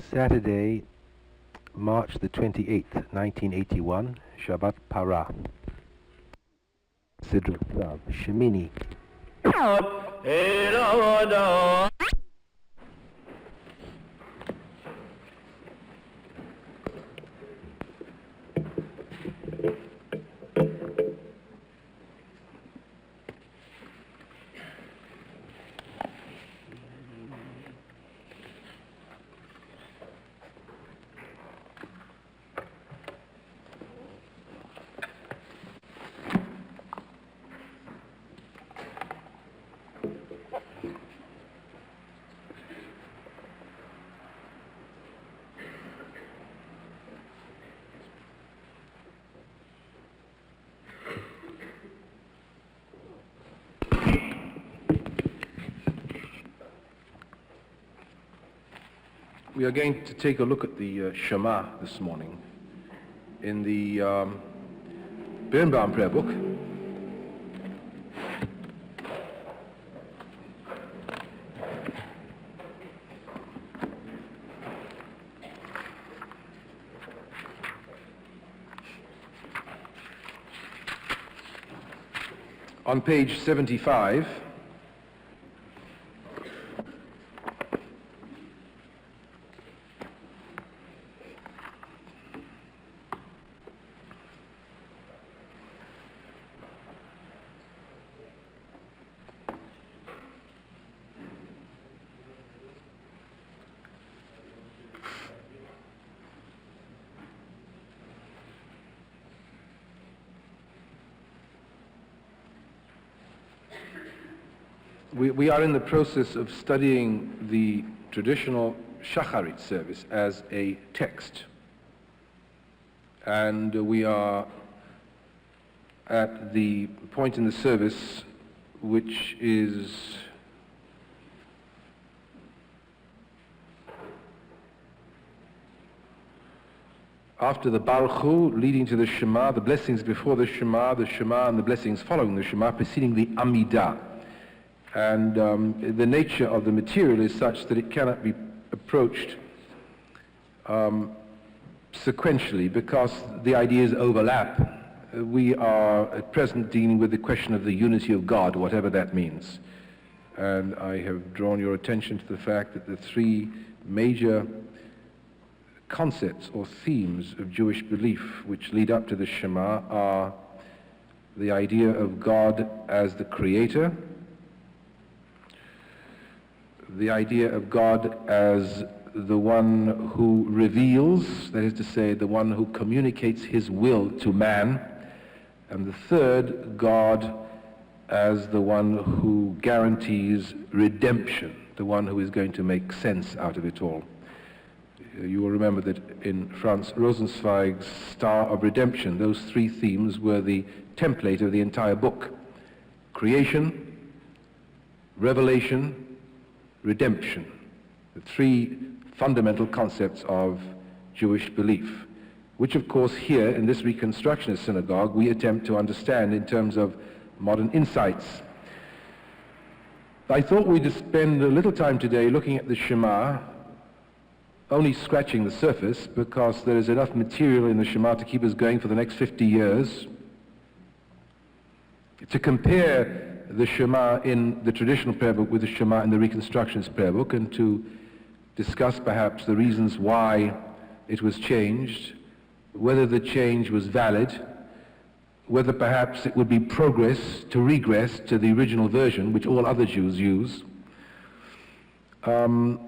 Saturday, March the 28th, 1981, Shabbat Parah. Sidr Rav, Shemini. We are going to take a look at the Shema this morning in the Birnbaum prayer book. On page 75, we are in the process of studying the traditional Shacharit service as a text. And we are at the point in the service which is after the Baruch Hu, leading to the Shema, the blessings before the Shema and the blessings following the Shema, preceding the Amidah. And the nature of the material is such that it cannot be approached sequentially because the ideas overlap. We are at present dealing with the question of the unity of God, whatever that means. And I have drawn your attention to the fact that the three major concepts or themes of Jewish belief which lead up to the Shema are the idea of God as the Creator, the idea of God as the one who reveals, that is to say, the one who communicates his will to man, and the third, God as the one who guarantees redemption, the one who is going to make sense out of it all. You will remember that in Franz Rosenzweig's Star of Redemption, those three themes were the template of the entire book: creation, revelation, redemption, the three fundamental concepts of Jewish belief, which of course here in this Reconstructionist synagogue we attempt to understand in terms of modern insights. I thought we'd spend a little time today looking at the Shema, only scratching the surface because there is enough material in the Shema to keep us going for the next 50 years. To compare the Shema in the traditional prayer book with the Shema in the Reconstructionist prayer book, and to discuss perhaps the reasons why it was changed, whether the change was valid, whether perhaps it would be progress to regress to the original version which all other Jews use. I'd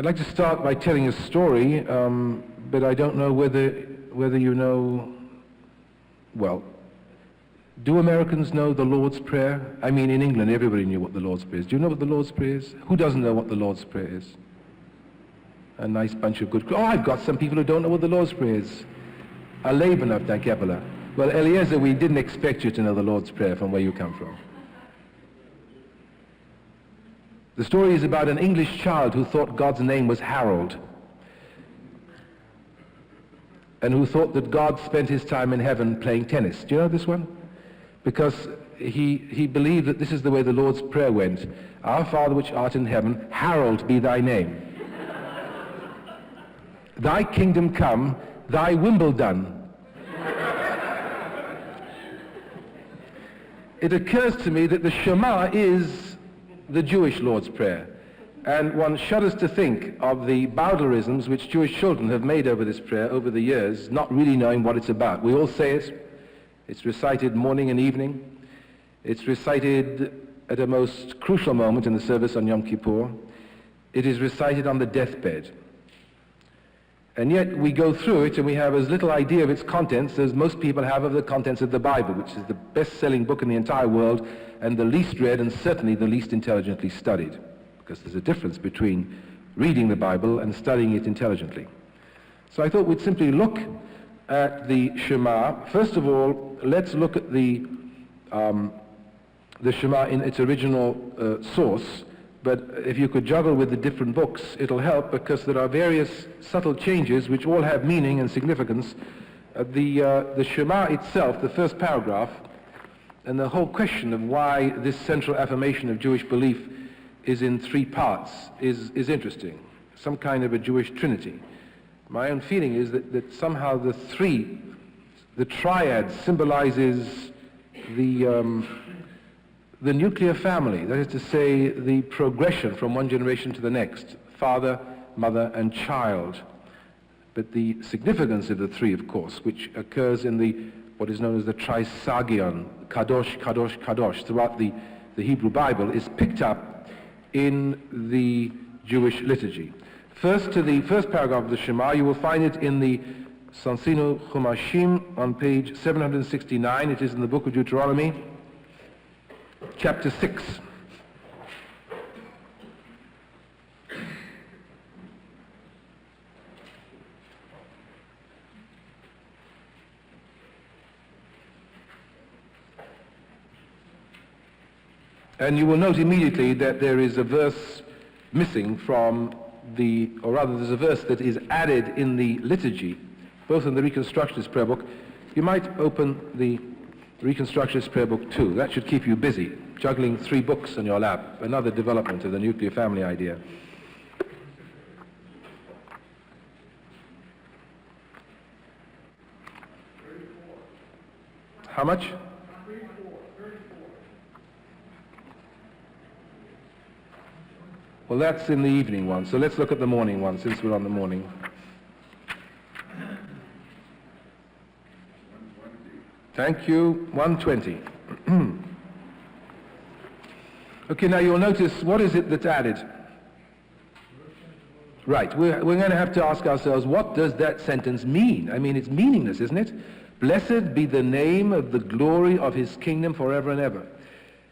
like to start by telling a story, but I don't know whether you know, well, do Americans know the Lord's Prayer? I mean, in England, everybody knew what the Lord's Prayer is. Do you know what the Lord's Prayer is? Who doesn't know what the Lord's Prayer is? A nice bunch of good... Oh, I've got some people who don't know what the Lord's Prayer is. Aleben of Dankepela. Well, Eliezer, we didn't expect you to know the Lord's Prayer from where you come from. The story is about an English child who thought God's name was Harold, and who thought that God spent his time in heaven playing tennis. Do you know this one? Because he believed that this is the way the Lord's Prayer went. Our Father which art in heaven, hallowed be thy name. Thy kingdom come, thy Wimbledon. It occurs to me that the Shema is the Jewish Lord's Prayer. And one shudders to think of the Bowdlerisms which Jewish children have made over this prayer over the years, not really knowing what it's about. We all say it. It's recited morning and evening. It's recited at a most crucial moment in the service on Yom Kippur. It is recited on the deathbed. And yet we go through it and we have as little idea of its contents as most people have of the contents of the Bible, which is the best-selling book in the entire world and the least read and certainly the least intelligently studied. Because there's a difference between reading the Bible and studying it intelligently. So I thought we'd simply look at the Shema. First of all, let's look at the Shema in its original source. But if you could juggle with the different books, it'll help, because there are various subtle changes which all have meaning and significance. The Shema itself, the first paragraph, and the whole question of why this central affirmation of Jewish belief is in three parts is interesting. Some kind of a Jewish trinity. My own feeling is that somehow the triad symbolizes the nuclear family, that is to say, the progression from one generation to the next, father, mother, and child. But the significance of the three, of course, which occurs in what is known as the Trisagion, Kadosh, Kadosh, Kadosh, throughout the Hebrew Bible, is picked up in the Jewish liturgy. First, to the first paragraph of the Shema, you will find it in the Sansinu Chumashim on page 769. It is in the book of Deuteronomy, chapter 6. And you will note immediately that there is a verse missing from there's a verse that is added in the liturgy, both in the Reconstructionist prayer book. You might open the Reconstructionist prayer book too. That should keep you busy, juggling three books in your lap, another development of the nuclear family idea. How much? Well, that's in the evening one, so let's look at the morning one, since we're on the morning. Thank you. 120. Okay, now you'll notice, what is it that's added? Right, we're going to have to ask ourselves, what does that sentence mean? I mean, it's meaningless, isn't it? Blessed be the name of the glory of his kingdom forever and ever.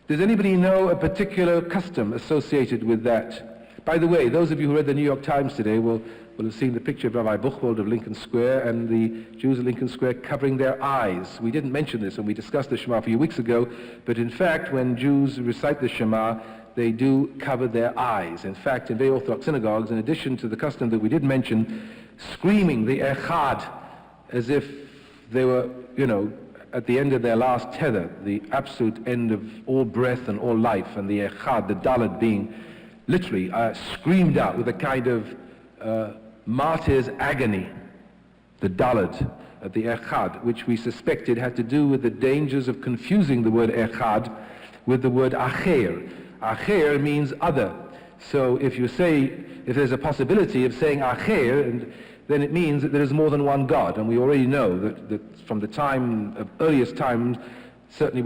Does anybody know a particular custom associated with that? By the way, those of you who read the New York Times today will have seen the picture of Rabbi Buchwald of Lincoln Square and the Jews of Lincoln Square covering their eyes. We didn't mention this when we discussed the Shema a few weeks ago, but in fact, when Jews recite the Shema, they do cover their eyes. In fact, in very Orthodox synagogues, in addition to the custom that we did mention, screaming the Echad as if they were, at the end of their last tether, the absolute end of all breath and all life, and the Echad, the Dalet, being literally screamed out with a kind of martyr's agony, the Dalet at the Echad, which we suspected had to do with the dangers of confusing the word Echad with the word Acher. Acher means other. So if there's a possibility of saying Acher, then it means that there is more than one God. And we already know that from the time of earliest times, certainly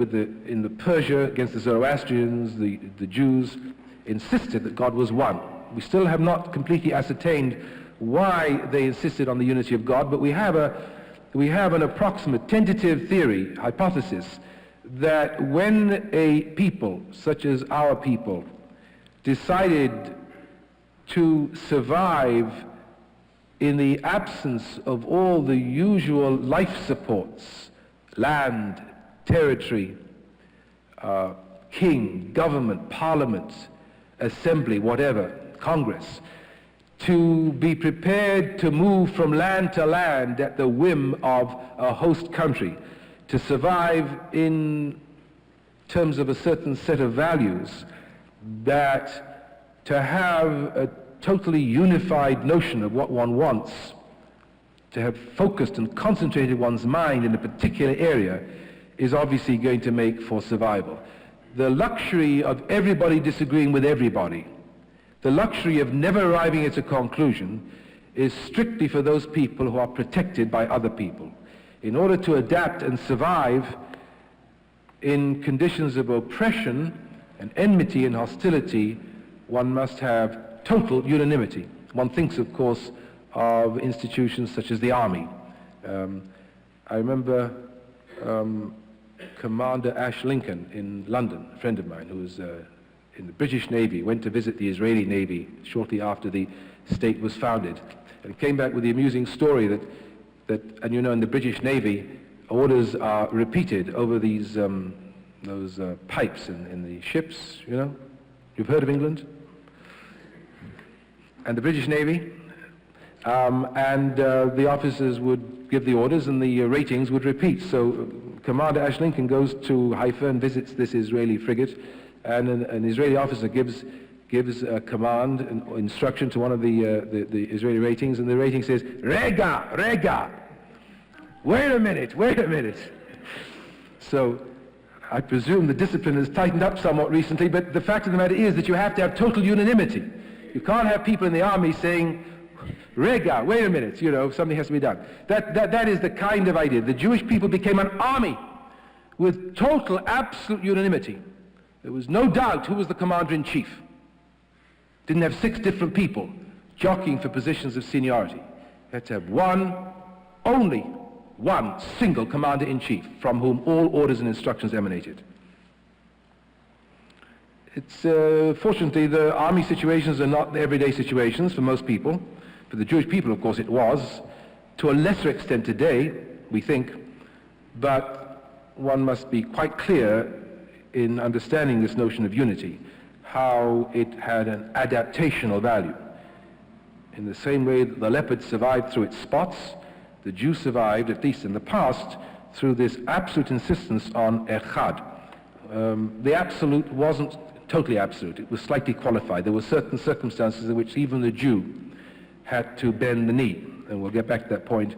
in the Persia against the Zoroastrians, the Jews insisted that God was one. We still have not completely ascertained why they insisted on the unity of God, but we have an approximate, tentative theory, hypothesis, that when a people, such as our people, decided to survive in the absence of all the usual life supports, land, territory, king, government, parliament, assembly, whatever, Congress, to be prepared to move from land to land at the whim of a host country, to survive in terms of a certain set of values, that to have a totally unified notion of what one wants, to have focused and concentrated one's mind in a particular area, is obviously going to make for survival. The luxury of everybody disagreeing with everybody, the luxury of never arriving at a conclusion, is strictly for those people who are protected by other people. In order to adapt and survive in conditions of oppression and enmity and hostility, one must have total unanimity. One thinks, of course, of institutions such as the army. I remember Commander Ash Lincoln in London, a friend of mine who was in the British Navy, went to visit the Israeli Navy shortly after the state was founded, and came back with the amusing story that and you know, in the British Navy, orders are repeated over these those pipes in the ships, you know. You've heard of England? And the British Navy, the officers would give the orders and the ratings would repeat. So Commander Ash Lincoln goes to Haifa and visits this Israeli frigate, and an Israeli officer gives a command, an instruction to one of the Israeli ratings, and the rating says, Rega, Rega, wait a minute. So I presume the discipline has tightened up somewhat recently, but the fact of the matter is that you have to have total unanimity. You can't have people in the army saying, Rega, wait a minute, you know, something has to be done. That is the kind of idea. The Jewish people became an army with total, absolute unanimity. There was no doubt who was the commander-in-chief. Didn't have 6 different people jockeying for positions of seniority. You had to have only one single commander-in-chief from whom all orders and instructions emanated. It's fortunately, the army situations are not the everyday situations for most people. For the Jewish people, of course, it was. To a lesser extent today, we think. But one must be quite clear in understanding this notion of unity, how it had an adaptational value. In the same way that the leopard survived through its spots, the Jew survived, at least in the past, through this absolute insistence on echad. The absolute wasn't totally absolute. It was slightly qualified. There were certain circumstances in which even the Jew had to bend the knee, and we'll get back to that point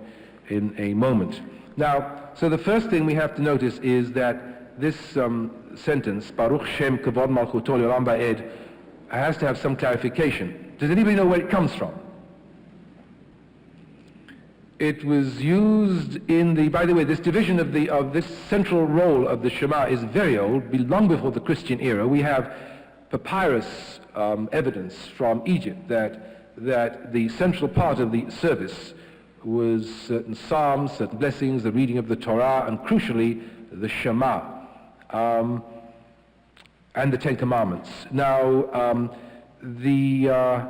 in a moment. Now, so the first thing we have to notice is that this sentence, Baruch Shem Kavod Malchuto L'Olam Va'ed, has to have some clarification. Does anybody know where it comes from? It was used in the, by the way, this division of this central role of the Shema is very old, long before the Christian era. We have papyrus evidence from Egypt that the central part of the service was certain psalms, certain blessings, the reading of the Torah, and crucially, the Shema, and the Ten Commandments. Now, the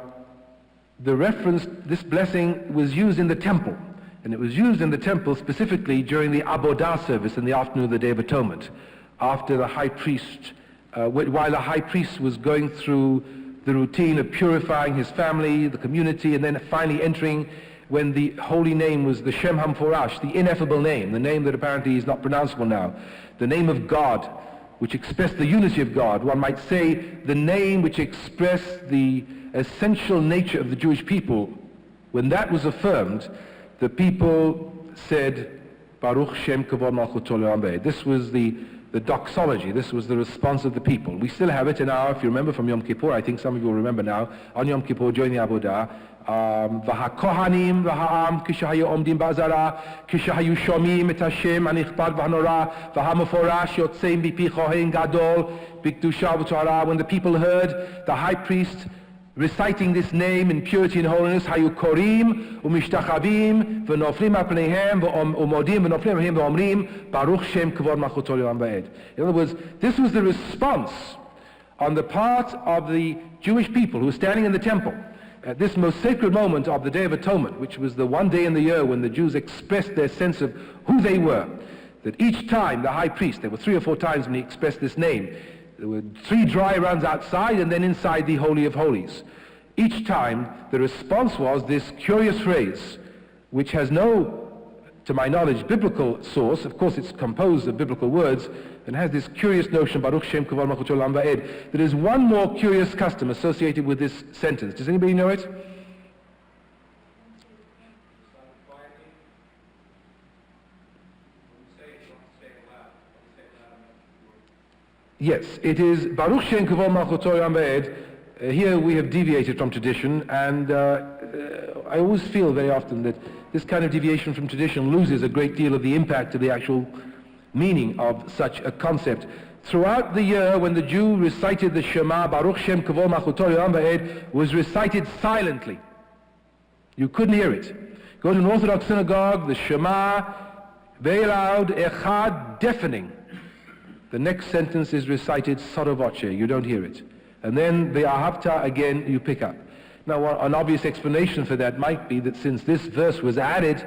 reference, this blessing was used in the temple. And it was used in the temple specifically during the Avodah service in the afternoon of the Day of Atonement, after the high priest, while the high priest was going through the routine of purifying his family, the community, and then finally entering when the holy name was the Shem HaMforash, the ineffable name, the name that apparently is not pronounceable now, the name of God, which expressed the unity of God. One might say the name which expressed the essential nature of the Jewish people. When that was affirmed, the people said, Baruch Shem Kavod Malchuto L'Olam Va'ed. This was the doxology, this was the response of the people. We still have it in our, if you remember from Yom Kippur, I think some of you will remember now, on Yom Kippur during the Avodah, V'ha-kohanim v'ha'am kishahayu omdim ba'azara kishahayu shomim et Hashem anichbad v'hanora v'ha-meforash yotzeim bipi chohen gadol b'kedusha v'torah. When the people heard the high priest reciting this name in purity and holiness, hayu korim u'mishtachavim v'noflim apneihem v'omodim v'noflim apneihem v'omrim Baruch Shem Kavod Malchuto L'Olam Va'ed. In other words, this was the response on the part of the Jewish people who were standing in the temple at this most sacred moment of the Day of Atonement, which was the one day in the year when the Jews expressed their sense of who they were. That each time the high priest, there were 3 or 4 times when he expressed this name, there were 3 dry runs outside and then inside the Holy of Holies. Each time the response was this curious phrase, which has no to my knowledge, biblical source. Of course, it's composed of biblical words and has this curious notion, Baruch Shem Kavod Malchut Olam Va'ed. There is one more curious custom associated with this sentence. Does anybody know it? Yes, it is Baruch Shem Kavod Malchut Olam Va'ed. Here we have deviated from tradition, and I always feel very often that this kind of deviation from tradition loses a great deal of the impact of the actual meaning of such a concept. Throughout the year, when the Jew recited the Shema, Baruch Shem Kavod Malchut Olam Va'ed was recited silently. You couldn't hear it. Go to an Orthodox synagogue, the Shema, very loud, echad, deafening. The next sentence is recited sotto voce, you don't hear it. And then the Ahavta again, you pick up. Now, an obvious explanation for that might be that since this verse was added,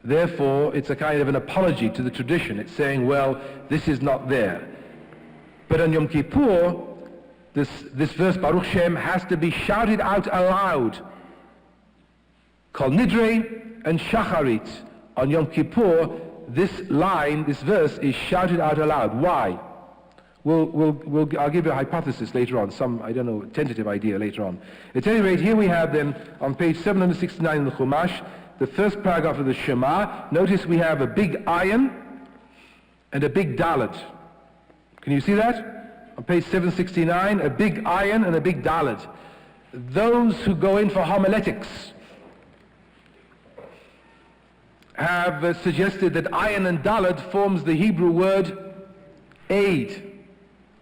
therefore it's a kind of an apology to the tradition. It's saying, well, this is not there. But on Yom Kippur, this verse, Baruch Shem, has to be shouted out aloud. Kol Nidre and Shacharit. On Yom Kippur, this line, this verse, is shouted out aloud. Why? I'll give you a hypothesis later on, some, I don't know, tentative idea later on. At any rate, here we have then, on page 769 in the Chumash, the first paragraph of the Shema. Notice we have a big ayin and a big dalet. Can you see that? On page 769, a big ayin and a big dalet. Those who go in for homiletics have suggested that ayin and dalet forms the Hebrew word aid.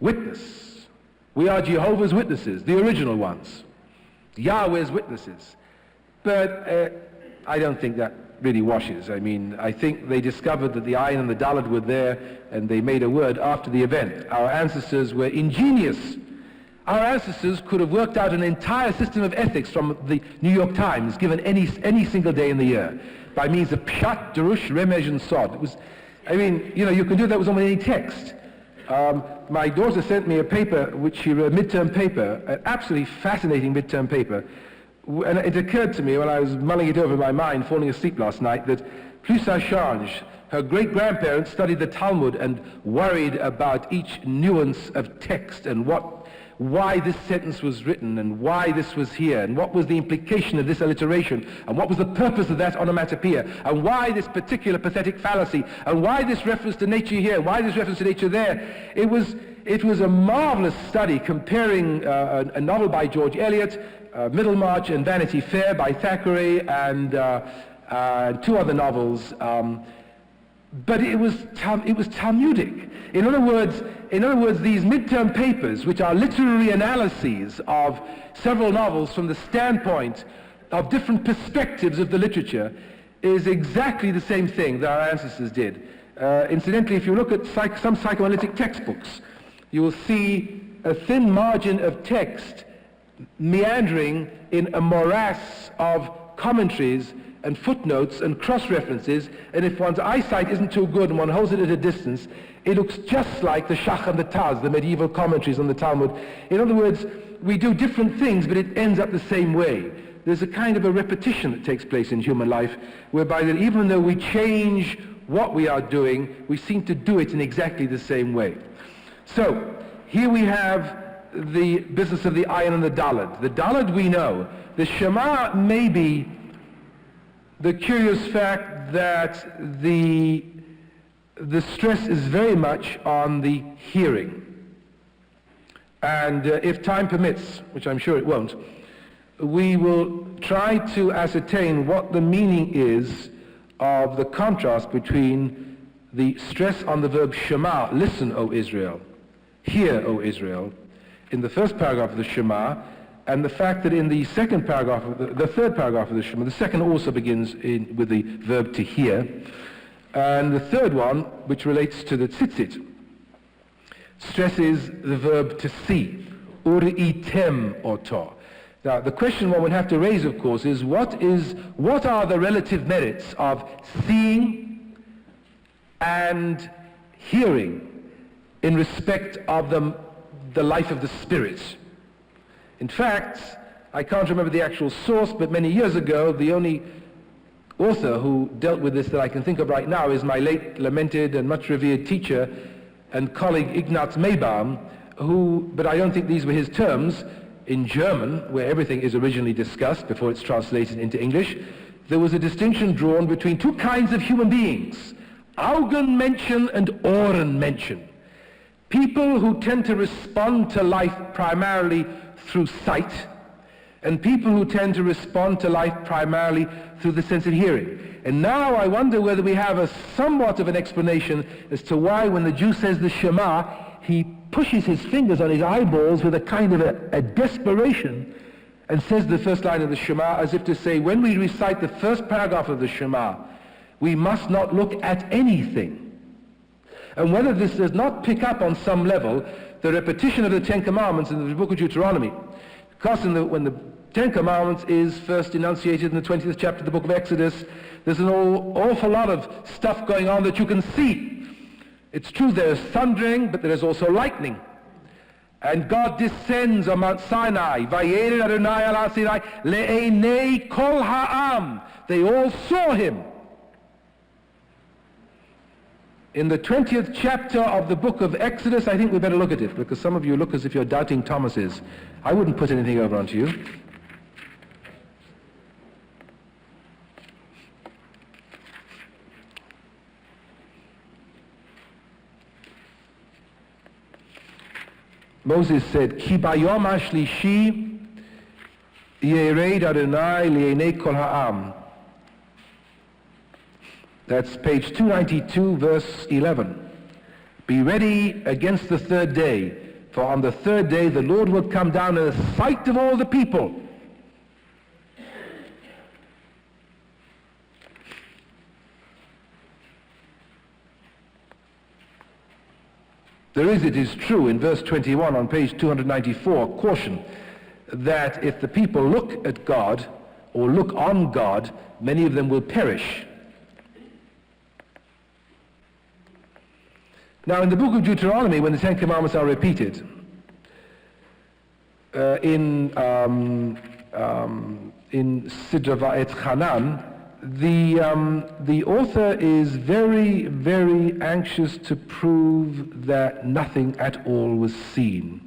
Witness. We are Jehovah's Witnesses, the original ones, Yahweh's witnesses. But I don't think that really washes. I mean, I think they discovered that the ayin and the dalet were there, and they made a word after the event. Our ancestors were ingenious. Our ancestors could have worked out an entire system of ethics from the New York Times, given any single day in the year, by means of pshat, derush, remez, and sod. It was, I mean, you know, you can do that with almost any text. My daughter sent me a paper, which she wrote, a midterm paper, an absolutely fascinating midterm paper. And it occurred to me when I was mulling it over in my mind, falling asleep last night, that plus ça change. Her great-grandparents studied the Talmud and worried about each nuance of text and why this sentence was written and why this was here and what was the implication of this alliteration and what was the purpose of that onomatopoeia and why this particular pathetic fallacy and why this reference to nature here, why this reference to nature there. It was a marvelous study comparing a novel by George Eliot, Middlemarch and Vanity Fair by Thackeray, and two other novels. But it was Talmudic. In other words, these midterm papers, which are literary analyses of several novels from the standpoint of different perspectives of the literature, is exactly the same thing that our ancestors did. Incidentally, if you look at some psychoanalytic textbooks, you will see a thin margin of text meandering in a morass of commentaries and footnotes and cross-references, and if one's eyesight isn't too good and one holds it at a distance, it looks just like the Shach and the Taz, the medieval commentaries on the Talmud. In other words, we do different things, but it ends up the same way. There's a kind of a repetition that takes place in human life, whereby that even though we change what we are doing, we seem to do it in exactly the same way. So, here we have the business of the ayin and the dalet. The dalet we know. The Shema may be the curious fact that the stress is very much on the hearing. And if time permits, which I'm sure it won't, we will try to ascertain what the meaning is of the contrast between the stress on the verb Shema, listen, O Israel, hear, O Israel, in the first paragraph of the Shema, and the fact that in the second paragraph, the third paragraph of the Shema, the second also begins with the verb to hear, and the third one, which relates to the tzitzit, stresses the verb to see, uri'item oto. Now, the question one would have to raise, of course, is what are the relative merits of seeing and hearing in respect of the life of the Spirit? In fact, I can't remember the actual source, but many years ago, the only author who dealt with this that I can think of right now is my late, lamented, and much revered teacher and colleague Ignaz Maybaum, but I don't think these were his terms. In German, where everything is originally discussed before it's translated into English, there was a distinction drawn between two kinds of human beings, Augenmenschen and Ohrenmenschen. People who tend to respond to life primarily through sight, and people who tend to respond to life primarily through the sense of hearing. And now I wonder whether we have a somewhat of an explanation as to why when the Jew says the Shema, he pushes his fingers on his eyeballs with a kind of a desperation and says the first line of the Shema as if to say, when we recite the first paragraph of the Shema, we must not look at anything. And whether this does not pick up on some level the repetition of the Ten Commandments in the book of Deuteronomy, because when the Ten Commandments is first enunciated in the 20th chapter of the book of Exodus, there's an awful lot of stuff going on that you can see. It's true there's thundering, but there is also lightning. And God descends on Mount Sinai. Vayered Adonai ala Sinai le'enei kol ha'am. They all saw him. In the 20th chapter of the book of Exodus, I think we better look at it, because some of you look as if you're doubting Thomas's. I wouldn't put anything over onto you. Moses said, Ki bayom hashlishi yered Adonai li'enei kol ha'am. That's page 292, verse 11. Be ready against the third day, for on the third day the Lord will come down in the sight of all the people. There is, it is true, in verse 21 on page 294, caution that if the people look at God or look on God, many of them will perish. Now, in the book of Deuteronomy, when the Ten Commandments are repeated, in Sidra Va'et Hanan, the author is very, very anxious to prove that nothing at all was seen.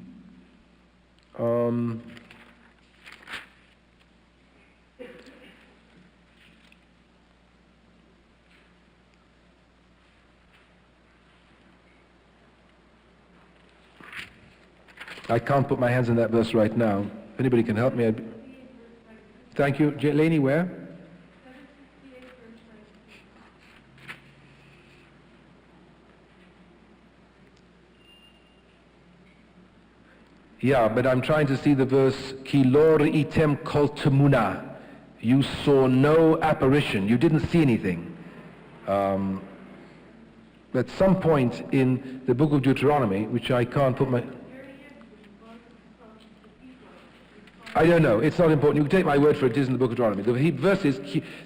I can't put my hands on that verse right now. If anybody can help me, thank you. Laney, where? Yeah, but I'm trying to see the verse, Ki lo item kol temuna. You saw no apparition. You didn't see anything. At some point in the book of Deuteronomy, which I can't put my... I don't know. It's not important. You can take my word for it. It is in the book of Deuteronomy. The verse is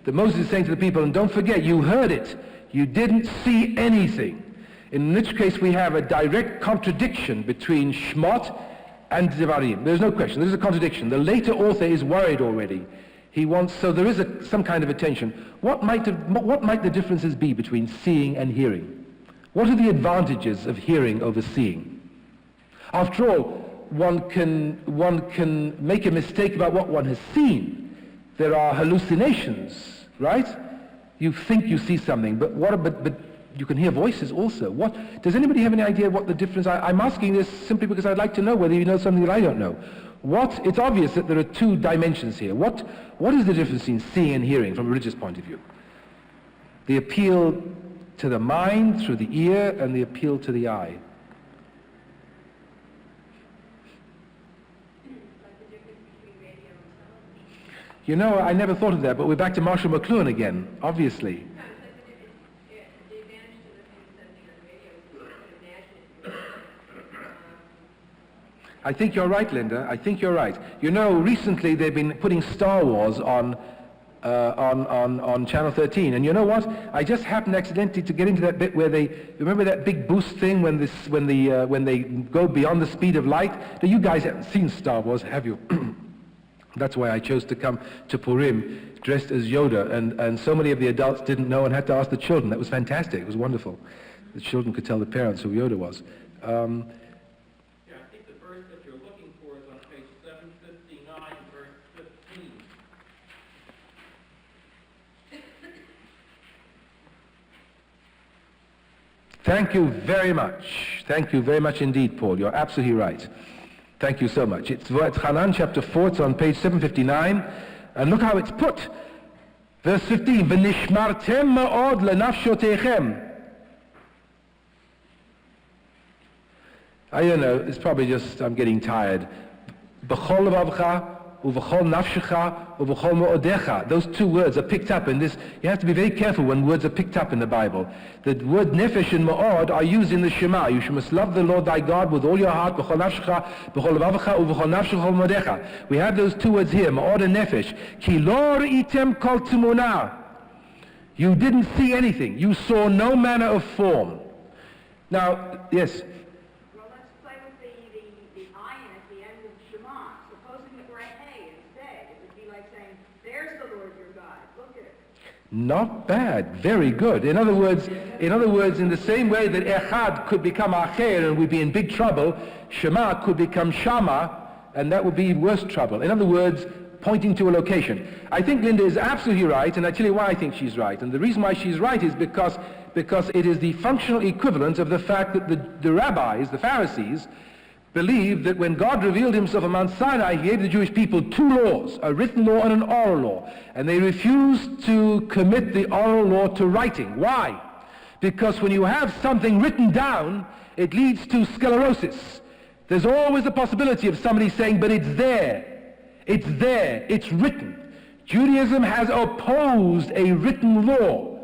that Moses is saying to the people, and don't forget, you heard it. You didn't see anything. In which case we have a direct contradiction between Shmot and Devarim. There's no question. There's a contradiction. The later author is worried already. He wants, so there is some kind of a tension. What might the differences be between seeing and hearing? What are the advantages of hearing over seeing? After all, one can make a mistake about what one has seen. There are hallucinations, right? You think you see something, but you can hear voices also. Does anybody have any idea what the difference? I'm asking this simply because I'd like to know whether you know something that I don't know. It's obvious that there are two dimensions here. What is the difference between seeing and hearing from a religious point of view? The appeal to the mind through the ear and the appeal to the eye. You know, I never thought of that, but we're back to Marshall McLuhan again, obviously. I think you're right, Linda. I think you're right. You know, recently they've been putting Star Wars on Channel 13, and you know what? I just happened accidentally to get into that bit where remember that big boost thing when they go beyond the speed of light. Now, you guys haven't seen Star Wars, have you? That's why I chose to come to Purim dressed as Yoda, and so many of the adults didn't know and had to ask the children. That was fantastic. It was wonderful. The children could tell the parents who Yoda was. Yeah, I think the verse that you're looking for is on page 759, verse 15. Thank you very much. Thank you very much indeed, Paul. You're absolutely right. Thank you so much. It's Hanan chapter 4, it's on page 759, and look how it's put. Verse 15, V'nishmartem ma'od lenafshotechem. I don't know, it's probably just, I'm getting tired. B'chol levavcha, u'v'chol nafshecha, u'v'chol ma'odecha. Those two words are picked up in this. You have to be very careful when words are picked up in the Bible. The word nefesh and ma'od are used in the Shema. You must love the Lord thy God with all your heart, b'chol nafshecha, b'chol levavcha, u'v'chol nafshecha, u'v'chol ma'odecha. We have those two words here, ma'od and nefesh. Ki lo item kol tumuna. You didn't see anything. You saw no manner of form. Now, yes? Not bad. Very good. In other words, in the same way that Echad could become Acher and we'd be in big trouble, Shema could become Shama, and that would be worse trouble. In other words, pointing to a location. I think Linda is absolutely right, and I tell you why I think she's right. And the reason why she's right is because it is the functional equivalent of the fact that the rabbis, the Pharisees, believed that when God revealed himself on Mount Sinai, he gave the Jewish people two laws, a written law and an oral law. And they refused to commit the oral law to writing. Why? Because when you have something written down, it leads to sclerosis. There's always a possibility of somebody saying, but it's there. It's there. It's written. Judaism has opposed a written law.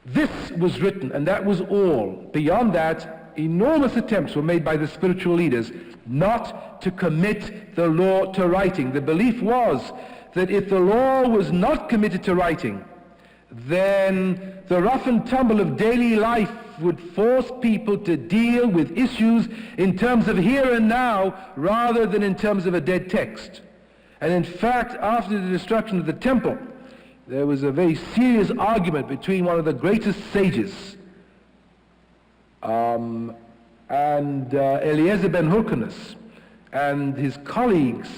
This was written, and that was all. Beyond that, enormous attempts were made by the spiritual leaders not to commit the law to writing. The belief was that if the law was not committed to writing, then the rough and tumble of daily life would force people to deal with issues in terms of here and now rather than in terms of a dead text. And in fact, after the destruction of the temple, there was a very serious argument between one of the greatest sages and Eliezer ben Hyrcanus and his colleagues.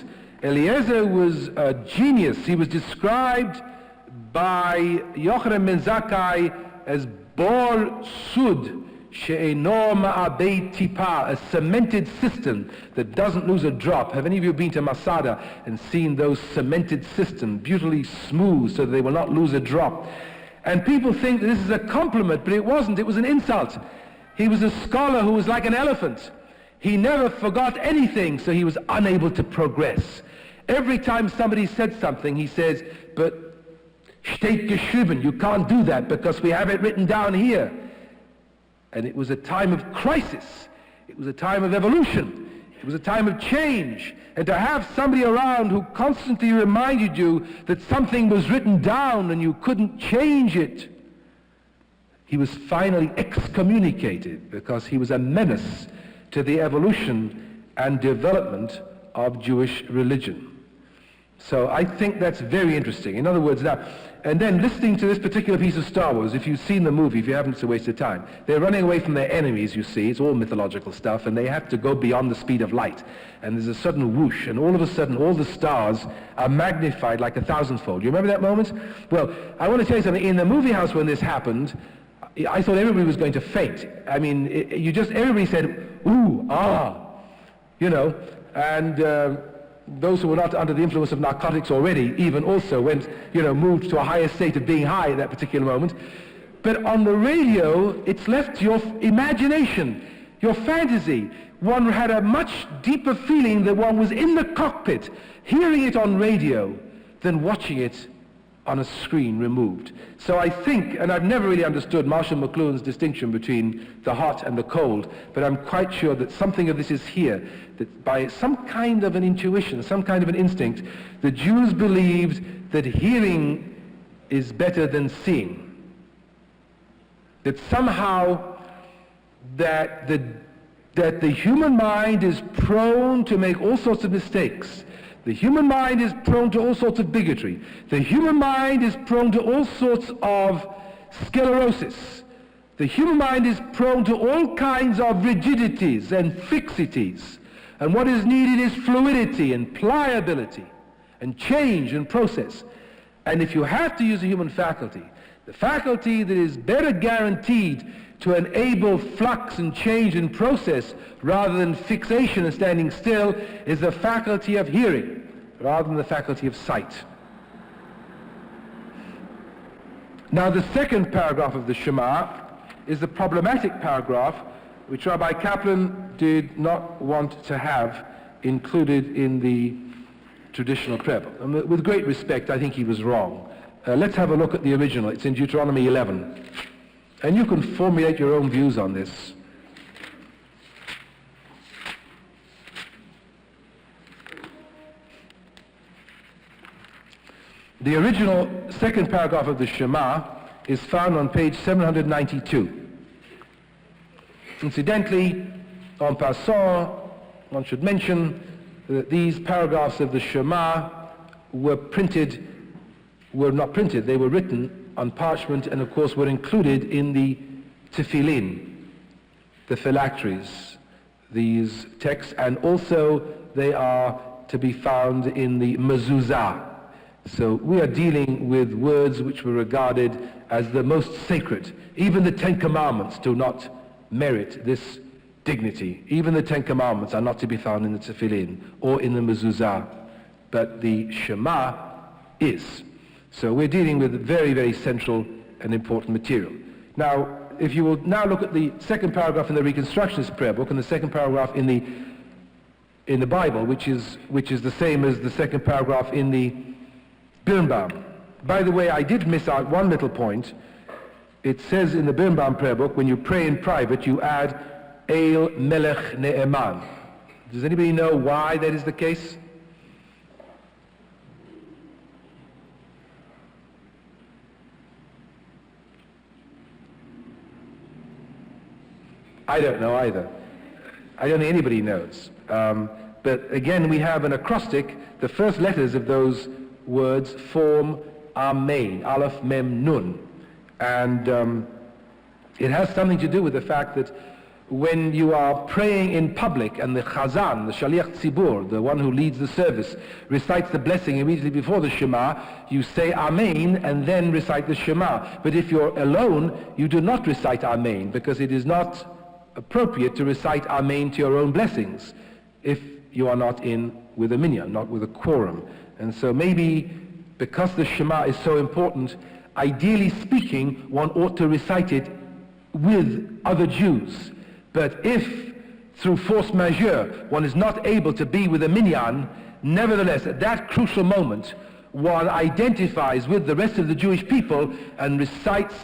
Eliezer was a genius. He was described by Yochanan ben Zakkai as Bor Sud She'eno Ma'abei Tipa, a cemented cistern that doesn't lose a drop. Have any of you been to Masada and seen those cemented cisterns, beautifully smooth so that they will not lose a drop? And people think that this is a compliment, but it wasn't. It was an insult. He was a scholar who was like an elephant. He never forgot anything, so he was unable to progress. Every time somebody said something, he says, but steht geschrieben, you can't do that because we have it written down here. And it was a time of crisis. It was a time of evolution. It was a time of change. And to have somebody around who constantly reminded you that something was written down and you couldn't change it, he was finally excommunicated because he was a menace to the evolution and development of Jewish religion. So I think that's very interesting. In other words, now, and then listening to this particular piece of Star Wars, if you've seen the movie, if you haven't, it's a waste of time. They're running away from their enemies, you see. It's all mythological stuff, and they have to go beyond the speed of light. And there's a sudden whoosh, and all of a sudden, all the stars are magnified like 1,000-fold. You remember that moment? Well, I want to tell you something. In the movie house when this happened, I thought everybody was going to faint. I mean, everybody said, ooh, ah, you know, and those who were not under the influence of narcotics already even also went, moved to a higher state of being high at that particular moment. But on the radio, it's left to your imagination, your fantasy. One had a much deeper feeling that one was in the cockpit, hearing it on radio, than watching it on a screen removed. So I think, and I've never really understood Marshall McLuhan's distinction between the hot and the cold, but I'm quite sure that something of this is here, that by some kind of an intuition, some kind of an instinct, the Jews believed that hearing is better than seeing. That somehow that the human mind is prone to make all sorts of mistakes. The human mind is prone to all sorts of bigotry. The human mind is prone to all sorts of sclerosis. The human mind is prone to all kinds of rigidities and fixities. And what is needed is fluidity and pliability and change and process. And if you have to use a human faculty, the faculty that is better guaranteed to enable flux and change and process rather than fixation and standing still is the faculty of hearing rather than the faculty of sight. Now the second paragraph of the Shema is the problematic paragraph which Rabbi Kaplan did not want to have included in the traditional prayer book. And with great respect, I think he was wrong. Let's have a look at the original. It's in Deuteronomy 11. And you can formulate your own views on this. The original second paragraph of the Shema is found on page 792. Incidentally, en passant, one should mention that these paragraphs of the Shema were not printed, they were written on parchment and of course were included in the tefillin, the phylacteries, these texts, and also they are to be found in the mezuzah. So we are dealing with words which were regarded as the most sacred. Even the Ten Commandments do not merit this dignity. Even the Ten Commandments are not to be found in the tefillin or in the mezuzah, but the Shema is. So we're dealing with very, very central and important material. Now, if you will now look at the second paragraph in the Reconstructionist prayer book and the second paragraph in the Bible, which is the same as the second paragraph in the Birnbaum. By the way, I did miss out one little point. It says in the Birnbaum prayer book, when you pray in private, you add El Melech Ne'eman. Does anybody know why that is the case? I don't know either. I don't think anybody knows. But again, we have an acrostic. The first letters of those words form Amen, Aleph, Mem, Nun. And it has something to do with the fact that when you are praying in public and the Chazan, the Shaliach Tzibur, the one who leads the service, recites the blessing immediately before the Shema, you say Amen and then recite the Shema. But if you're alone, you do not recite Amen because it is not appropriate to recite Amen to your own blessings if you are not in with a minyan, not with a quorum. And so maybe because the Shema is so important, ideally speaking, one ought to recite it with other Jews. But if through force majeure one is not able to be with a minyan, nevertheless at that crucial moment one identifies with the rest of the Jewish people and recites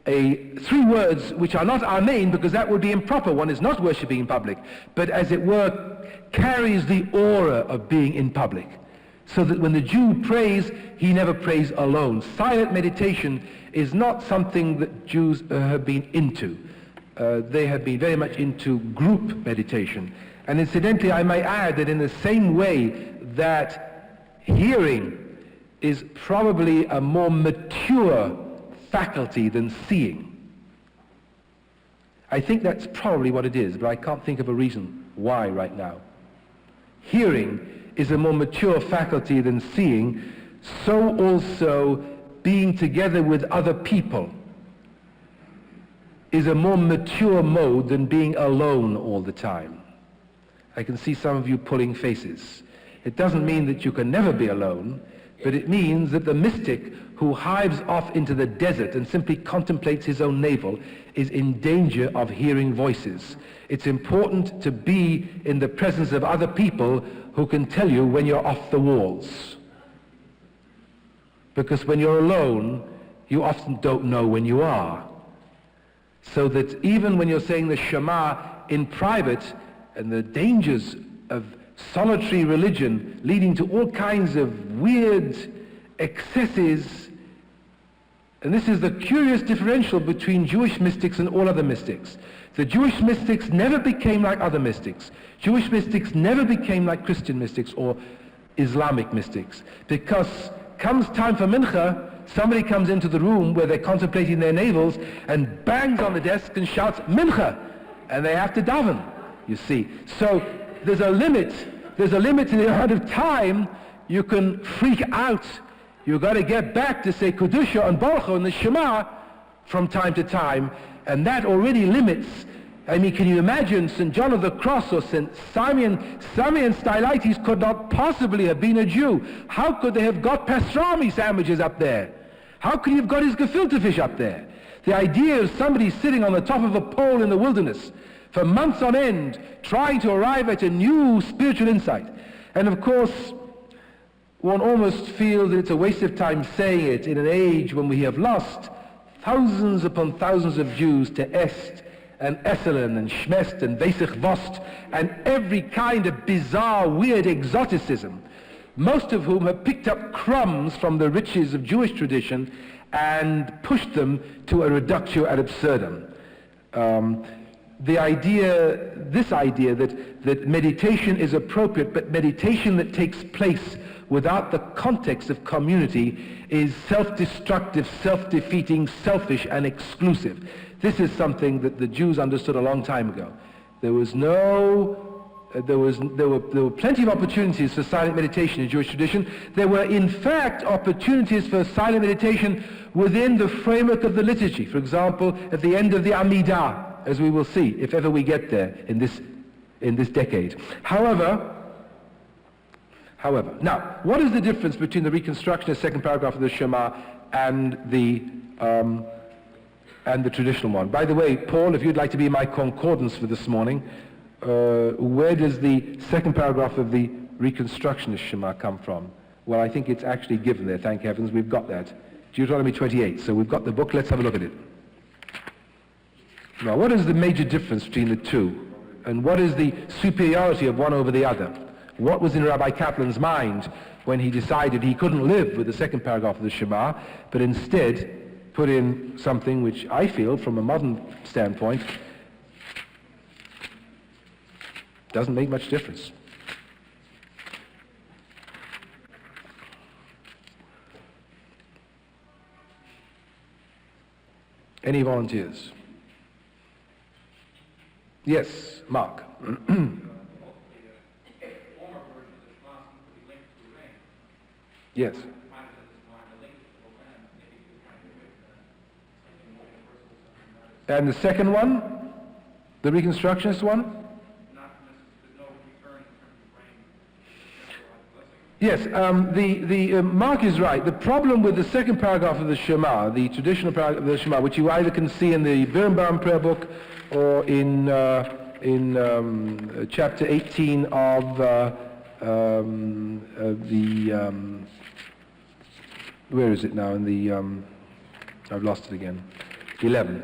three words which are not Amen, because that would be improper. One is not worshipping in public, but as it were carries the aura of being in public. So that when the Jew prays, he never prays alone. Silent meditation is not something that Jews have been into. They have been very much into group meditation. And incidentally, I may add that in the same way that hearing is probably a more mature faculty than seeing. I think that's probably what it is, but I can't think of a reason why right now. Hearing is a more mature faculty than seeing, so also being together with other people is a more mature mode than being alone all the time. I can see some of you pulling faces. It doesn't mean that you can never be alone, but it means that the mystic who hives off into the desert and simply contemplates his own navel is in danger of hearing voices. It's important to be in the presence of other people who can tell you when you're off the walls. Because when you're alone, you often don't know when you are. So that even when you're saying the Shema in private, and the dangers of solitary religion leading to all kinds of weird excesses, and this is the curious differential between Jewish mystics and all other mystics. The Jewish mystics never became like other mystics. Jewish mystics never became like Christian mystics or Islamic mystics. Because comes time for mincha, somebody comes into the room where they're contemplating their navels and bangs on the desk and shouts mincha, and they have to daven, you see. So there's a limit to the amount of time you can freak out. You've got to get back to say Kedusha and Baruch and the Shema from time to time, and that already limits. I mean, can you imagine St. John of the Cross or St. Simeon Stylites could not possibly have been a Jew. How could they have got pastrami sandwiches up there? How could he have got his gefilte fish up there? The idea of somebody sitting on the top of a pole in the wilderness for months on end, trying to arrive at a new spiritual insight. And of course, one almost feels that it's a waste of time saying it in an age when we have lost thousands upon thousands of Jews to Est and Esselen and Shmest and Vesich Vost and every kind of bizarre, weird exoticism, most of whom have picked up crumbs from the riches of Jewish tradition and pushed them to a reductio ad absurdum. This idea that meditation is appropriate, but meditation that takes place without the context of community is self-destructive, self-defeating, selfish, and exclusive. This is something that the Jews understood a long time ago. There were plenty of opportunities for silent meditation in Jewish tradition. There were, in fact, opportunities for silent meditation within the framework of the liturgy. For example, at the end of the Amidah, as we will see, if ever we get there in this decade. However, now, what is the difference between the reconstructionist second paragraph of the Shema and the traditional one? By the way, Paul, if you'd like to be my concordance for this morning, where does the second paragraph of the reconstructionist Shema come from? Well, I think it's actually given there, thank heavens, we've got that. Deuteronomy 28, so we've got the book, let's have a look at it. Now, what is the major difference between the two? And what is the superiority of one over the other? What was in Rabbi Kaplan's mind when he decided he couldn't live with the second paragraph of the Shema, but instead put in something which I feel, from a modern standpoint, doesn't make much difference. Any volunteers? Yes, Mark. Yes. And the second one? The reconstructionist one? Yes, Mark is right. The problem with the second paragraph of the Shema, the traditional paragraph of the Shema, which you either can see in the Birnbaum prayer book or in chapter 18 of where is it now? In the I've lost it again.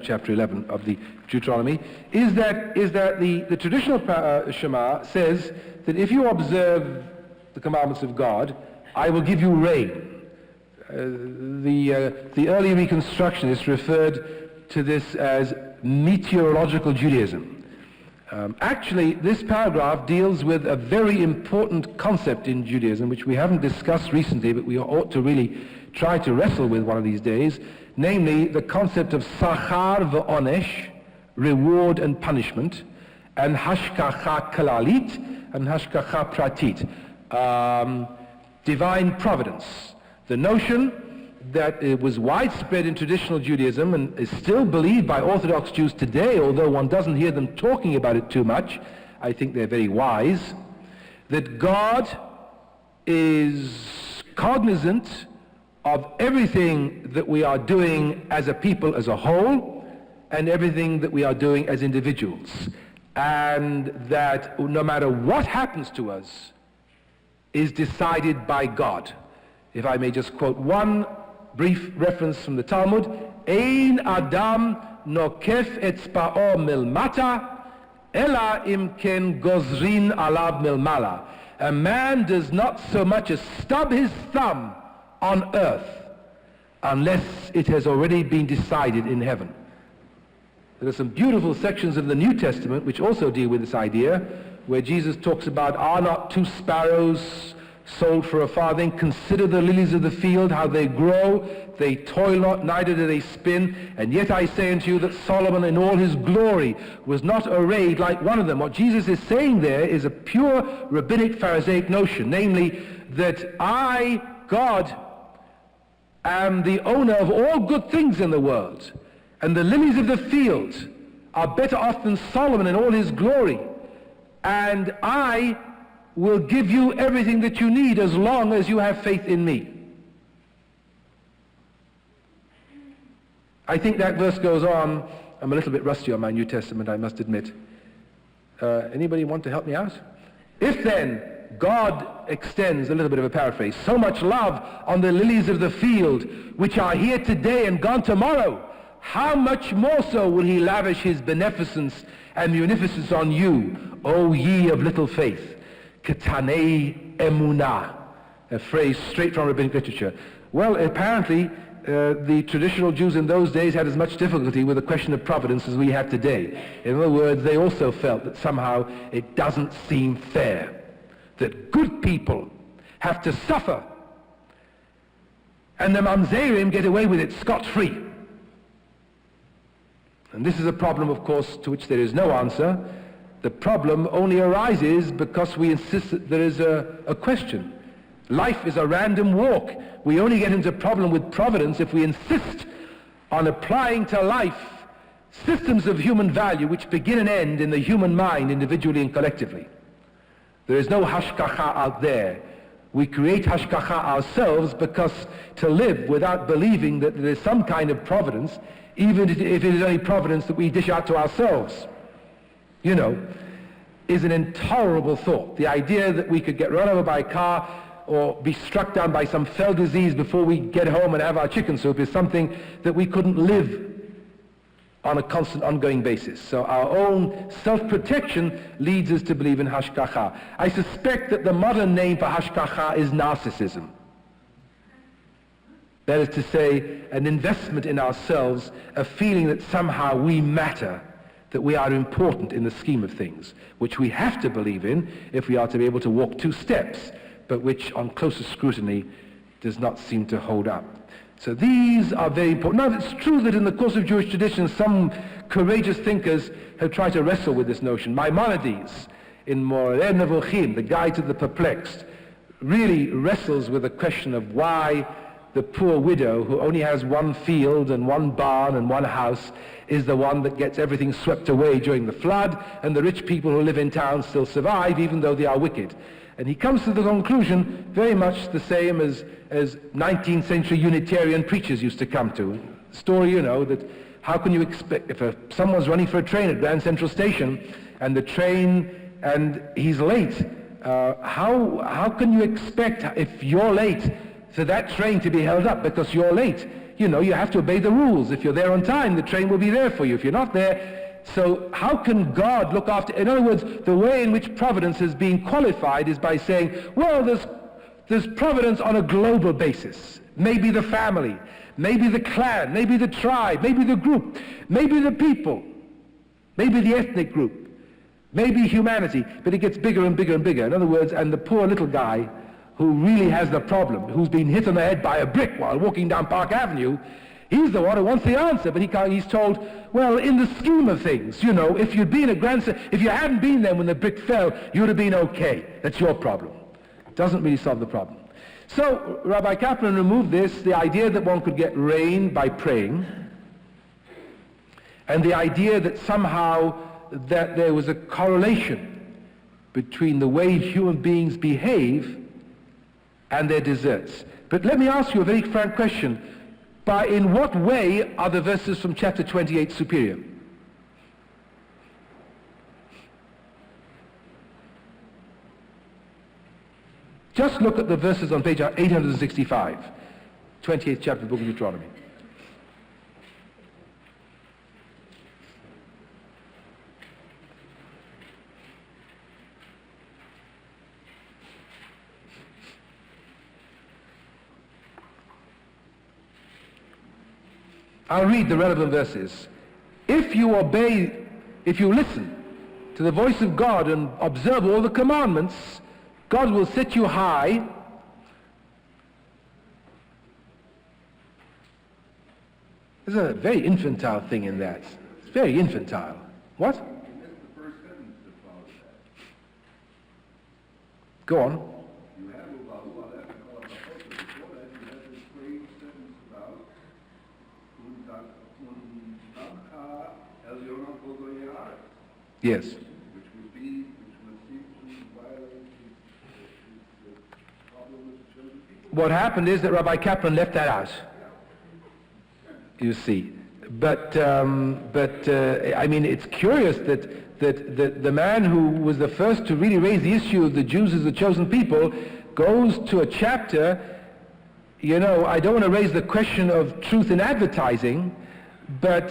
Chapter 11 of the Deuteronomy, is that the traditional Shema says that if you observe the commandments of God, I will give you rain. The early Reconstructionists referred to this as meteorological Judaism. Actually, this paragraph deals with a very important concept in Judaism, which we haven't discussed recently, but we ought to really try to wrestle with one of these days, namely the concept of sachar v'onesh, reward and punishment, and hashkacha kalalit and hashkacha pratit, divine providence. The notion that it was widespread in traditional Judaism and is still believed by Orthodox Jews today, although one doesn't hear them talking about it too much. I think they're very wise, that God is cognizant of everything that we are doing as a people as a whole and everything that we are doing as individuals, and that no matter what happens to us is decided by God. If I may just quote one brief reference from the Talmud, Ein Adam nokef etzba'o milmata, ela im ken gozrin alav milmala. A man does not so much as stub his thumb on earth unless it has already been decided in heaven. There are some beautiful sections of the New Testament which also deal with this idea, where Jesus talks about, are not two sparrows sold for a farthing. Consider the lilies of the field, how they grow. They toil not, neither do they spin. And yet I say unto you that Solomon in all his glory was not arrayed like one of them. What Jesus is saying there is a pure rabbinic Pharisaic notion, namely that I, God, am the owner of all good things in the world. And the lilies of the field are better off than Solomon in all his glory. And I will give you everything that you need as long as you have faith in me. I think that verse goes on. I'm a little bit rusty on my New Testament, I must admit. Anybody want to help me out? If then God extends, a little bit of a paraphrase, so much love on the lilies of the field, which are here today and gone tomorrow, how much more so will he lavish his beneficence and munificence on you, O ye of little faith. Ketanei emunah, a phrase straight from rabbinic literature. Well, apparently the traditional Jews in those days had as much difficulty with the question of providence as we have today. In other words, they also felt that somehow it doesn't seem fair that good people have to suffer and the mamzerim get away with it scot-free. And this is a problem, of course, to which there is no answer. The problem only arises because we insist that there is a question. Life is a random walk. We only get into problem with providence if we insist on applying to life systems of human value which begin and end in the human mind individually and collectively. There is no hashgacha out there. We create hashgacha ourselves because to live without believing that there is some kind of providence, even if it is only providence that we dish out to ourselves, is an intolerable thought. The idea that we could get run over by a car or be struck down by some fell disease before we get home and have our chicken soup is something that we couldn't live on a constant, ongoing basis. So our own self-protection leads us to believe in hashgacha. I suspect that the modern name for hashgacha is narcissism. That is to say, an investment in ourselves, a feeling that somehow we matter, that we are important in the scheme of things, which we have to believe in if we are to be able to walk 2 steps, but which on closer scrutiny does not seem to hold up. So these are very important. Now, it's true that in the course of Jewish tradition, some courageous thinkers have tried to wrestle with this notion. Maimonides, in Moreh Nevuchim, the Guide to the Perplexed, really wrestles with the question of why the poor widow who only has 1 field and 1 barn and 1 house is the one that gets everything swept away during the flood, and the rich people who live in town still survive even though they are wicked. And he comes to the conclusion very much the same as 19th century Unitarian preachers used to come to. Story, that how can you expect, if someone's running for a train at Grand Central Station and the train, and he's late, how can you expect, if you're late, for that train to be held up because you're late? You have to obey the rules. If you're there on time, the train will be there for you. If you're not there, so how can God look after? In other words, the way in which providence is being qualified is by saying, well, there's providence on a global basis. Maybe the family, maybe the clan, maybe the tribe, maybe the group, maybe the people, maybe the ethnic group, maybe humanity, but it gets bigger and bigger and bigger. In other words, and the poor little guy who really has the problem, who's been hit on the head by a brick while walking down Park Avenue, he's the one who wants the answer, but he's told, well, in the scheme of things, if you'd been if you hadn't been there when the brick fell, you would have been okay. That's your problem. It doesn't really solve the problem. So Rabbi Kaplan removed the idea that one could get rain by praying, and the idea that somehow that there was a correlation between the way human beings behave and their deserts. But let me ask you a very frank question. In what way are the verses from chapter 28 superior? Just look at the verses on page 865, 28th chapter of the book of Deuteronomy. I'll read the relevant verses. If you listen to the voice of God and observe all the commandments, God will set you high There's a very infantile thing in that. It's very infantile. What? You missed the first sentence that follows that. Go on. You have about before that you have this great sentence about Yes. which would seem to violate the problem with the chosen people. What happened is that Rabbi Kaplan left that out. You see. But I mean, it's curious that the man who was the first to really raise the issue of the Jews as the chosen people goes to a chapter, you know, I don't want to raise the question of truth in advertising, but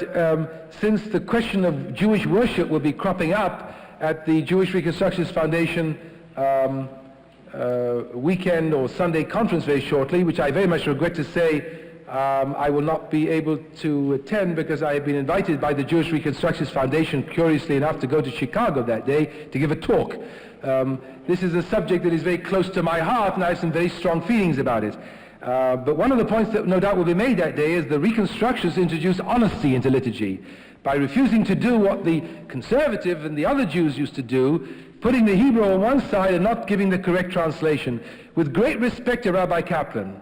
since the question of Jewish worship will be cropping up at the Jewish Reconstructionist Foundation weekend or Sunday conference very shortly, which I very much regret to say I will not be able to attend because I have been invited by the Jewish Reconstructionist Foundation, curiously enough, to go to Chicago that day to give a talk. This is a subject that is very close to my heart, and I have some very strong feelings about it. But one of the points that no doubt will be made that day is the Reconstructionists introduced honesty into liturgy by refusing to do what the conservative and the other Jews used to do, putting the Hebrew on one side and not giving the correct translation. With great respect to Rabbi Kaplan,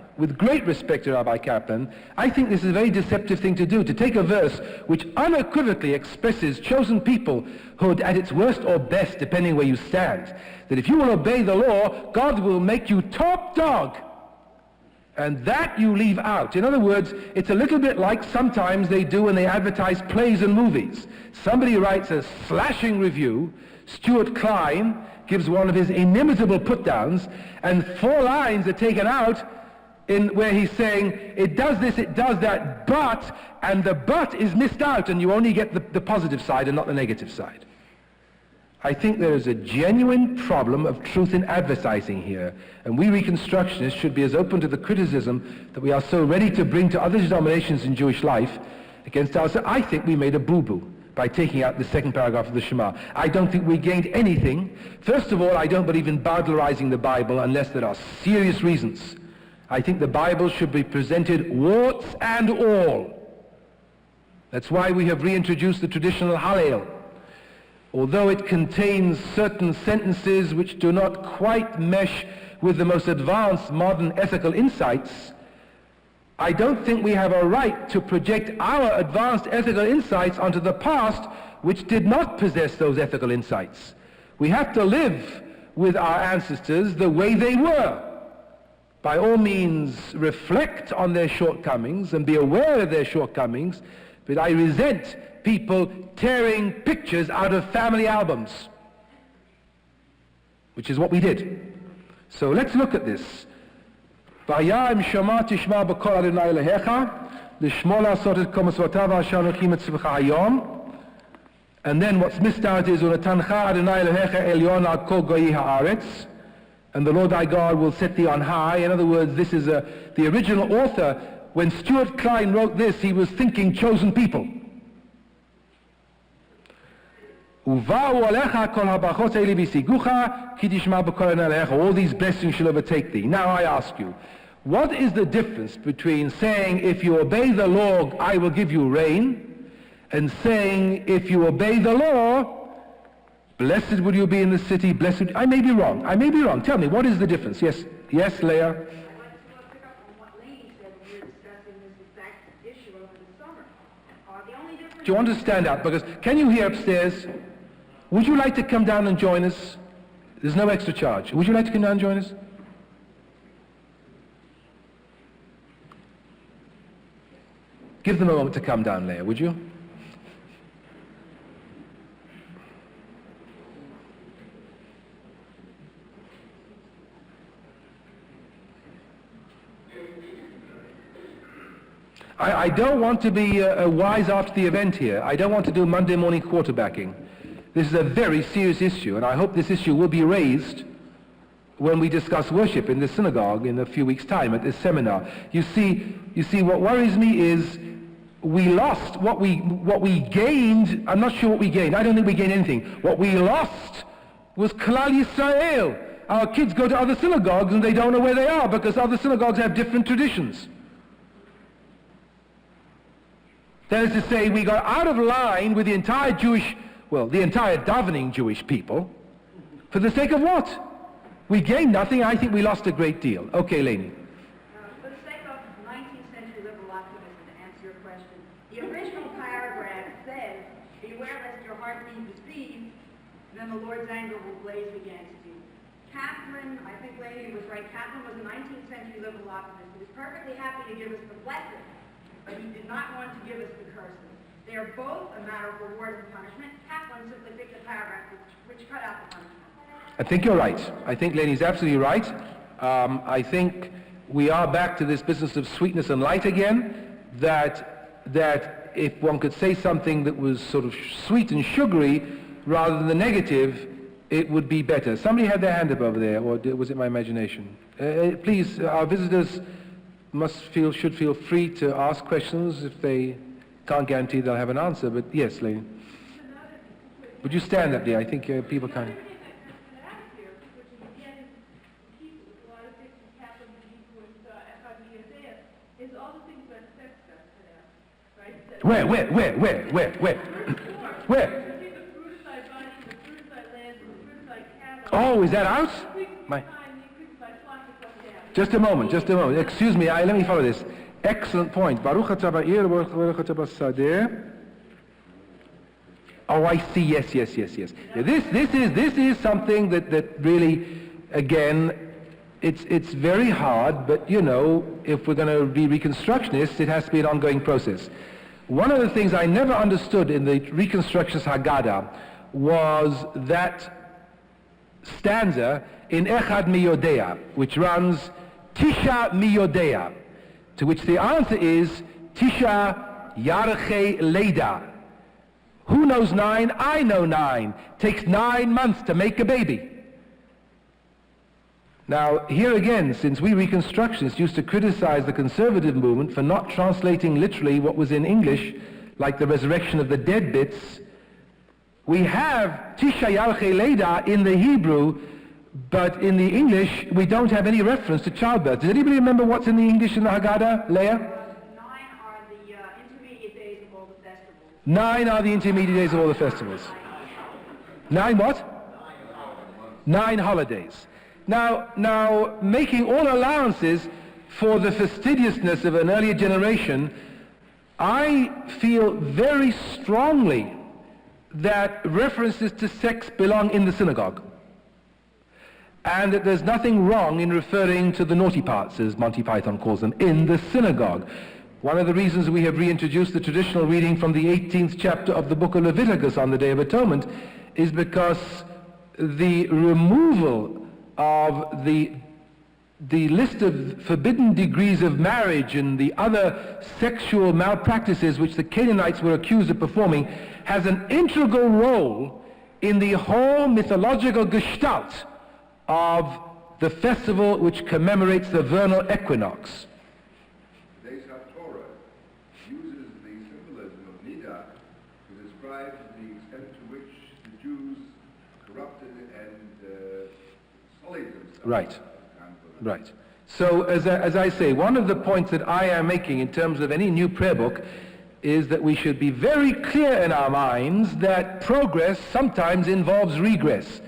I think this is a very deceptive thing to do, to take a verse which unequivocally expresses chosen peoplehood at its worst or best, depending where you stand. That if you will obey the law, God will make you top dog. And that you leave out. In other words, it's a little bit like sometimes they do when they advertise plays and movies. Somebody writes a slashing review, Stuart Klein gives one of his inimitable put-downs, and 4 lines are taken out in where he's saying, it does this, it does that, but, and the but is missed out, and you only get the positive side and not the negative side. I think there is a genuine problem of truth in advertising here, and we Reconstructionists should be as open to the criticism that we are so ready to bring to other denominations in Jewish life against ourselves. I think we made a boo-boo by taking out the second paragraph of the Shema. I don't think we gained anything. First of all, I don't believe in Bowdlerizing the Bible unless there are serious reasons. I think the Bible should be presented warts and all. That's why we have reintroduced the traditional Hallel. Although it contains certain sentences which do not quite mesh with the most advanced modern ethical insights, I don't think we have a right to project our advanced ethical insights onto the past which did not possess those ethical insights. We have to live with our ancestors the way they were. By all means, reflect on their shortcomings and be aware of their shortcomings, but I resent people tearing pictures out of family albums, which is what we did. So let's look at this. And then what's missed out is and the Lord thy God will set thee on high. In other words, this is the original author. When Stuart Klein wrote this, he was thinking chosen people. All these blessings shall overtake thee. Now I ask you, what is the difference between saying, if you obey the law, I will give you rain, and saying, if you obey the law, blessed will you be in the city, blessed... I may be wrong. Tell me, what is the difference? Yes, Leah? Do you want to stand up? Because can you hear upstairs? Would you like to come down and join us? There's no extra charge. Would you like to come down and join us? Give them a moment to come down, Leah, would you? I don't want to be wise after the event here. I don't want to do Monday morning quarterbacking. This is a very serious issue, and I hope this issue will be raised when we discuss worship in the synagogue in a few weeks' time at this seminar. You see, what worries me is we lost what we gained. I'm not sure what we gained. I don't think we gained anything. What we lost was Klal Yisrael. Our kids go to other synagogues and they don't know where they are because other synagogues have different traditions. That is to say, we got out of line with the entire the entire davening Jewish people. For the sake of what? We gained nothing. I think we lost a great deal. Okay, Lainey. For the sake of 19th century liberal optimism, to answer your question, the original paragraph says, "Beware lest your heart be deceived, then the Lord's anger will blaze against you." Catherine, I think Lainey was right, Catherine was a 19th century liberal optimist. He was perfectly happy to give us the blessing, but he did not want to give us the curses. They are both a matter of reward and punishment. Catherine simply picked a paragraph which cut out the punishment. I think you're right. I think Lainey's absolutely right. I think we are back to this business of sweetness and light again, that if one could say something that was sort of sweet and sugary rather than the negative, it would be better. Somebody had their hand up over there, or was it my imagination? Please, our visitors should feel free to ask questions. If they can't guarantee they'll have an answer, but yes, Lainey. Would you stand up there? I think people can't. Where? Oh, is that out? Just a moment. Excuse me, let me follow this. Excellent point. Baruch atah ba'ir, baruch atah b'sadeh. Oh, I see. Yes. Yeah, this is something that really, again, it's very hard, but you know, if we're going to be reconstructionists, it has to be an ongoing process. One of the things I never understood in the Reconstructionist Haggadah was that stanza in Echad Miyodea, which runs Tisha Miyodea, to which the answer is Tisha Yarche Leida. Who knows 9? I know 9. Takes 9 months to make a baby. Now, here again, since we Reconstructionists used to criticize the conservative movement for not translating literally what was in English, like the resurrection of the dead bits, we have Tisha Yarche Leida in the Hebrew, but in the English, we don't have any reference to childbirth. Does anybody remember what's in the English in the Haggadah, Leah? 9 are the intermediate days of all the festivals. 9 are the intermediate days of all the festivals. 9 what? 9 holidays. Now, making all allowances for the fastidiousness of an earlier generation, I feel very strongly that references to sex belong in the synagogue, and that there's nothing wrong in referring to the naughty parts, as Monty Python calls them, in the synagogue. One of the reasons we have reintroduced the traditional reading from the 18th chapter of the book of Leviticus on the Day of Atonement is because the removal of the list of forbidden degrees of marriage and the other sexual malpractices which the Canaanites were accused of performing has an integral role in the whole mythological gestalt of the festival which commemorates the vernal equinox. Today's Torah uses the symbolism of Nida to describe the extent to which the Jews corrupted and sullied themselves. Right. So, as I say, one of the points that I am making in terms of any new prayer book is that we should be very clear in our minds that progress sometimes involves regress.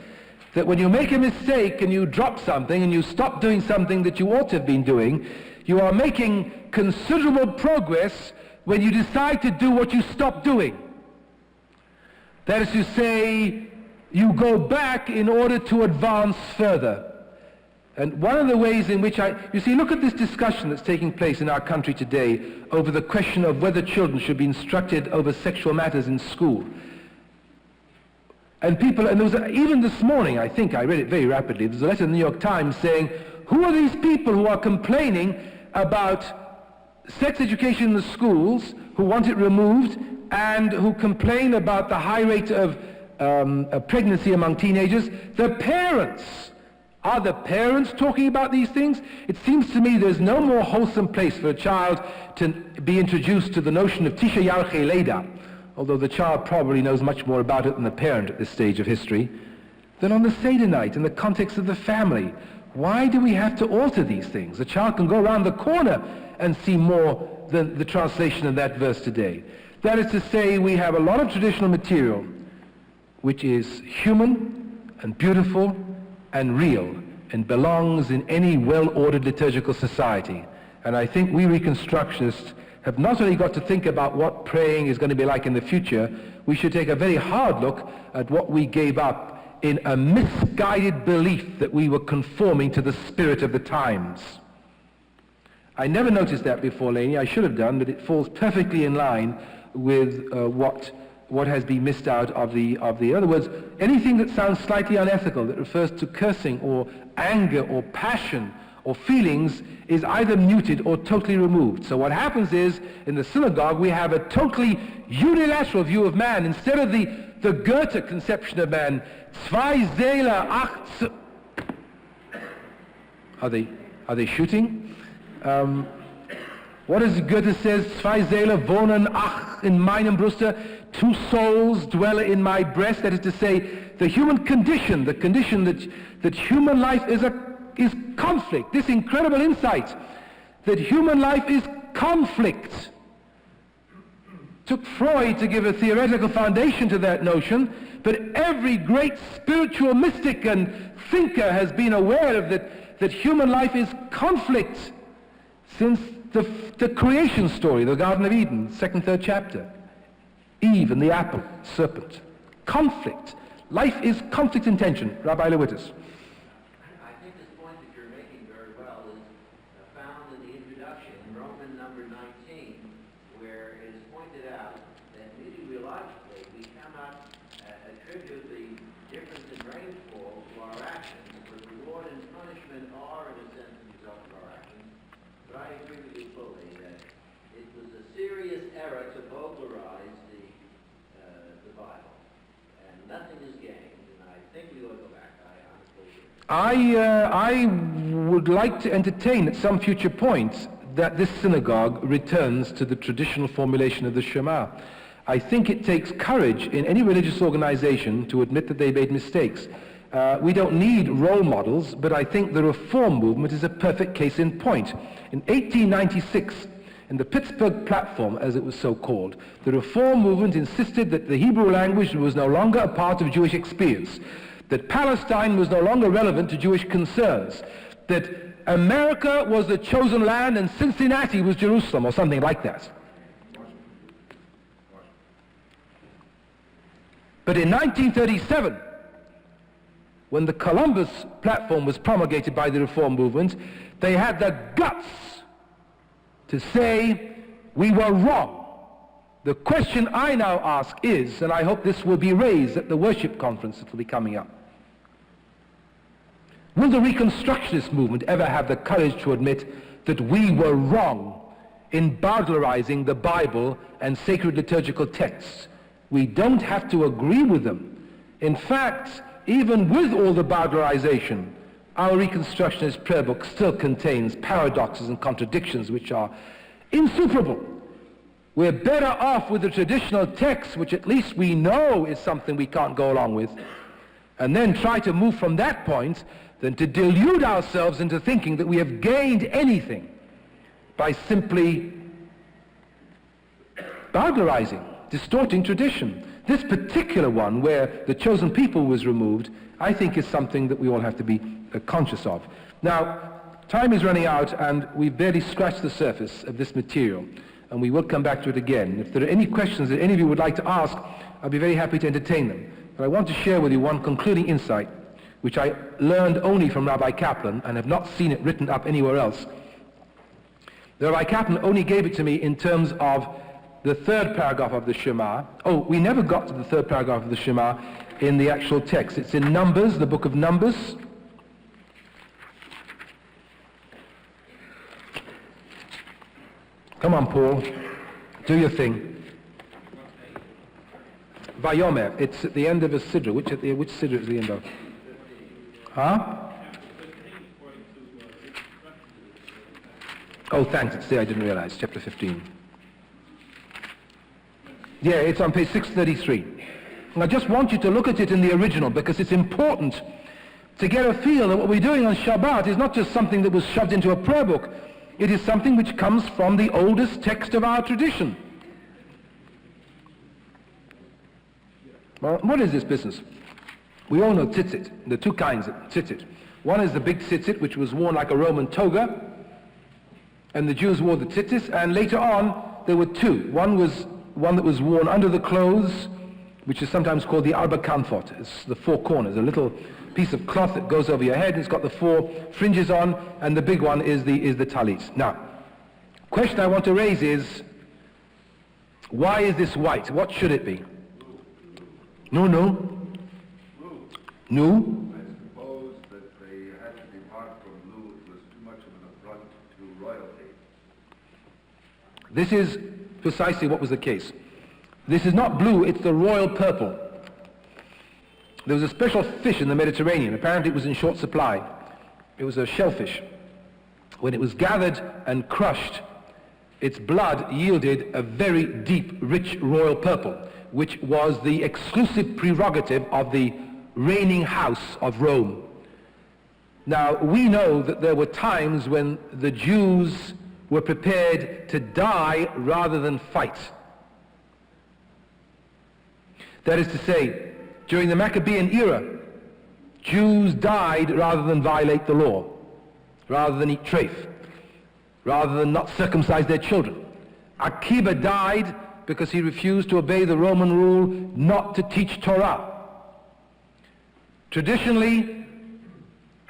That when you make a mistake and you drop something and you stop doing something that you ought to have been doing, you are making considerable progress when you decide to do what you stopped doing. That is to say, you go back in order to advance further. And one of the ways in which you see, look at this discussion that's taking place in our country today over the question of whether children should be instructed over sexual matters in school. And there was even this morning, I think I read it very rapidly, there's a letter in the New York Times saying, who are these people who are complaining about sex education in the schools, who want it removed, and who complain about the high rate of pregnancy among teenagers? The parents. Are the parents talking about these things? It seems to me there's no more wholesome place for a child to be introduced to the notion of Tisha Yarche Leida, although the child probably knows much more about it than the parent at this stage of history, than on the Seder night in the context of the family. Why do we have to alter these things? The child can go around the corner and see more than the translation of that verse today. That is to say, we have a lot of traditional material which is human and beautiful and real and belongs in any well-ordered liturgical society. And I think we Reconstructionists have not only got to think about what praying is going to be like in the future, we should take a very hard look at what we gave up in a misguided belief that we were conforming to the spirit of the times. I never noticed that before, Laney. I should have done, but it falls perfectly in line with what has been missed out of the. In other words, anything that sounds slightly unethical, that refers to cursing or anger or passion or feelings, is either muted or totally removed. So what happens is, in the synagogue, we have a totally unilateral view of man. Instead of the Goethe conception of man, zwei Seele, acht... Are they shooting? What does Goethe says? Zwei Seele wohnen ach in meinem Bruste. 2 souls dwell in my breast. That is to say, the human condition, the condition that human life is conflict. This incredible insight that human life is conflict took Freud to give a theoretical foundation to that notion, but every great spiritual mystic and thinker has been aware of that human life is conflict since the creation story, the Garden of Eden, 2nd, 3rd chapter. Eve and the apple, serpent. Conflict. Life is conflict and tension. Rabbi Lewittes. I think this point that you're making very well is found in the introduction in Roman number 19, where it is pointed out that meteorologically we cannot attribute the difference in rainfall to our actions, but reward and punishment are, in a sense, the result of our actions. But I agree with you fully that it was a serious error to popularize the Bible, and nothing is gained, and I think we ought to go back. I would like to entertain at some future point that this synagogue returns to the traditional formulation of the Shema. I think it takes courage in any religious organization to admit that they made mistakes. We don't need role models, but I think the Reform movement is a perfect case in point. In 1896, in the Pittsburgh Platform, as it was so called, the Reform movement insisted that the Hebrew language was no longer a part of Jewish experience, that Palestine was no longer relevant to Jewish concerns, that America was the chosen land and Cincinnati was Jerusalem, or something like that. But in 1937, when the Columbus Platform was promulgated by the Reform movement, they had the guts to say, we were wrong. The question I now ask is, and I hope this will be raised at the worship conference that will be coming up, will the Reconstructionist movement ever have the courage to admit that we were wrong in Bowdlerizing the Bible and sacred liturgical texts? We don't have to agree with them. In fact, even with all the Bowdlerization, our Reconstructionist prayer book still contains paradoxes and contradictions which are insuperable. We're better off with the traditional text, which at least we know is something we can't go along with, and then try to move from that point than to delude ourselves into thinking that we have gained anything by simply Bowdlerizing, distorting tradition. This particular one, where the chosen people was removed, I think is something that we all have to be conscious of. Now, time is running out, and we've barely scratched the surface of this material, and we will come back to it again. If there are any questions that any of you would like to ask, I'll be very happy to entertain them. But I want to share with you one concluding insight, which I learned only from Rabbi Kaplan and have not seen it written up anywhere else. The Rabbi Kaplan only gave it to me in terms of the 3rd paragraph of the Shema. Oh, we never got to the 3rd paragraph of the Shema in the actual text. It's in Numbers, the book of Numbers. Come on, Paul. Do your thing. Vayomer. It's at the end of a sidra. Which sidra is the end of? Huh? Oh, thanks. It's there. I didn't realize. Chapter 15. Yeah, it's on page 633. And I just want you to look at it in the original, because it's important to get a feel that what we're doing on Shabbat is not just something that was shoved into a prayer book. It is something which comes from the oldest text of our tradition. Well, what is this business? We all know tzitzit. There are two kinds of tzitzit. One is the big tzitzit, which was worn like a Roman toga, and the Jews wore the tzitzit, and later on there were two. One that was worn under the clothes, which is sometimes called the arba kanfot. It's the four corners, a little piece of cloth that goes over your head, and it's got the four fringes on, and the big one is the talit. Now, question I want to raise is, why is this white? What should it be? No. I suppose that they had to depart from blue. It was too much of an affront to royalty. This is precisely what was the case. This is not blue, it's the royal purple. There was a special fish in the Mediterranean. Apparently it was in short supply. It was a shellfish. When it was gathered and crushed, its blood yielded a very deep, rich royal purple, which was the exclusive prerogative of the reigning house of Rome. Now, we know that there were times when the Jews were prepared to die rather than fight. That is to say, during the Maccabean era, Jews died rather than violate the law, rather than eat treif, rather than not circumcise their children. Akiba died because he refused to obey the Roman rule not to teach Torah. Traditionally,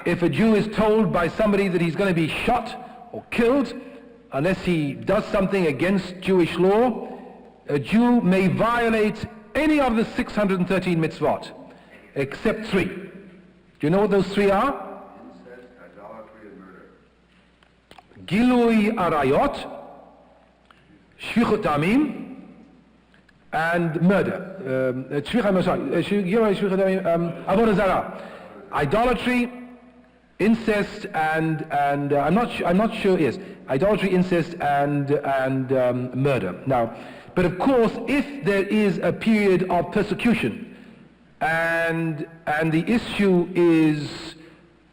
if a Jew is told by somebody that he's going to be shot or killed unless he does something against Jewish law, a Jew may violate any of the 613 mitzvot, except three. Do you know what those three are? Incest, idolatry, and murder. Gilui arayot, shvichut damim, and murder. Avodah zarah. Idolatry, incest, and I'm not sure. Yes, idolatry, incest, and murder. Now, but of course, if there is a period of persecution, and the issue is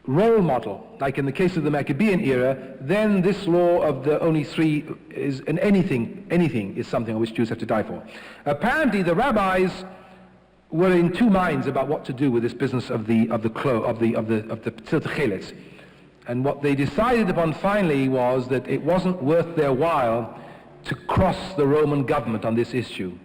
role model, like in the case of the Maccabean era, then this law of the only three is, and anything is something on which Jews have to die for. Apparently, the rabbis were in two minds about what to do with this business of the tzilta cheletz, and what they decided upon finally was that it wasn't worth their while to cross the Roman government on this issue.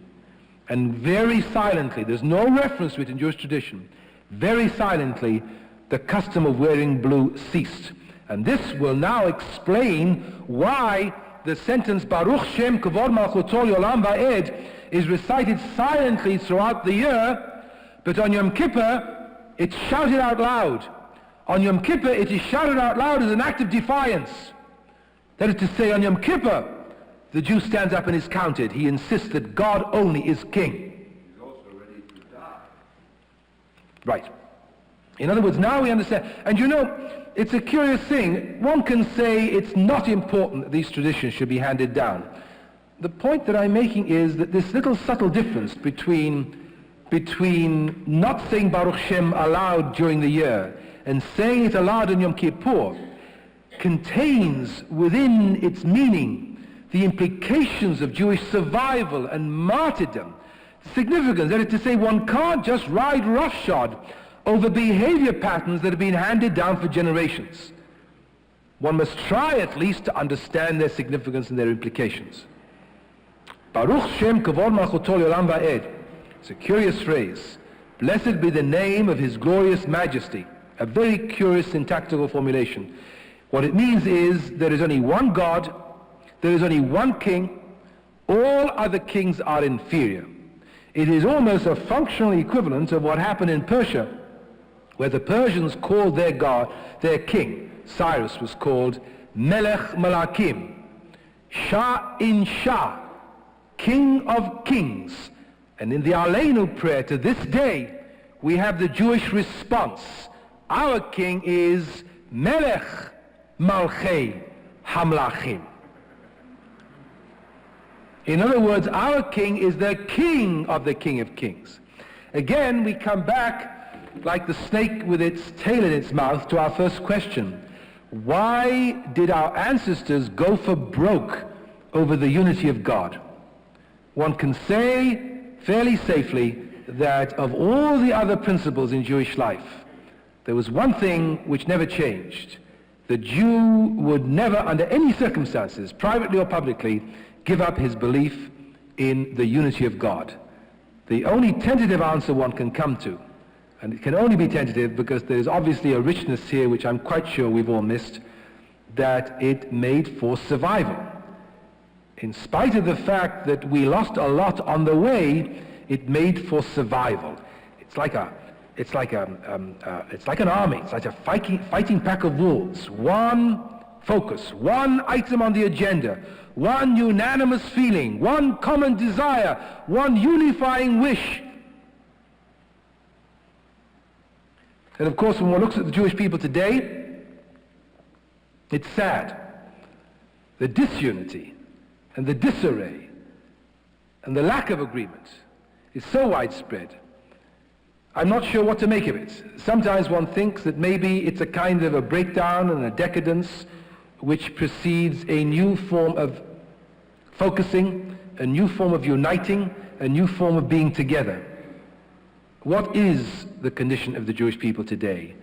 And very silently, there's no reference to it in Jewish tradition, very silently, the custom of wearing blue ceased. And this will now explain why the sentence Baruch Shem Kavod Malchuto Yolam Va'ed is recited silently throughout the year, but on Yom Kippur it's shouted out loud. On Yom Kippur it is shouted out loud as an act of defiance. That is to say, on Yom Kippur the Jew stands up and is counted. He insists that God only is king. He's also ready to die. Right. In other words, now we understand. And you know, it's a curious thing. One can say it's not important that these traditions should be handed down. The point that I'm making is that this little subtle difference between not saying Baruch Shem aloud during the year and saying it aloud on Yom Kippur contains within its meaning the implications of Jewish survival and martyrdom. Significance, that is to say, one can't just ride roughshod over behavior patterns that have been handed down for generations. One must try at least to understand their significance and their implications. Baruch Shem Kavod Malchuto Yolam Va'ed. It's a curious phrase. Blessed be the name of His glorious majesty. A very curious syntactical formulation. What it means is there is only one God, there is only one king, all other kings are inferior. It is almost a functional equivalent of what happened in Persia, where the Persians called their god, their king, Cyrus was called Melech Malakim, Shah in Shah, King of Kings. And in the Aleinu prayer to this day, we have the Jewish response. Our king is Melech Malchei Hamlachim. In other words, our king is the king of the King of Kings. Again, we come back like the snake with its tail in its mouth to our first question. Why did our ancestors go for broke over the unity of God? One can say fairly safely that of all the other principles in Jewish life, there was one thing which never changed. The Jew would never, under any circumstances, privately or publicly, give up his belief in the unity of God. The only tentative answer one can come to, and it can only be tentative because there is obviously a richness here which I'm quite sure we've all missed, that it made for survival. In spite of the fact that we lost a lot on the way, it made for survival. It's like an army. It's like a fighting pack of wolves. One focus, one item on the agenda, one unanimous feeling, one common desire, one unifying wish. And of course, when one looks at the Jewish people today, it's sad. The disunity and the disarray and the lack of agreement is so widespread. I'm not sure what to make of it. Sometimes one thinks that maybe it's a kind of a breakdown and a decadence which precedes a new form of focusing, a new form of uniting, a new form of being together. What is the condition of the Jewish people today?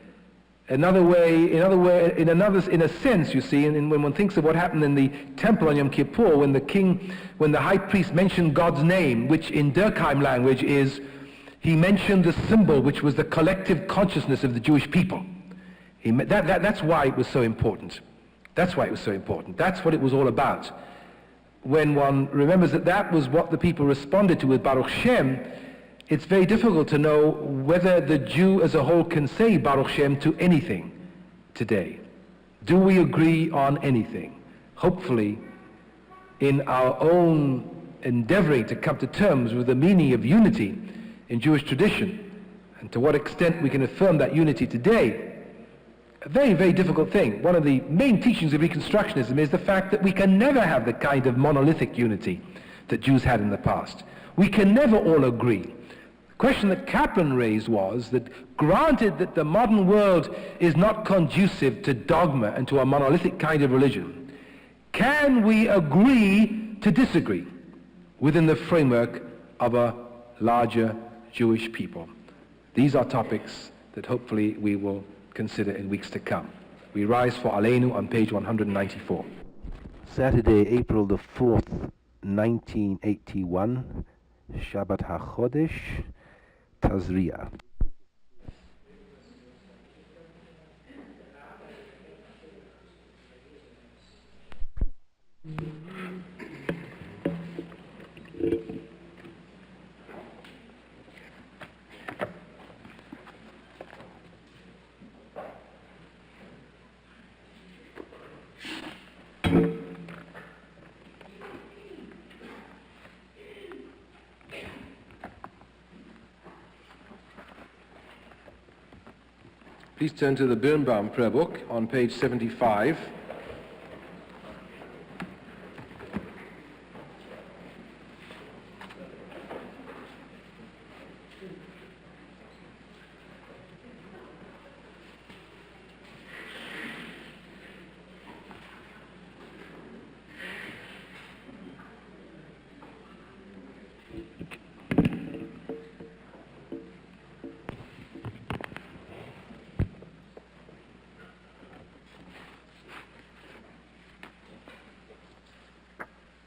In a sense, you see, and when one thinks of what happened in the temple on Yom Kippur, when the high priest mentioned God's name, which in Durkheim language is, he mentioned the symbol which was the collective consciousness of the Jewish people. That's why it was so important. That's why it was so important. That's what it was all about. When one remembers that that was what the people responded to with Baruch Shem, it's very difficult to know whether the Jew as a whole can say Baruch Shem to anything today. Do we agree on anything? Hopefully, in our own endeavoring to come to terms with the meaning of unity in Jewish tradition, and to what extent we can affirm that unity today, a very, very difficult thing. One of the main teachings of Reconstructionism is the fact that we can never have the kind of monolithic unity that Jews had in the past. We can never all agree. The question that Kaplan raised was that granted that the modern world is not conducive to dogma and to a monolithic kind of religion, can we agree to disagree within the framework of a larger Jewish people? These are topics that hopefully we will consider in weeks to come. We rise for Aleinu on page 194. Saturday, April the 4th, 1981, Shabbat HaChodesh, Tazria. Please turn to the Birnbaum prayer book on page 75.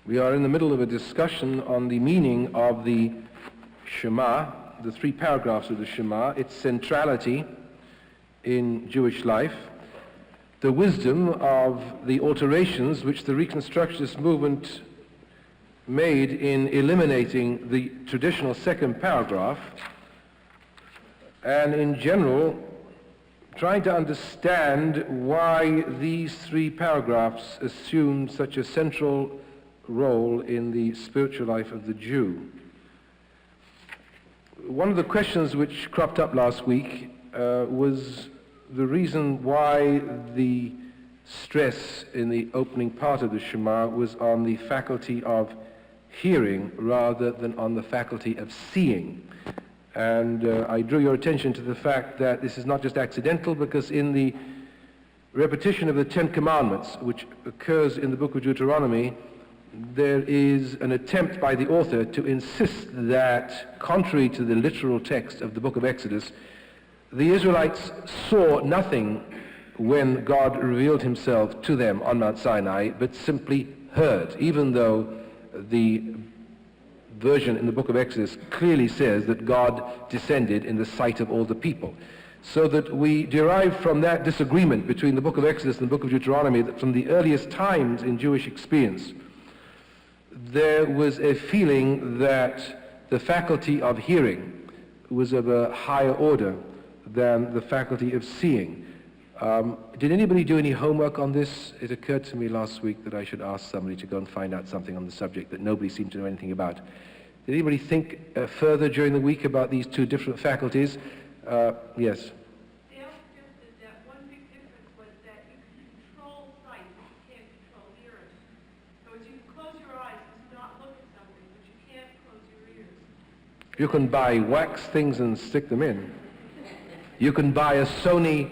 We are in the middle of a discussion on the meaning of the Shema, the three paragraphs of the Shema, its centrality in Jewish life, the wisdom of the alterations which the Reconstructionist movement made in eliminating the traditional second paragraph, and in general trying to understand why these three paragraphs assume such a central role in the spiritual life of the Jew. One of the questions which cropped up last week was the reason why the stress in the opening part of the Shema was on the faculty of hearing rather than on the faculty of seeing. And I drew your attention to the fact that this is not just accidental, because in the repetition of the Ten Commandments, which occurs in the book of Deuteronomy, there is an attempt by the author to insist that, contrary to the literal text of the book of Exodus, the Israelites saw nothing when God revealed himself to them on Mount Sinai, but simply heard, even though the version in the book of Exodus clearly says that God descended in the sight of all the people. So that we derive from that disagreement between the book of Exodus and the book of Deuteronomy that from the earliest times in Jewish experience, there was a feeling that the faculty of hearing was of a higher order than the faculty of seeing. Did anybody do any homework on this? It occurred to me last week that I should ask somebody to go and find out something on the subject that nobody seemed to know anything about. Did anybody think further during the week about these two different faculties? Yes. Dale suggested that one big difference was that you can control sight, but you can't control hearing. So as you close your eyes and not look at something, but you can't close your ears. You can buy wax things and stick them in. You can buy a Sony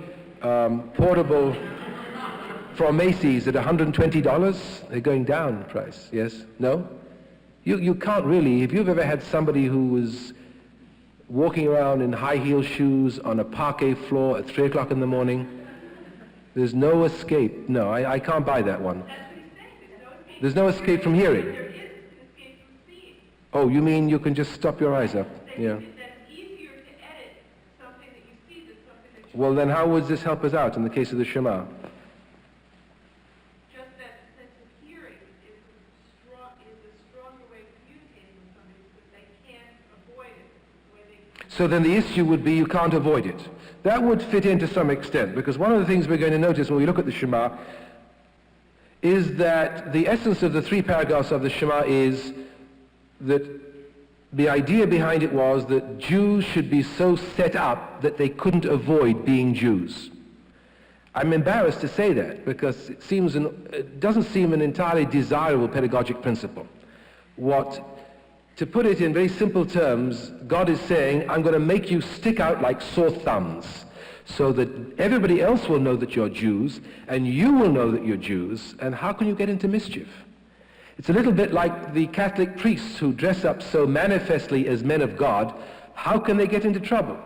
portable from Macy's at $120. They're going down in price. Yes? No? You can't really. If you've ever had somebody who was walking around in high heel shoes on a parquet floor at 3 o'clock in the morning, there's no escape. No, I can't buy that one. That's what he's saying. There's no escape from hearing. There is an escape from seeing. Oh, you mean you can just stop your eyes up? Yeah. That's easier to edit something that you see than something that you Well, then how would this help us out in the case of the Shema? just that sense of hearing is a stronger way of communicating with somebody because they can't avoid it the way they So then the issue would be you can't avoid it. That would fit in to some extent, because one of the things we're going to notice when we look at the Shema is that the essence of the 3 paragraphs of the Shema is that the idea behind it was that Jews should be so set up that they couldn't avoid being Jews. I'm embarrassed to say that because it doesn't seem an entirely desirable pedagogic principle. To put it in very simple terms, God is saying, I'm going to make you stick out like sore thumbs so that everybody else will know that you're Jews and you will know that you're Jews, and how can you get into mischief? It's a little bit like the Catholic priests who dress up so manifestly as men of God. How can they get into trouble?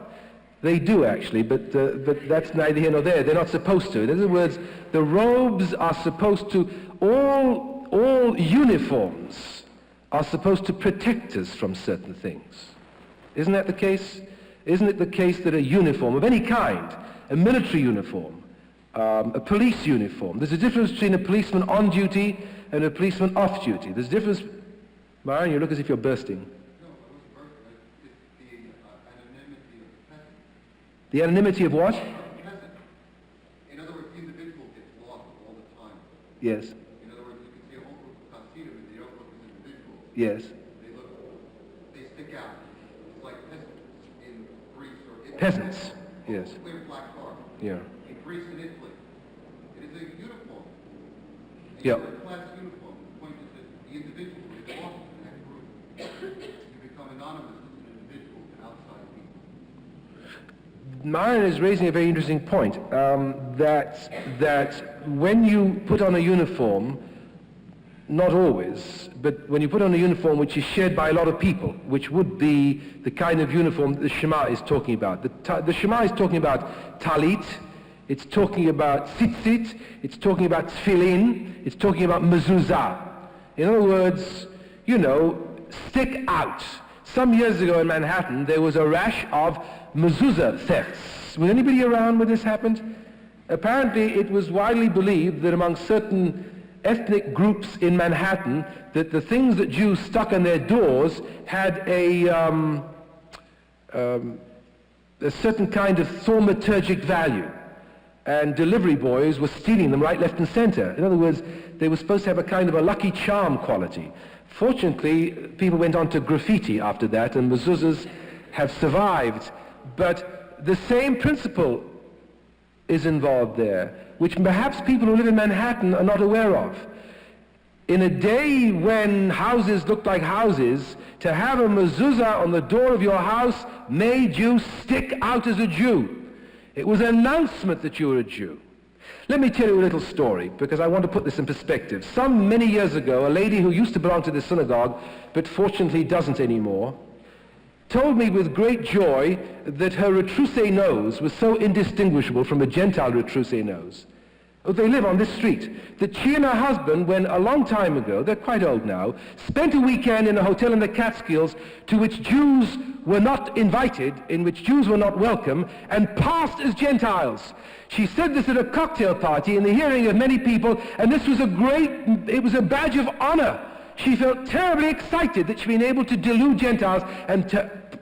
They do actually, but that's neither here nor there. They're not supposed to. In other words, the robes are supposed to, all uniforms are supposed to protect us from certain things. Isn't that the case? Isn't it the case that a uniform of any kind, a military uniform, a police uniform, there's a difference between a policeman on duty and a policeman off duty. There's a difference. Myron, you look as if you're bursting. No, I wasn't bursting. It's the anonymity of the peasant. The anonymity of what? Peasant. In other words, the individual gets lost all the time. Yes. In other words, you can see a whole group of Hasidim and they don't look as individuals. Yes. They stick out. It's like peasants in Greece or Italy. Peasants. Yes. Clear black car. Yeah. In Greece and Italy. It is a uniform. Yeah. Class uniform. The point is that the individual is lost in that group. You become anonymous as an individual to outside people. Myron is raising a very interesting point, that when you put on a uniform, not always, but when you put on a uniform which is shared by a lot of people, which would be the kind of uniform that the Shema is talking about. The Shema is talking about talit, it's talking about tzitzit, it's talking about tefillin, it's talking about mezuzah. In other words, stick out. Some years ago in Manhattan, there was a rash of mezuzah thefts. Was anybody around when this happened? Apparently, it was widely believed that among certain ethnic groups in Manhattan, that the things that Jews stuck on their doors had a certain kind of thaumaturgic value. And delivery boys were stealing them right, left, and center. In other words, they were supposed to have a kind of a lucky charm quality. Fortunately, people went on to graffiti after that, and mezuzahs have survived. But the same principle is involved there, which perhaps people who live in Manhattan are not aware of. In a day when houses looked like houses, to have a mezuzah on the door of your house made you stick out as a Jew. It was an announcement that you were a Jew. Let me tell you a little story, because I want to put this in perspective. Some many years ago, a lady who used to belong to this synagogue, but fortunately doesn't anymore, told me with great joy that her retroussé nose was so indistinguishable from a Gentile retroussé nose. They live on this street. That she and her husband, when a long time ago, they're quite old now, spent a weekend in a hotel in the Catskills to which Jews were not invited, in which Jews were not welcome, and passed as Gentiles. She said this at a cocktail party in the hearing of many people, and this was it was a badge of honor. She felt terribly excited that she'd been able to delude Gentiles and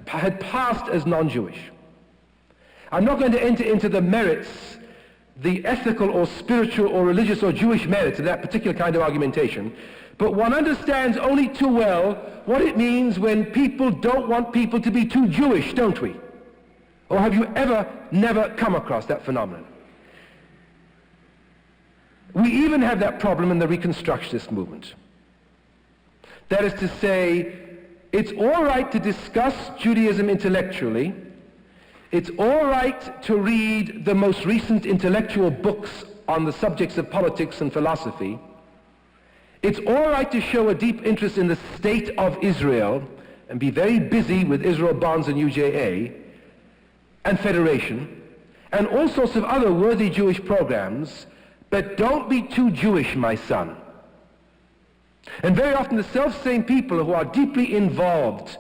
had passed as non-Jewish. I'm not going to enter into the merits, the ethical or spiritual or religious or Jewish merits of that particular kind of argumentation, but one understands only too well what it means when people don't want people to be too Jewish, don't we? Or have you never come across that phenomenon? We even have that problem in the Reconstructionist movement. That is to say, it's all right to discuss Judaism intellectually. It's all right to read the most recent intellectual books on the subjects of politics and philosophy. It's all right to show a deep interest in the state of Israel and be very busy with Israel Bonds and UJA and Federation and all sorts of other worthy Jewish programs, but don't be too Jewish, my son. And very often the self-same people who are deeply involved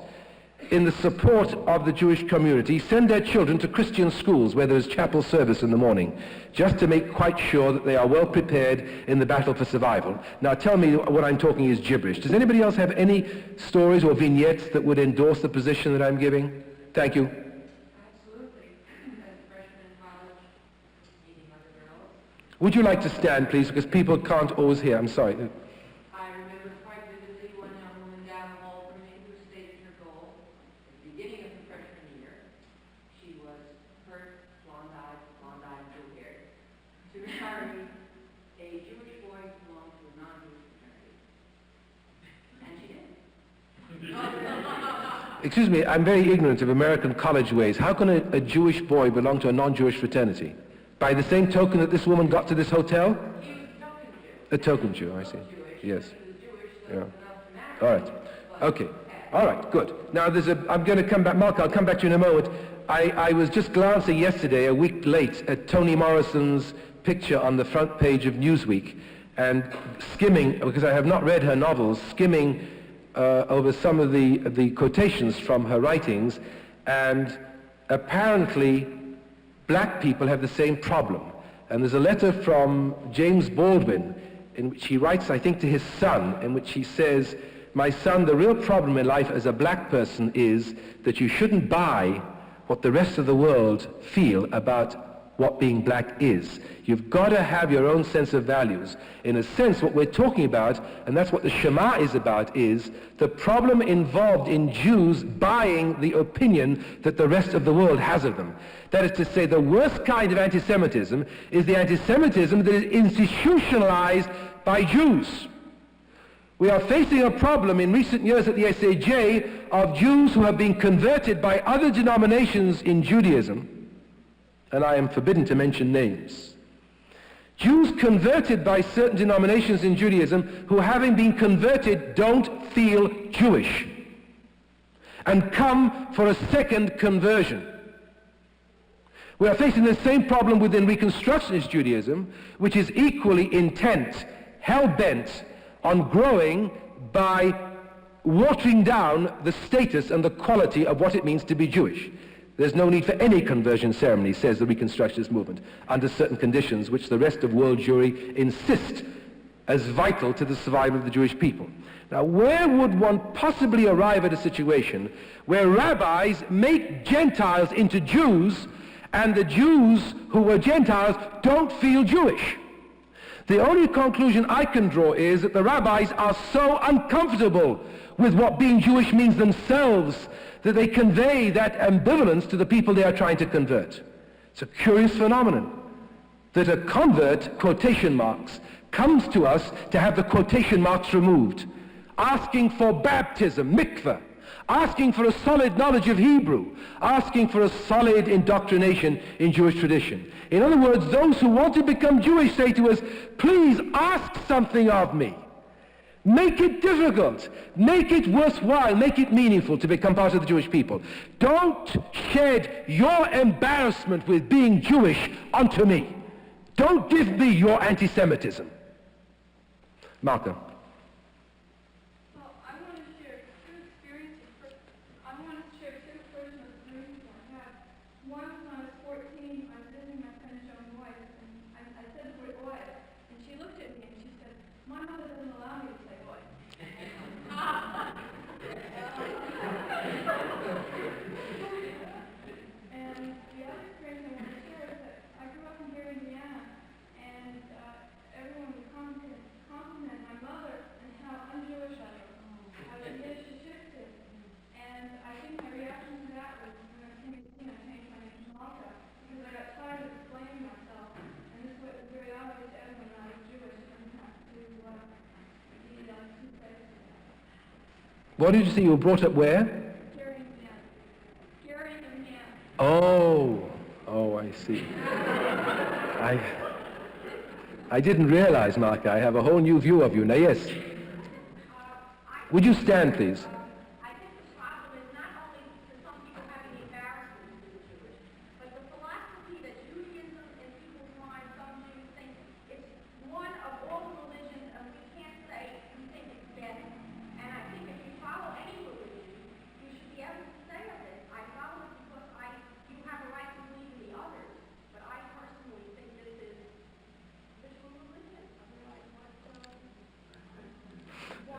in the support of the Jewish community send their children to Christian schools where there is chapel service in the morning, just to make quite sure that they are well prepared in the battle for survival. Now tell me what I'm talking is gibberish. Does anybody else have any stories or vignettes that would endorse the position that I'm giving? Thank you. Absolutely. As a freshman in college, meeting other girls. Would you like to stand, please, because people can't always hear. I'm sorry. I remember quite vividly one young woman down the hall from me who stated her goal. At the beginning of the freshman year, she was pert, blonde-eyed, blue-haired, to marry a Jewish boy who belonged to a non-Jewish fraternity. And she did. Excuse me, I'm very ignorant of American college ways. How can a Jewish boy belong to a non-Jewish fraternity? By the same token that this woman got to this hotel? He was a token Jew. A token Jew, I see. Jewish, Yes. He was Jewish, so Yeah. enough to marry. All right. Okay. All right, good. Now I'm going to come back, Mark, I'll come back to you in a moment. I was just glancing yesterday, a week late, at Toni Morrison's picture on the front page of Newsweek and skimming, because I have not read her novels, skimming over some of the quotations from her writings, and apparently black people have the same problem. And there's a letter from James Baldwin in which he writes, I think, to his son, in which he says, "My son, the real problem in life as a black person is that you shouldn't buy what the rest of the world feel about what being black is. You've got to have your own sense of values." In a sense, what we're talking about, and that's what the Shema is about, is the problem involved in Jews buying the opinion that the rest of the world has of them. That is to say, the worst kind of anti-Semitism is the anti-Semitism that is institutionalized by Jews. We are facing a problem in recent years at the SAJ of Jews who have been converted by other denominations in Judaism, and I am forbidden to mention names. Jews converted by certain denominations in Judaism who, having been converted, don't feel Jewish and come for a second conversion. We are facing the same problem within Reconstructionist Judaism, which is equally intent, hell-bent on growing by watering down the status and the quality of what it means to be Jewish. There's no need for any conversion ceremony, says the Reconstructionist movement, under certain conditions which the rest of world Jewry insist as vital to the survival of the Jewish people. Now, where would one possibly arrive at a situation where rabbis make Gentiles into Jews and the Jews who were Gentiles don't feel Jewish? The only conclusion I can draw is that the rabbis are so uncomfortable with what being Jewish means themselves that they convey that ambivalence to the people they are trying to convert. It's a curious phenomenon that a convert, quotation marks, comes to us to have the quotation marks removed, asking for baptism, mikveh, asking for a solid knowledge of Hebrew, asking for a solid indoctrination in Jewish tradition. In other words, those who want to become Jewish say to us, please ask something of me. Make it difficult. Make it worthwhile. Make it meaningful to become part of the Jewish people. Don't shed your embarrassment with being Jewish onto me. Don't give me your anti-Semitism. Malcolm. Well, I want to share two experiences. I want to share two personal experiences I had. One was when I was 14. I was visiting my friend Joan White, and I said the word oil, and she looked at me and she said, "My mother doesn't allow me to say oil." And the other experience I want to share is that I grew up in here, Indiana, and everyone would compliment my mother and how un-Jewish I was, how Yiddish is shifted. And I think my reaction to that was when I came to Indiana, I changed my name to Malka, because I got tired of explaining myself, and this was very obvious to everyone that I was Jewish and had to be two places. What did you say? You were brought up where? Gary, Indiana. Gary, Indiana. Oh, I see. I didn't realize, Mark, I have a whole new view of you. Now, yes. Would you stand, please? I think the problem is not only that some people have the embarrassment to be Jewish, but the philosophy that Judaism in people's minds, some Jews think it's one of all the religions, and we can't say we think it's better. And I think if you follow any religion, you should be able to say of it, I follow it because you have a right to believe in the others, but I personally think this is religion.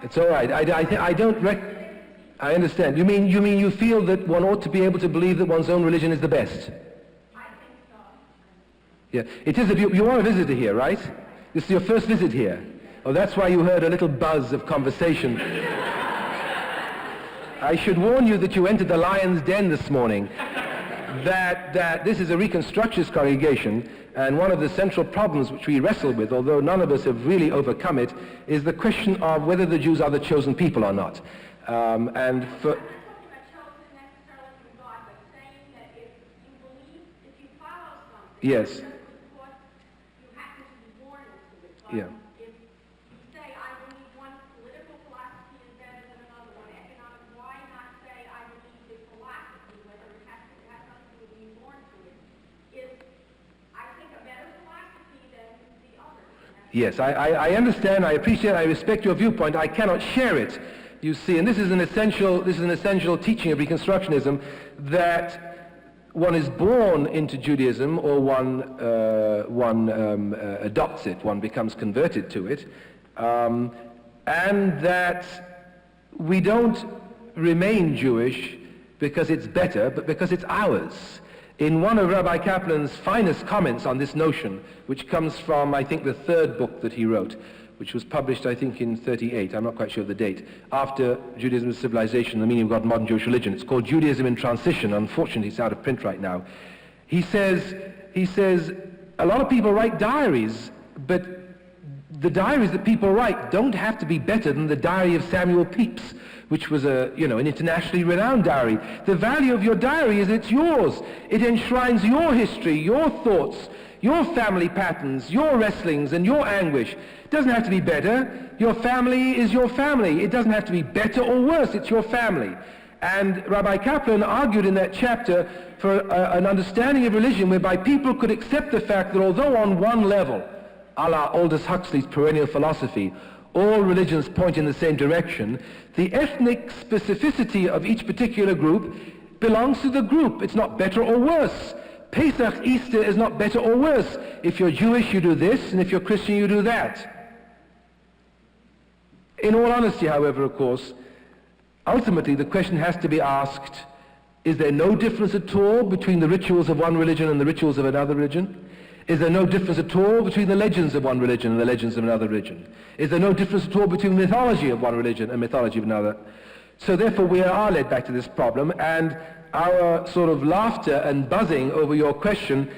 It's all right. I don't I understand. You mean you feel that one ought to be able to believe that one's own religion is the best? I think so. Yeah. It is. You are a visitor here, right? This is your first visit here. Oh, that's why you heard a little buzz of conversation. I should warn you that you entered the lion's den this morning. That this is a Reconstructionist congregation, and one of the central problems which we wrestle with, although none of us have really overcome it, is the question of whether the Jews are the chosen people or not. And for... Yes. Yeah. Yes, I understand, I appreciate, I respect your viewpoint. I cannot share it, you see, and this is an essential teaching of Reconstructionism, that one is born into Judaism, or one adopts it, one becomes converted to it, and that we don't remain Jewish because it's better, but because it's ours. In one of Rabbi Kaplan's finest comments on this notion, which comes from, I think, the third book that he wrote, which was published, I think, in 1938, I'm not quite sure of the date, after Judaism and Civilization, the Meaning of God and Modern Jewish Religion. It's called Judaism in Transition. Unfortunately, it's out of print right now. He says, a lot of people write diaries, but the diaries that people write don't have to be better than the diary of Samuel Pepys, which was an internationally renowned diary. The value of your diary is it's yours. It enshrines your history, your thoughts, your family patterns, your wrestlings, and your anguish. It doesn't have to be better. Your family is your family. It doesn't have to be better or worse. It's your family. And Rabbi Kaplan argued in that chapter for an understanding of religion whereby people could accept the fact that although on one level, a la Aldous Huxley's perennial philosophy, all religions point in the same direction, the ethnic specificity of each particular group belongs to the group. It's not better or worse. Pesach, Easter is not better or worse. If you're Jewish, you do this, and if you're Christian, you do that. In all honesty, however, of course, ultimately the question has to be asked, is there no difference at all between the rituals of one religion and the rituals of another religion? Is there no difference at all between the legends of one religion and the legends of another religion? Is there no difference at all between mythology of one religion and mythology of another? So therefore we are led back to this problem, and our sort of laughter and buzzing over your question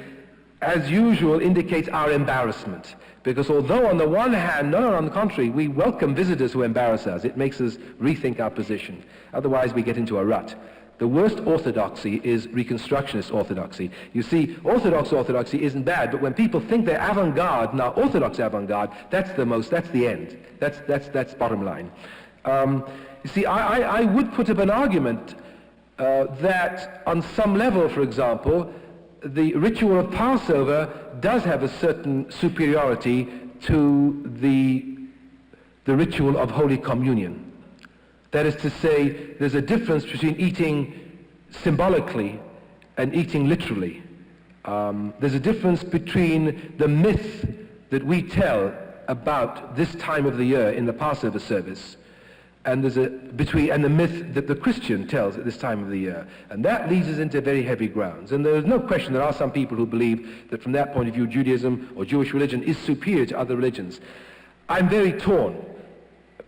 as usual, indicates our embarrassment. Because although on the one hand, no, on the contrary, we welcome visitors who embarrass us, it makes us rethink our position. Otherwise we get into a rut. The worst orthodoxy is Reconstructionist orthodoxy. You see, Orthodox orthodoxy isn't bad, but when people think they're avant-garde, now Orthodox avant-garde, that's the end. That's bottom line. You see, I would put up an argument that on some level, for example, the ritual of Passover does have a certain superiority to the ritual of Holy Communion. That is to say, there's a difference between eating symbolically and eating literally. There's a difference between the myth that we tell about this time of the year in the Passover service and the myth that the Christian tells at this time of the year. And that leads us into very heavy grounds. And there's no question there are some people who believe that from that point of view Judaism or Jewish religion is superior to other religions. I'm very torn.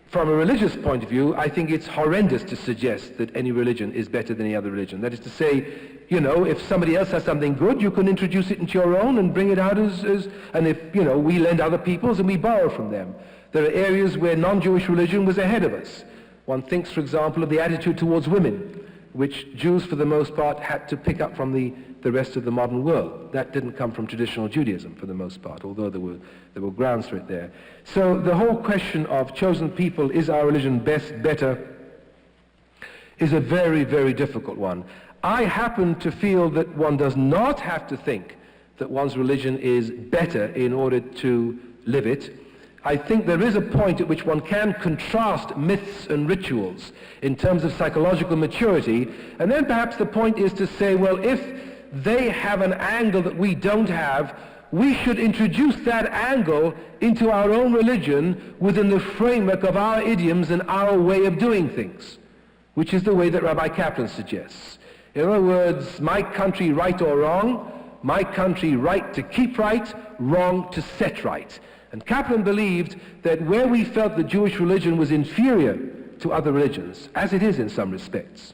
From a religious point of view, I think it's horrendous to suggest that any religion is better than any other religion. That is to say, you know, if somebody else has something good, you can introduce it into your own and bring it out and if, you know, we lend other people's and we borrow from them. There are areas where non-Jewish religion was ahead of us. One thinks, for example, of the attitude towards women, which Jews, for the most part, had to pick up from the rest of the modern world. That didn't come from traditional Judaism, for the most part, although there were grounds for it there. So the whole question of chosen people, is our religion better, is a very, very difficult one. I happen to feel that one does not have to think that one's religion is better in order to live it. I think there is a point at which one can contrast myths and rituals in terms of psychological maturity, and then perhaps the point is to say, well, if they have an angle that we don't have, we should introduce that angle into our own religion within the framework of our idioms and our way of doing things, which is the way that Rabbi Kaplan suggests. In other words, my country right or wrong, my country right to keep right, wrong to set right. And Kaplan believed that where we felt the Jewish religion was inferior to other religions, as it is in some respects,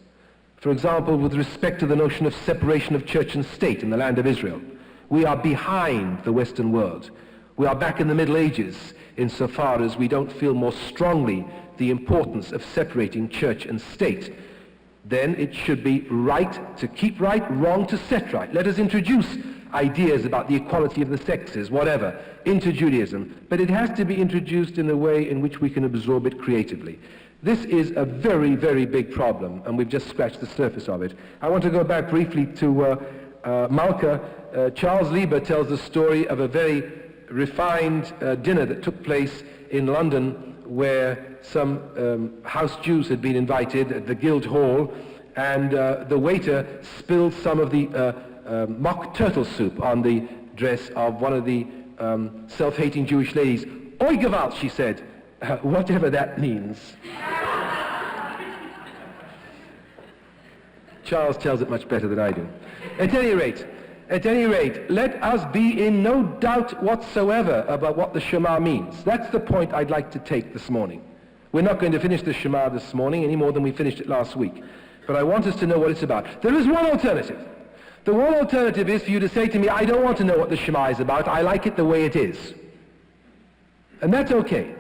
for example, with respect to the notion of separation of church and state in the land of Israel, we are behind the Western world. We are back in the Middle Ages insofar as we don't feel more strongly the importance of separating church and state. Then it should be right to keep right, wrong to set right. Let us introduce ideas about the equality of the sexes, whatever, into Judaism. But it has to be introduced in a way in which we can absorb it creatively. This is a very, very big problem, and we've just scratched the surface of it. I want to go back briefly to Malka. Charles Lieber tells the story of a very refined dinner that took place in London where some house Jews had been invited at the Guildhall, and the waiter spilled some of the mock turtle soup on the dress of one of the self-hating Jewish ladies. Oi Gewalt, she said, whatever that means. Charles tells it much better than I do. At any rate, let us be in no doubt whatsoever about what the Shema means. That's the point I'd like to take this morning. We're not going to finish the Shema this morning any more than we finished it last week. But I want us to know what it's about. There is one alternative. The one alternative is for you to say to me, I don't want to know what the Shema is about. I like it the way it is. And that's okay.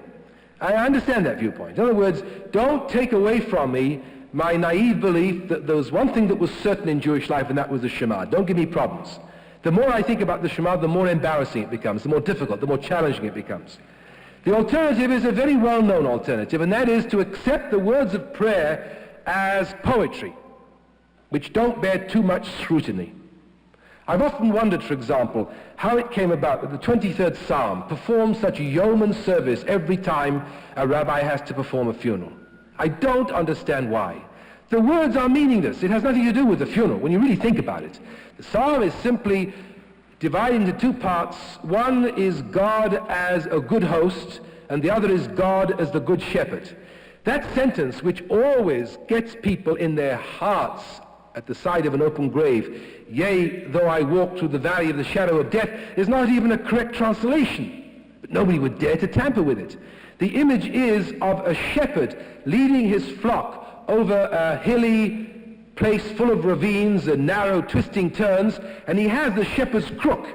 I understand that viewpoint. In other words, don't take away from me my naive belief that there was one thing that was certain in Jewish life, and that was the Shema. Don't give me problems. The more I think about the Shema, the more embarrassing it becomes, the more difficult, the more challenging it becomes. The alternative is a very well-known alternative, and that is to accept the words of prayer as poetry, which don't bear too much scrutiny. I've often wondered, for example, how it came about that the 23rd Psalm performs such a yeoman service every time a rabbi has to perform a funeral. I don't understand why. The words are meaningless. It has nothing to do with the funeral when you really think about it. The psalm is simply divided into two parts. One is God as a good host, and the other is God as the good shepherd. That sentence, which always gets people in their hearts at the side of an open grave, yea, though I walk through the valley of the shadow of death, is not even a correct translation. But nobody would dare to tamper with it. The image is of a shepherd leading his flock over a hilly place full of ravines and narrow twisting turns, and he has the shepherd's crook.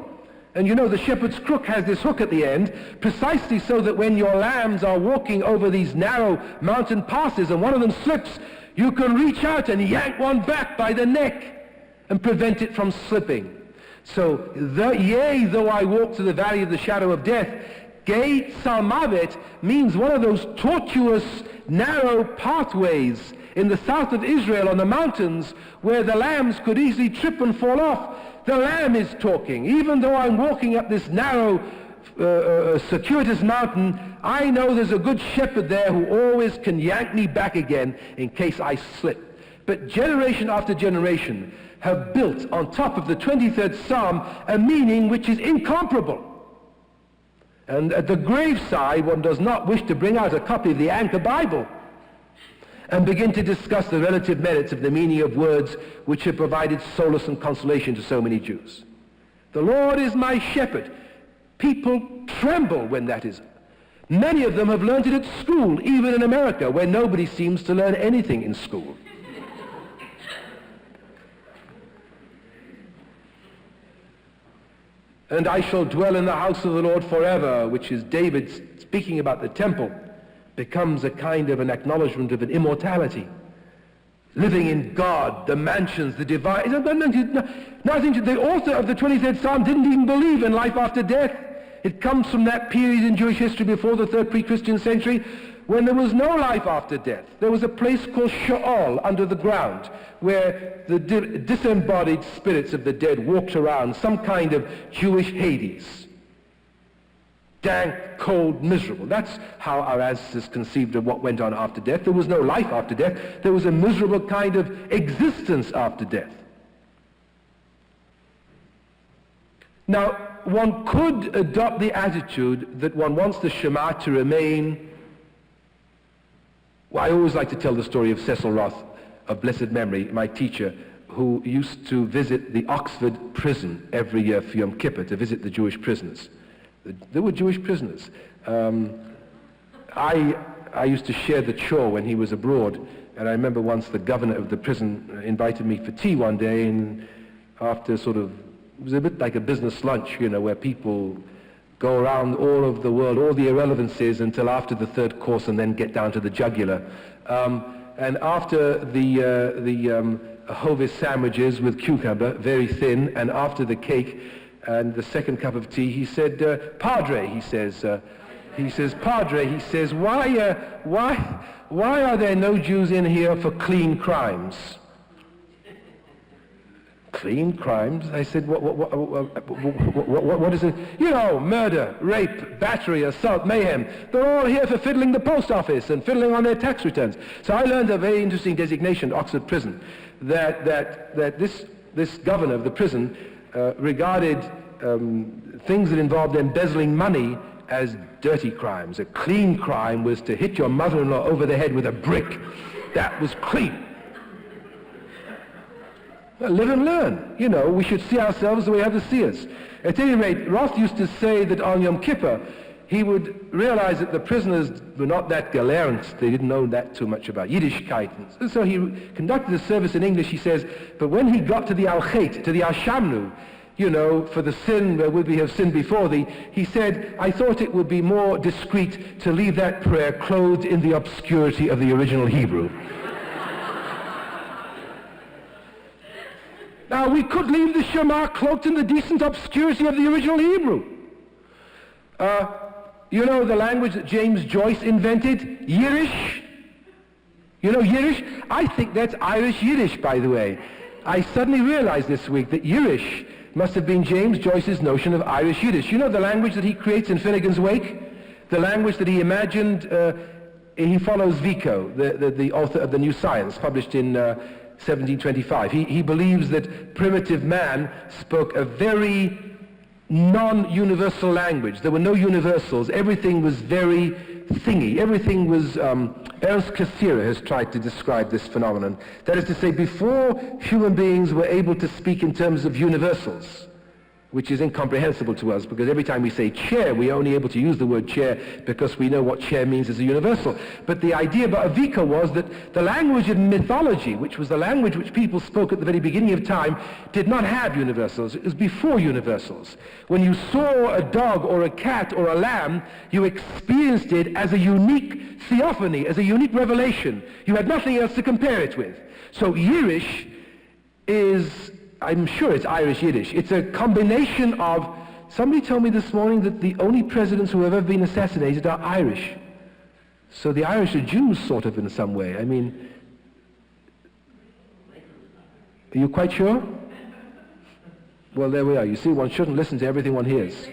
And you know, the shepherd's crook has this hook at the end, precisely so that when your lambs are walking over these narrow mountain passes and one of them slips, you can reach out and yank one back by the neck and prevent it from slipping. So, yea, though I walk through the valley of the shadow of death, Gate Salmavet means one of those tortuous, narrow pathways in the south of Israel on the mountains where the lambs could easily trip and fall off. The lamb is talking. Even though I'm walking up this narrow, circuitous mountain, I know there's a good shepherd there who always can yank me back again in case I slip. But generation after generation have built on top of the 23rd Psalm a meaning which is incomparable. And at the graveside, one does not wish to bring out a copy of the Anchor Bible and begin to discuss the relative merits of the meaning of words which have provided solace and consolation to so many Jews. The Lord is my shepherd. People tremble when that is. Many of them have learned it at school, even in America, where nobody seems to learn anything in school. And I shall dwell in the house of the Lord forever, which is David speaking about the temple, becomes a kind of an acknowledgement of an immortality. Living in God, the mansions, the divine. Nothing. The author of the 23rd Psalm didn't even believe in life after death. It comes from that period in Jewish history before the 3rd pre-Christian century when there was no life after death. There was a place called Sheol under the ground where the disembodied spirits of the dead walked around, some kind of Jewish Hades. Dank, cold, miserable. That's how our ancestors conceived of what went on after death. There was no life after death. There was a miserable kind of existence after death. Now, one could adopt the attitude that one wants the Shema to remain. Well, I always like to tell the story of Cecil Roth, of blessed memory, my teacher, who used to visit the Oxford prison every year for Yom Kippur to visit the Jewish prisoners. There were Jewish prisoners. I used to share the chore when he was abroad, and I remember once the governor of the prison invited me for tea one day, and after it was a bit like a business lunch, where people go around all of the world, all the irrelevancies until after the 3rd course and then get down to the jugular. And after the Hovis sandwiches with cucumber, very thin, and after the cake and the 2nd cup of tea, he said, Padre, he says, Padre, he says, why are there no Jews in here for clean crimes? Clean crimes? I said, what is it? Murder, rape, battery, assault, mayhem. They're all here for fiddling the post office and fiddling on their tax returns. So I learned a very interesting designation at Oxford Prison, that this governor of the prison regarded things that involved embezzling money as dirty crimes. A clean crime was to hit your mother-in-law over the head with a brick. That was clean. Well, live and learn. We should see ourselves the way others see us. At any rate, Roth used to say that on Yom Kippur, he would realize that the prisoners were not that galernt. They didn't know that too much about Yiddishkeit. And so he conducted the service in English, he says, but when he got to the Al-Chet, to the Al-Shamnu, for the sin where would we have sinned before thee, he said, I thought it would be more discreet to leave that prayer clothed in the obscurity of the original Hebrew. Now, we could leave the Shema cloaked in the decent obscurity of the original Hebrew. The language that James Joyce invented? Yiddish. Yiddish? I think that's Irish Yiddish, by the way. I suddenly realized this week that Yiddish must have been James Joyce's notion of Irish Yiddish. The language that he creates in Finnegan's Wake? The language that he imagined, he follows Vico, the author of The New Science, published in 1725. He believes that primitive man spoke a very non-universal language. There were no universals. Everything was very thingy. Everything was, Ernst Cassirer has tried to describe this phenomenon. That is to say, before human beings were able to speak in terms of universals, which is incomprehensible to us, because every time we say chair, we're only able to use the word chair because we know what chair means as a universal. But the idea about Avika was that the language of mythology, which was the language which people spoke at the very beginning of time, did not have universals. It was before universals. When you saw a dog or a cat or a lamb, you experienced it as a unique theophany, as a unique revelation. You had nothing else to compare it with. So Yiddish is, I'm sure it's Irish Yiddish. It's a combination of, somebody told me this morning that the only presidents who have ever been assassinated are Irish. So the Irish are Jews, sort of, in some way. I mean, are you quite sure? Well, there we are. You see, one shouldn't listen to everything one hears.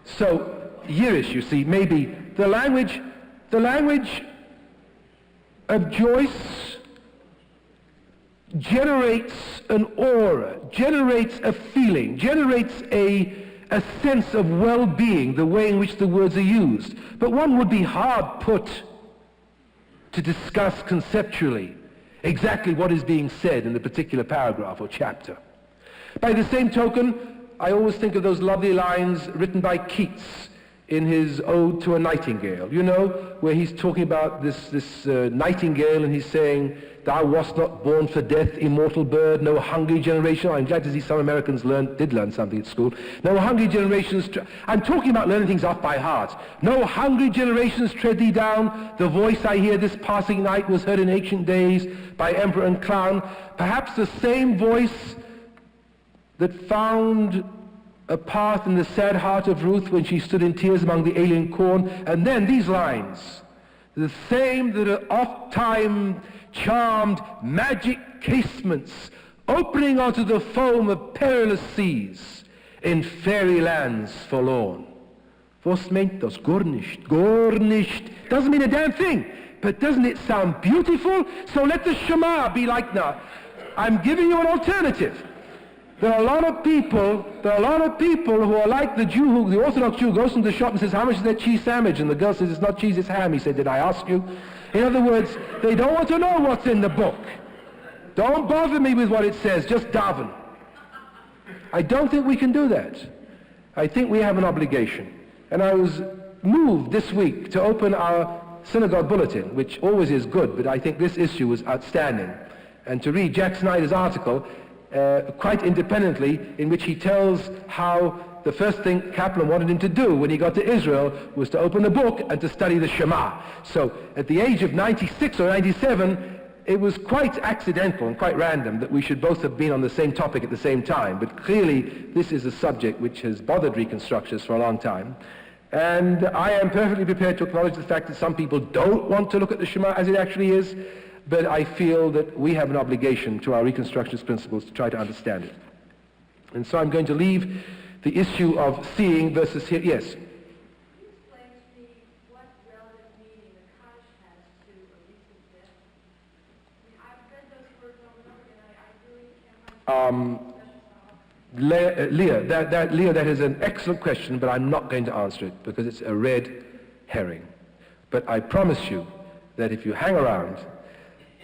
So Yiddish, you see, maybe the language of Joyce generates an aura, generates a feeling, generates a sense of well-being, the way in which the words are used. But one would be hard put to discuss conceptually exactly what is being said in the particular paragraph or chapter. By the same token, I always think of those lovely lines written by Keats in his Ode to a Nightingale, you know, where he's talking about this nightingale, and he's saying, "Thou wast not born for death, immortal bird, no hungry generation." I'm glad to see some Americans did learn something at school. "No hungry generations," I'm talking about learning things off by heart. "No hungry generations tread thee down. The voice I hear this passing night was heard in ancient days by emperor and clown." Perhaps the same voice that found a path in the sad heart of Ruth when she stood in tears among the alien corn. And then these lines, "The same that are oft-time charmed magic casements, opening onto the foam of perilous seas, in fairy lands forlorn." Was meint das? Gar nicht. Gar nicht. Doesn't mean a damn thing. But doesn't it sound beautiful? So let the Shema be like that. I'm giving you an alternative. There are a lot of people who are like the Jew, the Orthodox Jew goes into the shop and says, "How much is that cheese sandwich?" And the girl says, "It's not cheese, it's ham." He said, "Did I ask you?" In other words, they don't want to know what's in the book. Don't bother me with what it says, just daven. I don't think we can do that. I think we have an obligation. And I was moved this week to open our synagogue bulletin, which always is good, but I think this issue was outstanding. And to read Jack Snyder's article, quite independently, in which he tells how the first thing Kaplan wanted him to do when he got to Israel was to open the book and to study the Shema. So at the age of 96 or 97, it was quite accidental and quite random that we should both have been on the same topic at the same time. But clearly, this is a subject which has bothered reconstructionists for a long time. And I am perfectly prepared to acknowledge the fact that some people don't want to look at the Shema as it actually is. But I feel that we have an obligation to our Reconstructionist principles to try to understand it. And so I'm going to leave the issue of seeing versus hearing. Yes? Can you explain to me what relative meaning the Kaddish has to a recent death? I mean, I've read those words over and over again. I really can't find Leah, that is an excellent question, but I'm not going to answer it because it's a red herring. But I promise you that if you hang around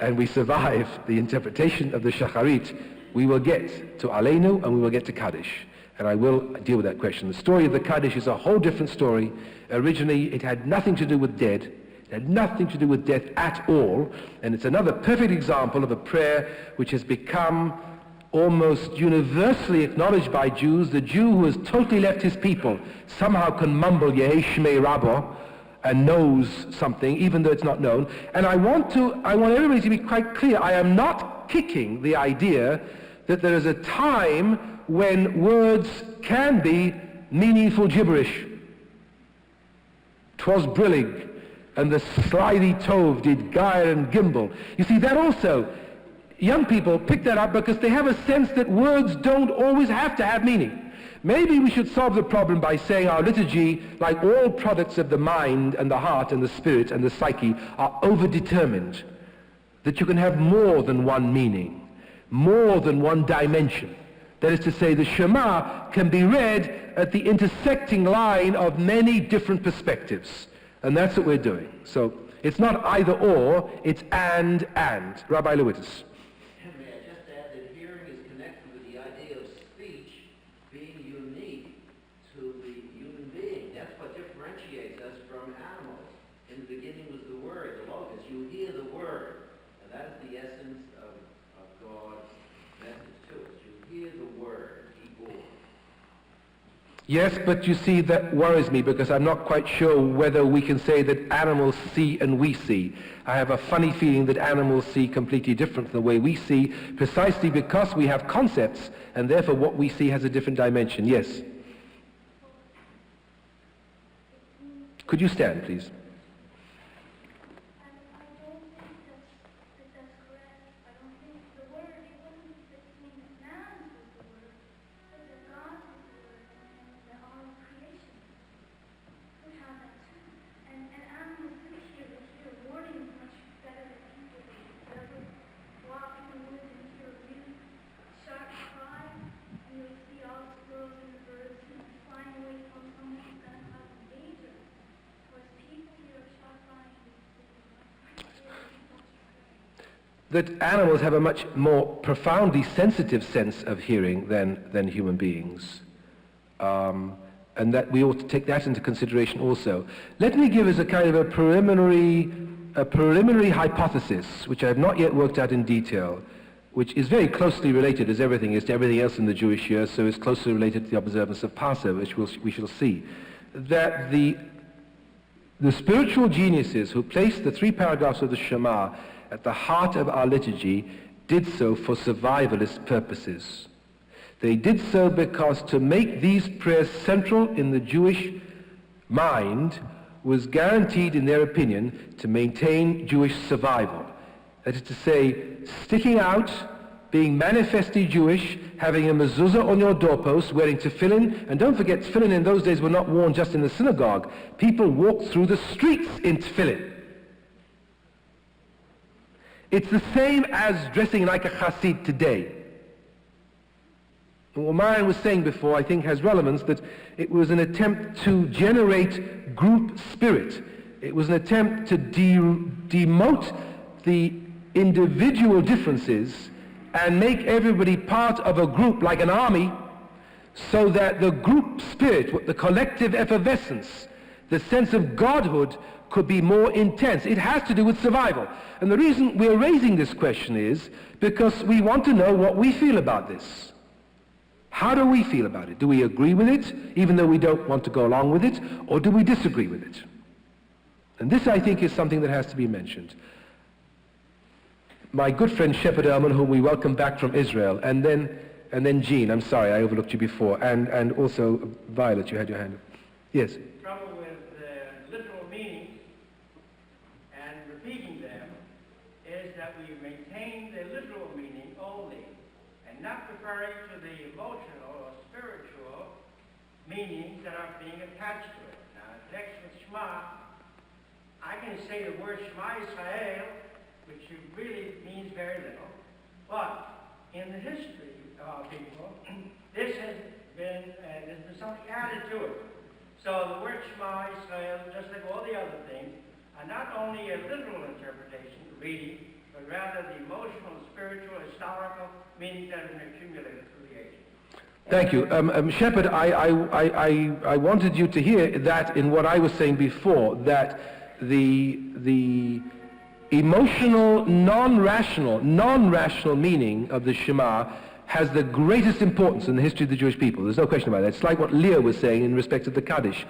and we survive the interpretation of the Shacharit, we will get to Aleinu and we will get to Kaddish. And I will deal with that question. The story of the Kaddish is a whole different story. Originally, it had nothing to do with dead. It had nothing to do with death at all. And it's another perfect example of a prayer which has become almost universally acknowledged by Jews. The Jew who has totally left his people somehow can mumble Yehei Shmei Rabbo and knows something, even though it's not known. And I want everybody to be quite clear. I am not kicking the idea that there is a time when words can be meaningful gibberish. "'Twas brillig, and the slithy tove did gyre and gimble." You see, that also, young people pick that up because they have a sense that words don't always have to have meaning. Maybe we should solve the problem by saying our liturgy, like all products of the mind and the heart and the spirit and the psyche, are overdetermined. That you can have more than one meaning, more than one dimension. That is to say, the Shema can be read at the intersecting line of many different perspectives. And that's what we're doing. So it's not either or, it's and. Rabbi Lewittes. May I just add that hearing is connected with the you hear the word. And that is the essence of God's message to us. You hear the word, be born. Yes, but you see, that worries me because I'm not quite sure whether we can say that animals see and we see. I have a funny feeling that animals see completely different from the way we see, precisely because we have concepts, and therefore what we see has a different dimension. Yes? Could you stand, please? That animals have a much more profoundly sensitive sense of hearing than human beings. And that we ought to take that into consideration also. Let me give as a kind of a preliminary hypothesis, which I have not yet worked out in detail, which is very closely related, as everything is, to everything else in the Jewish year, so it's closely related to the observance of Passover, which we shall see. That the spiritual geniuses who placed the 3 paragraphs of the Shema at the heart of our liturgy did so for survivalist purposes. They did so because to make these prayers central in the Jewish mind was guaranteed, in their opinion, to maintain Jewish survival. That is to say, sticking out, being manifestly Jewish, having a mezuzah on your doorpost, wearing tefillin, and don't forget, tefillin in those days were not worn just in the synagogue. People walked through the streets in tefillin. It's the same as dressing like a chassid today. And what Marian was saying before, I think, has relevance, that it was an attempt to generate group spirit. It was an attempt to demote the individual differences and make everybody part of a group like an army, so that the group spirit, the collective effervescence, the sense of godhood could be more intense. It has to do with survival. And the reason we're raising this question is because we want to know what we feel about this. How do we feel about it? Do we agree with it, even though we don't want to go along with it, or do we disagree with it? And this, I think, is something that has to be mentioned. My good friend Shepherd Elman, whom we welcome back from Israel, and then Jean, I'm sorry, I overlooked you before, and also Violet, you had your hand up. Yes? Trouble with literal meanings and repeating them is that we maintain the literal meaning only, and not referring to the emotional or spiritual meanings that are being attached to it. Now, next with Shema, I can say the word Shema Israel, which really means very little, but in the history of people, this has been, there's been something added to it. So the word Shema Israel, just like all the other things, are not only a literal interpretation, reading, but rather the emotional, spiritual, historical meaning that has been accumulated through the ages. Thank you. Shepherd, I wanted you to hear that in what I was saying before, that the emotional, non-rational meaning of the Shema has the greatest importance in the history of the Jewish people. There's no question about that. It's like what Leah was saying in respect of the Kaddish.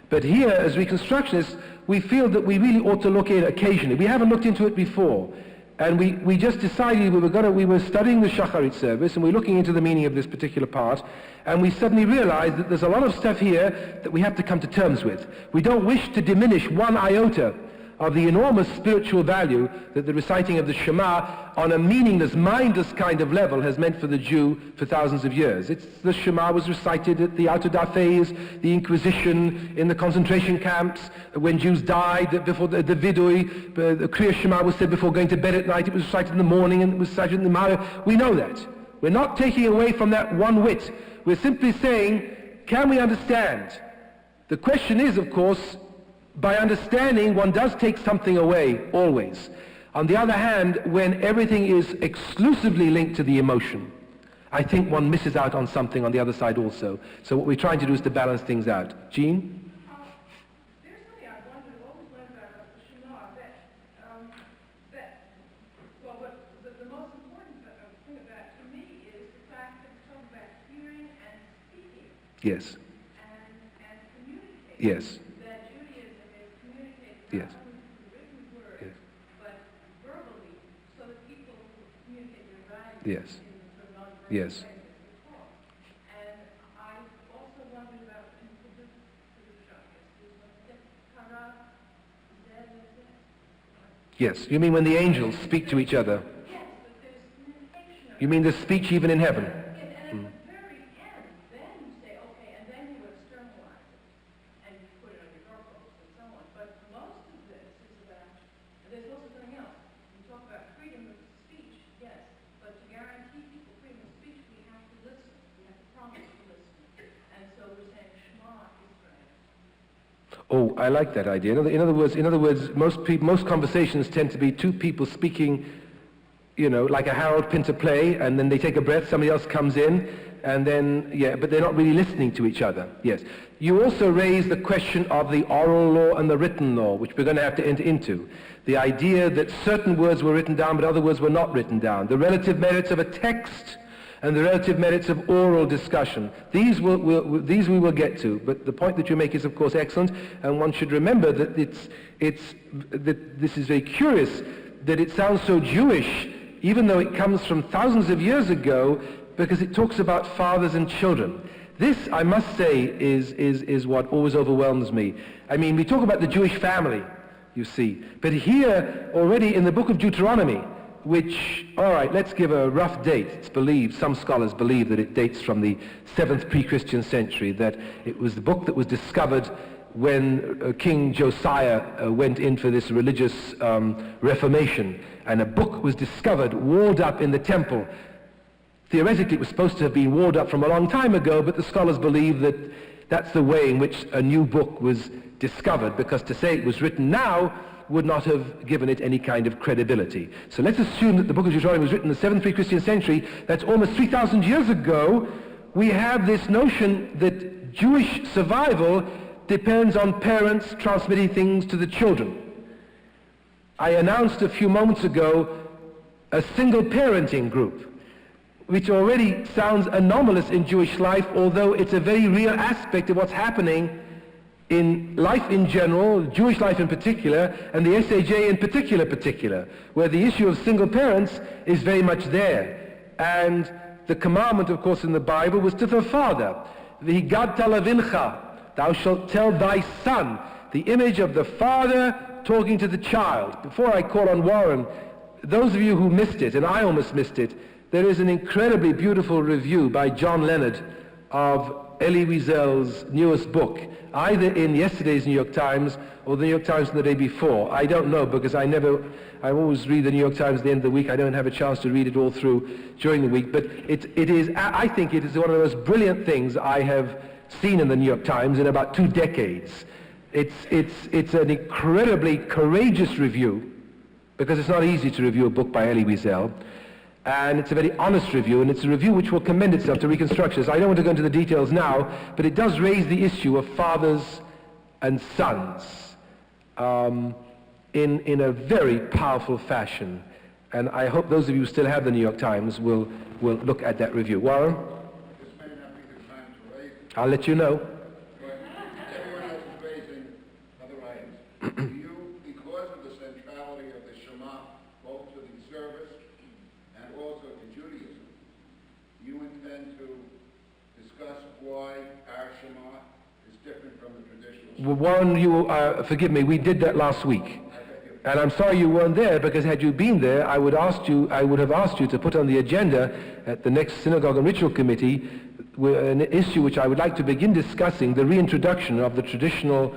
But here, as Reconstructionists, we feel that we really ought to look in occasionally. We haven't looked into it before. And we just decided we were studying the Shacharit service, and we're looking into the meaning of this particular part, and we suddenly realized that there's a lot of stuff here that we have to come to terms with. We don't wish to diminish one iota of the enormous spiritual value that the reciting of the Shema on a meaningless, mindless kind of level has meant for the Jew for thousands of years. The Shema was recited at the Autodafes, the Inquisition, in the concentration camps, when Jews died, before the Vidui, the Kriya Shema was said before going to bed at night, it was recited in the morning, and it was recited in the Mara. We know that. We're not taking away from that one whit. We're simply saying, can we understand? The question is, of course, by understanding, one does take something away, always. On the other hand, when everything is exclusively linked to the emotion, I think one misses out on something on the other side also. So what we're trying to do is to balance things out. Jean? There's something I wondered, always wondered about the Shema, that The most important thing of that to me is the fact that it's talking about hearing and speaking. Yes. And communicating. Yes. That Judaism is communicating Yes. not only through the written word, Yes. but verbally, so that people who communicate their values Yes. in the non-verbal Yes. way that we talk. And I also wondered about Yes. You mean when the angels speak to each other? yes, but there's communication. You mean the speech even in heaven? And at the very end, then you say, okay, and then you externalize it, and you put it on your doorpost and so on. But most of this is about, and there's also something else. You talk about freedom of speech, yes, but to guarantee people freedom of speech, we have to listen. We have to promise to listen. And so we're saying, Shema Israel. Oh, I like that idea. In other words, most conversations tend to be two people speaking, like a Harold Pinter play, and then they take a breath, somebody else comes in, and then, but they're not really listening to each other. Yes. You also raise the question of the oral law and the written law, which we're going to have to enter into. The idea that certain words were written down, but other words were not written down. The relative merits of a text and the relative merits of oral discussion. These we will get to, but the point that you make is of course excellent, and one should remember that that this is very curious that it sounds so Jewish, even though it comes from thousands of years ago, because it talks about fathers and children. This, I must say, is what always overwhelms me. I mean, we talk about the Jewish family, you see, but here already in the book of Deuteronomy, which, all right, let's give a rough date. It's believed, some scholars believe that it dates from the 7th pre-Christian century, that it was the book that was discovered when King Josiah went in for this religious reformation, and a book was discovered walled up in the temple. Theoretically, it was supposed to have been walled up from a long time ago, but the scholars believe that that's the way in which a new book was discovered, because to say it was written now would not have given it any kind of credibility. So let's assume that the book of Deuteronomy was written in the 7th pre-Christian century. That's almost 3,000 years ago. We have this notion that Jewish survival depends on parents transmitting things to the children. I announced a few moments ago a single parenting group, which already sounds anomalous in Jewish life, although it's a very real aspect of what's happening in life in general, Jewish life in particular, and the SAJ in particular, where the issue of single parents is very much there. And the commandment, of course, in the Bible was to the father. V'higadta levincha, thou shalt tell thy son, the image of the father talking to the child. Before I call on Warren, those of you who missed it, and I almost missed it, there is an incredibly beautiful review by John Leonard of Elie Wiesel's newest book, either in yesterday's New York Times or the New York Times the day before. I don't know, because I always read the New York Times at the end of the week. I don't have a chance to read it all through during the week, but I think it is one of the most brilliant things I have seen in the New York Times in about 2 decades. It's an incredibly courageous review, because it's not easy to review a book by Elie Wiesel. And it's a very honest review, and it's a review which will commend itself to reconstructionists. I don't want to go into the details now, but it does raise the issue of fathers and sons in a very powerful fashion. And I hope those of you who still have the New York Times will look at that review. Warren? This may not be the time to raise it, I'll let you know. but everyone else is raising other items. Do you, because of the centrality of the Shema, both to the service and also to Judaism, you intend to discuss why our Shema is different from the traditional Shema? Well, Warren, you forgive me, we did that last week. And I'm sorry you weren't there, because had you been there, I would have asked you to put on the agenda at the next Synagogue and Ritual Committee an issue which I would like to begin discussing, the reintroduction of the traditional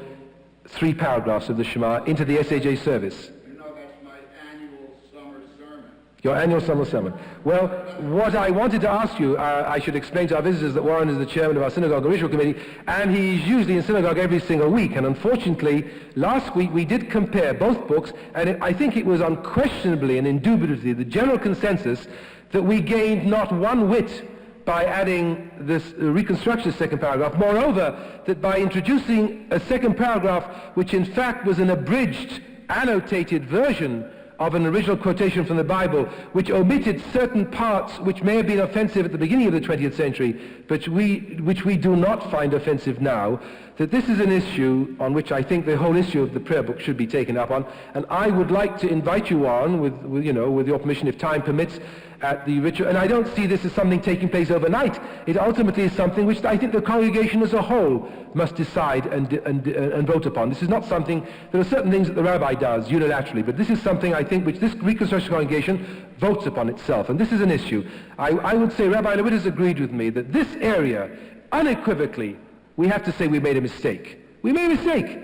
3 paragraphs of the Shema into the SAJ service. You know that's my annual summer sermon. Your annual summer sermon. Well, what I wanted to ask you, I should explain to our visitors that Warren is the chairman of our Synagogue and Ritual Committee, and he's usually in synagogue every single week. And unfortunately, last week we did compare both books, and I think it was unquestionably and indubitably the general consensus that we gained not one whit by adding this reconstructionist second paragraph. Moreover, that by introducing a second paragraph, which in fact was an abridged annotated version of an original quotation from the Bible, which omitted certain parts which may have been offensive at the beginning of the 20th century, but which we do not find offensive now, that this is an issue on which I think the whole issue of the prayer book should be taken up on, and I would like to invite you on, with your permission, if time permits, at the ritual. And I don't see this as something taking place overnight. It ultimately is something which I think the congregation as a whole must decide and vote upon. This is not something, there are certain things that the rabbi does unilaterally, but this is something I think which this Reconstruction congregation votes upon itself, and this is an issue. I would say Rabbi Lewitt has agreed with me that this area, unequivocally, we have to say we made a mistake. We made a mistake.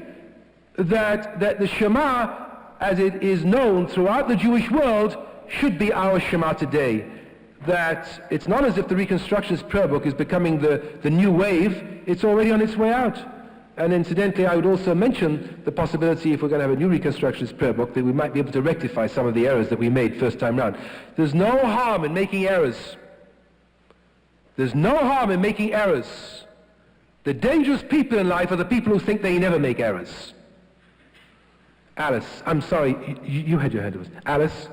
That the Shema, as it is known throughout the Jewish world, should be our Shema today. That it's not as if the Reconstructionist prayer book is becoming the new wave. It's already on its way out. And incidentally, I would also mention the possibility, if we're going to have a new Reconstructionist prayer book, that we might be able to rectify some of the errors that we made first time round. There's no harm in making errors. There's no harm in making errors. The dangerous people in life are the people who think they never make errors. Alice, I'm sorry, you had your hand up. Alice?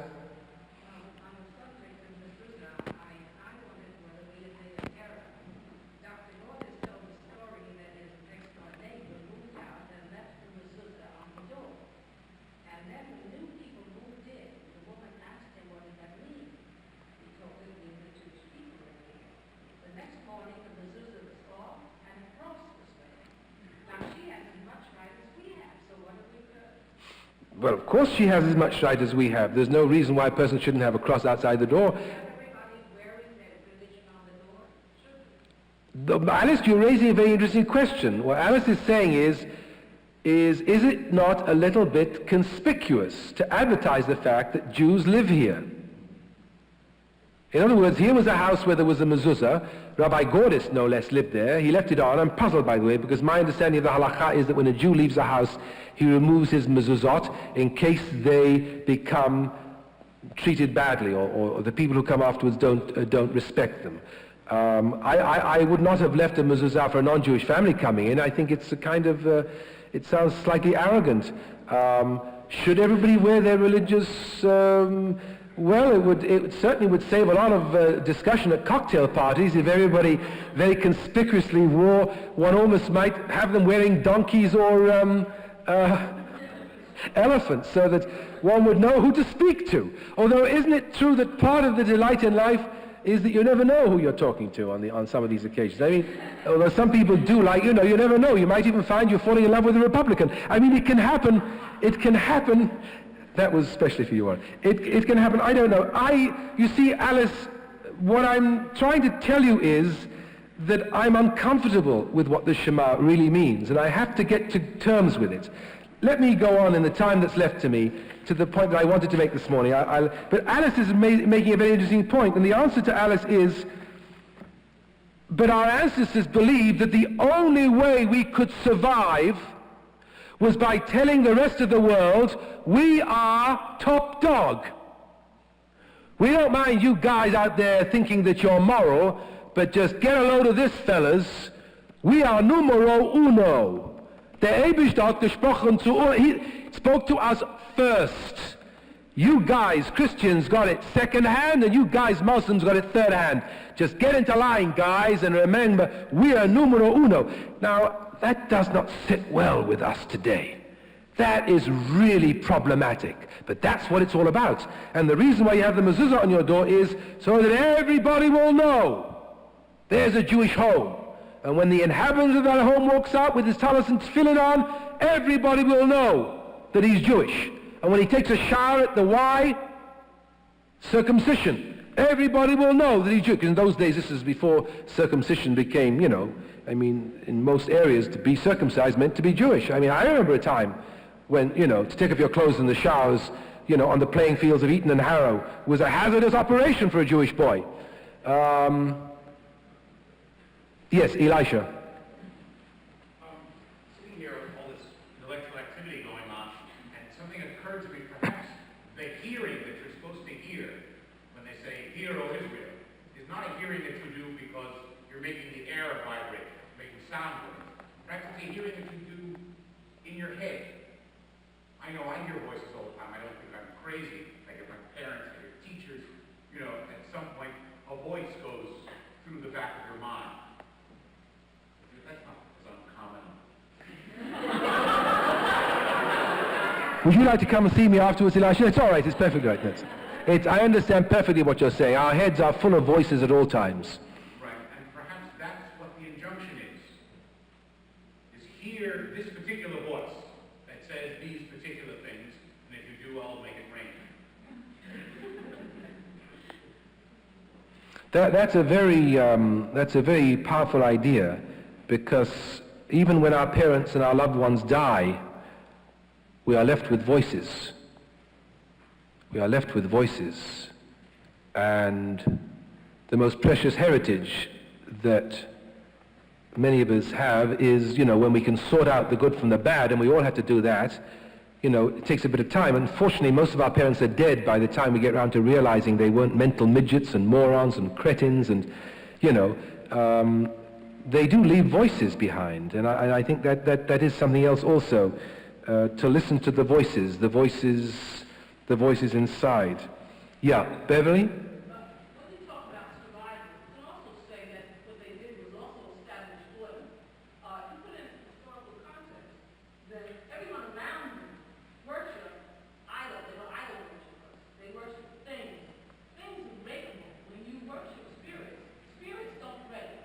Well, of course she has as much right as we have. There's no reason why a person shouldn't have a cross outside the door. Alice, you're raising a very interesting question. What Alice is saying is it not a little bit conspicuous to advertise the fact that Jews live here? In other words, here was a house where there was a mezuzah. Rabbi Gordis, no less, lived there. He left it on. I'm puzzled, by the way, because my understanding of the halakha is that when a Jew leaves a house, he removes his mezuzot in case they become treated badly, or the people who come afterwards don't respect them. I would not have left a mezuzah for a non-Jewish family coming in. I think it's a kind of, it sounds slightly arrogant. Should everybody wear their religious... Well, it certainly would save a lot of discussion at cocktail parties if everybody very conspicuously wore, one almost might have them wearing donkeys or elephants, so that one would know who to speak to. Although, isn't it true that part of the delight in life is that you never know who you're talking to on some of these occasions? I mean, although some people do, like, you never know. You might even find you're falling in love with a Republican. I mean, it can happen. That was especially for you, Warren. It can happen, I don't know. You see, Alice, what I'm trying to tell you is that I'm uncomfortable with what the Shema really means, and I have to get to terms with it. Let me go on in the time that's left to me to the point that I wanted to make this morning. But Alice is making a very interesting point, and the answer to Alice is, but our ancestors believed that the only way we could survive was by telling the rest of the world, we are top dog. We don't mind you guys out there thinking that you're moral, but just get a load of this, fellas. We are numero uno. Der Eibishter hat gesprochen zu uns. He spoke to us first. You guys, Christians, got it second hand, and you guys, Muslims, got it third hand. Just get into line, guys, and remember, we are numero uno. Now, that does not sit well with us today. That is really problematic. But that's what it's all about. And the reason why you have the mezuzah on your door is so that everybody will know there's a Jewish home. And when the inhabitant of that home walks out with his talis and tefillin on, everybody will know that he's Jewish. And when he takes a shower at the Y, circumcision, everybody will know that he's Jewish. In those days, this is before circumcision became, in most areas, to be circumcised meant to be Jewish. I remember a time when, to take off your clothes in the showers, on the playing fields of Eton and Harrow was a hazardous operation for a Jewish boy. Yes, Elisha. Sitting here with all this intellectual activity going on, and something occurred to me, perhaps the hearing that you're supposed to hear when they say, "Hear, O Israel," is not a hearing that you do because you're making the air vibrate, making sound with it. Perhaps it's a hearing that you do in your head. I know I hear voices all the time. I don't think I'm crazy. I hear my parents, I hear teachers. You know, at some point, a voice goes through the back of your mind. That's not as uncommon. Would you like to come and see me afterwards, Elisha? It's all right. It's perfectly right. I understand perfectly what you're saying. Our heads are full of voices at all times. Right, and perhaps that's what the injunction is hear this particular voice that says these particular things, and if you do, I'll make it rain. That's a very powerful idea, because even when our parents and our loved ones die, we are left with voices. We are left with voices. And the most precious heritage that many of us have is, when we can sort out the good from the bad, and we all have to do that, it takes a bit of time. Unfortunately, most of our parents are dead by the time we get around to realizing they weren't mental midgets and morons and cretins, and, they do leave voices behind. And I think that is something else also, to listen to the voices inside. Yeah, Beverly? When you talk about survival, you can also say that what they did was also establish order. You put it in historical context, that everyone around them worship idols. They were idol worshipers. They worship things. Things are breakable. When you worship spirits, spirits don't break.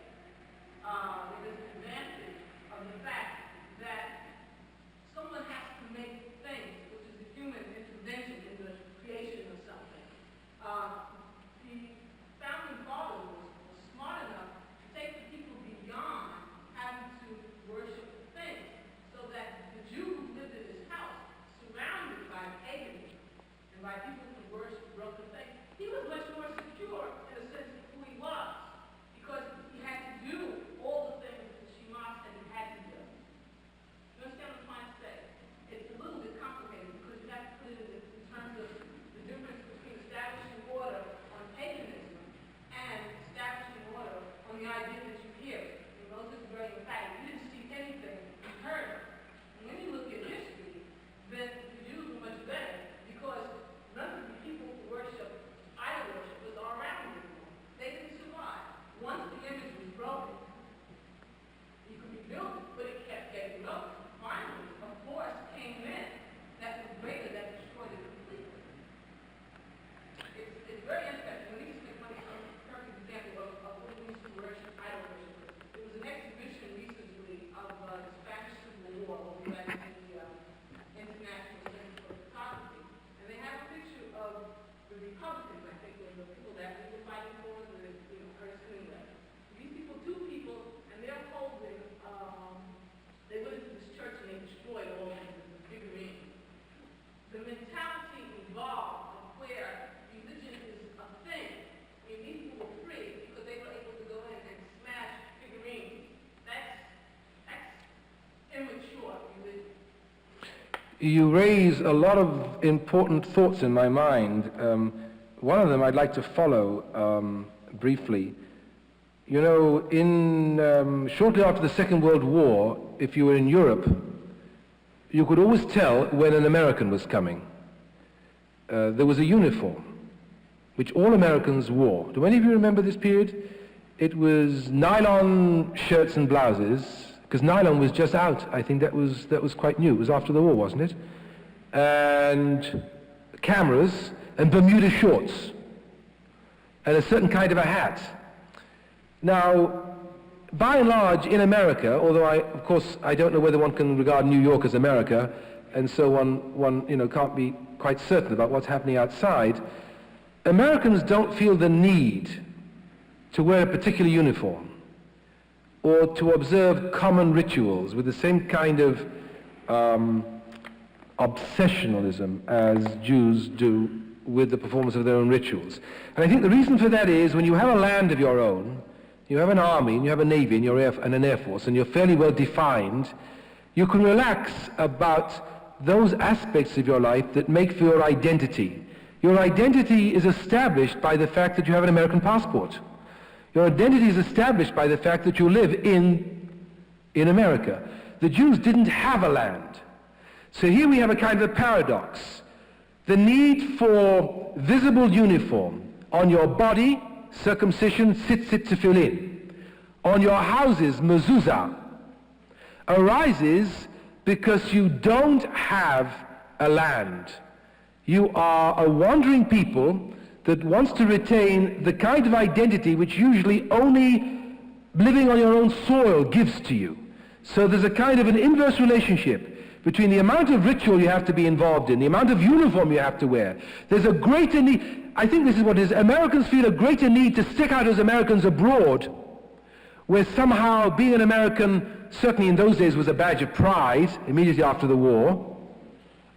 There's an advantage of the fact that someone has to make things, which is a human intervention in the creation of something. The founding fathers was smart enough to take the people beyond having to worship things, so that the Jew who lived in his house, surrounded by paganism and by people who worship broken things, he was much more secure in the sense of who he was, because he had to do all the things that the Shema said he had to do. You understand what I'm trying to say? It's a little bit complicated because you have to put it in terms of the difference between establishing order on paganism and establishing order on the idea that you hear. And Moses is very emphatic. You didn't see anything, you heard it. And when you look at history, then the Jews were much better because none of the people who worship idol worshipers are around anymore. They didn't survive. Once the image was broken, you could rebuild it, but it kept getting broken. Finally, a force came in that was greater, that destroyed it completely. It's very interesting. Let me just make one perfect example of what it means to worship idol worshipers. There was an exhibition recently of the Spanish Civil War over at the International Center for Photography, and they have a picture of the Republicans, I think, were the people that we were fighting for, the first anyway. These people, two people, and they're holding, they went into this church and they destroyed all of the figurines. The mentality involved of where religion is a thing. I mean, these people were free because they were able to go in and smash figurines. That's immature religion. You raise a lot of important thoughts in my mind. One of them I'd like to follow briefly. Shortly after the Second World War, if you were in Europe, you could always tell when an American was coming. There was a uniform which all Americans wore. Do any of you remember this period? It was nylon shirts and blouses, because nylon was just out. I think that was quite new. It was after the war, wasn't it? And cameras and Bermuda shorts and a certain kind of a hat. Now, by and large, in America, although of course I don't know whether one can regard New York as America, and so one can't be quite certain about what's happening outside, Americans don't feel the need to wear a particular uniform or to observe common rituals with the same kind of obsessionalism as Jews do with the performance of their own rituals. And I think the reason for that is when you have a land of your own, you have an army, and you have a navy, and an air force, and you're fairly well defined, you can relax about those aspects of your life that make for your identity. Your identity is established by the fact that you have an American passport. Your identity is established by the fact that you live in America. The Jews didn't have a land. So here we have a kind of a paradox. The need for visible uniform on your body, circumcision, tzitzit tefillin, on your houses, mezuzah, arises because you don't have a land. You are a wandering people that wants to retain the kind of identity which usually only living on your own soil gives to you. So there's a kind of an inverse relationship between the amount of ritual you have to be involved in, the amount of uniform you have to wear. There's a greater need, I think this is what it is, Americans feel a greater need to stick out as Americans abroad, where somehow being an American, certainly in those days, was a badge of pride, immediately after the war.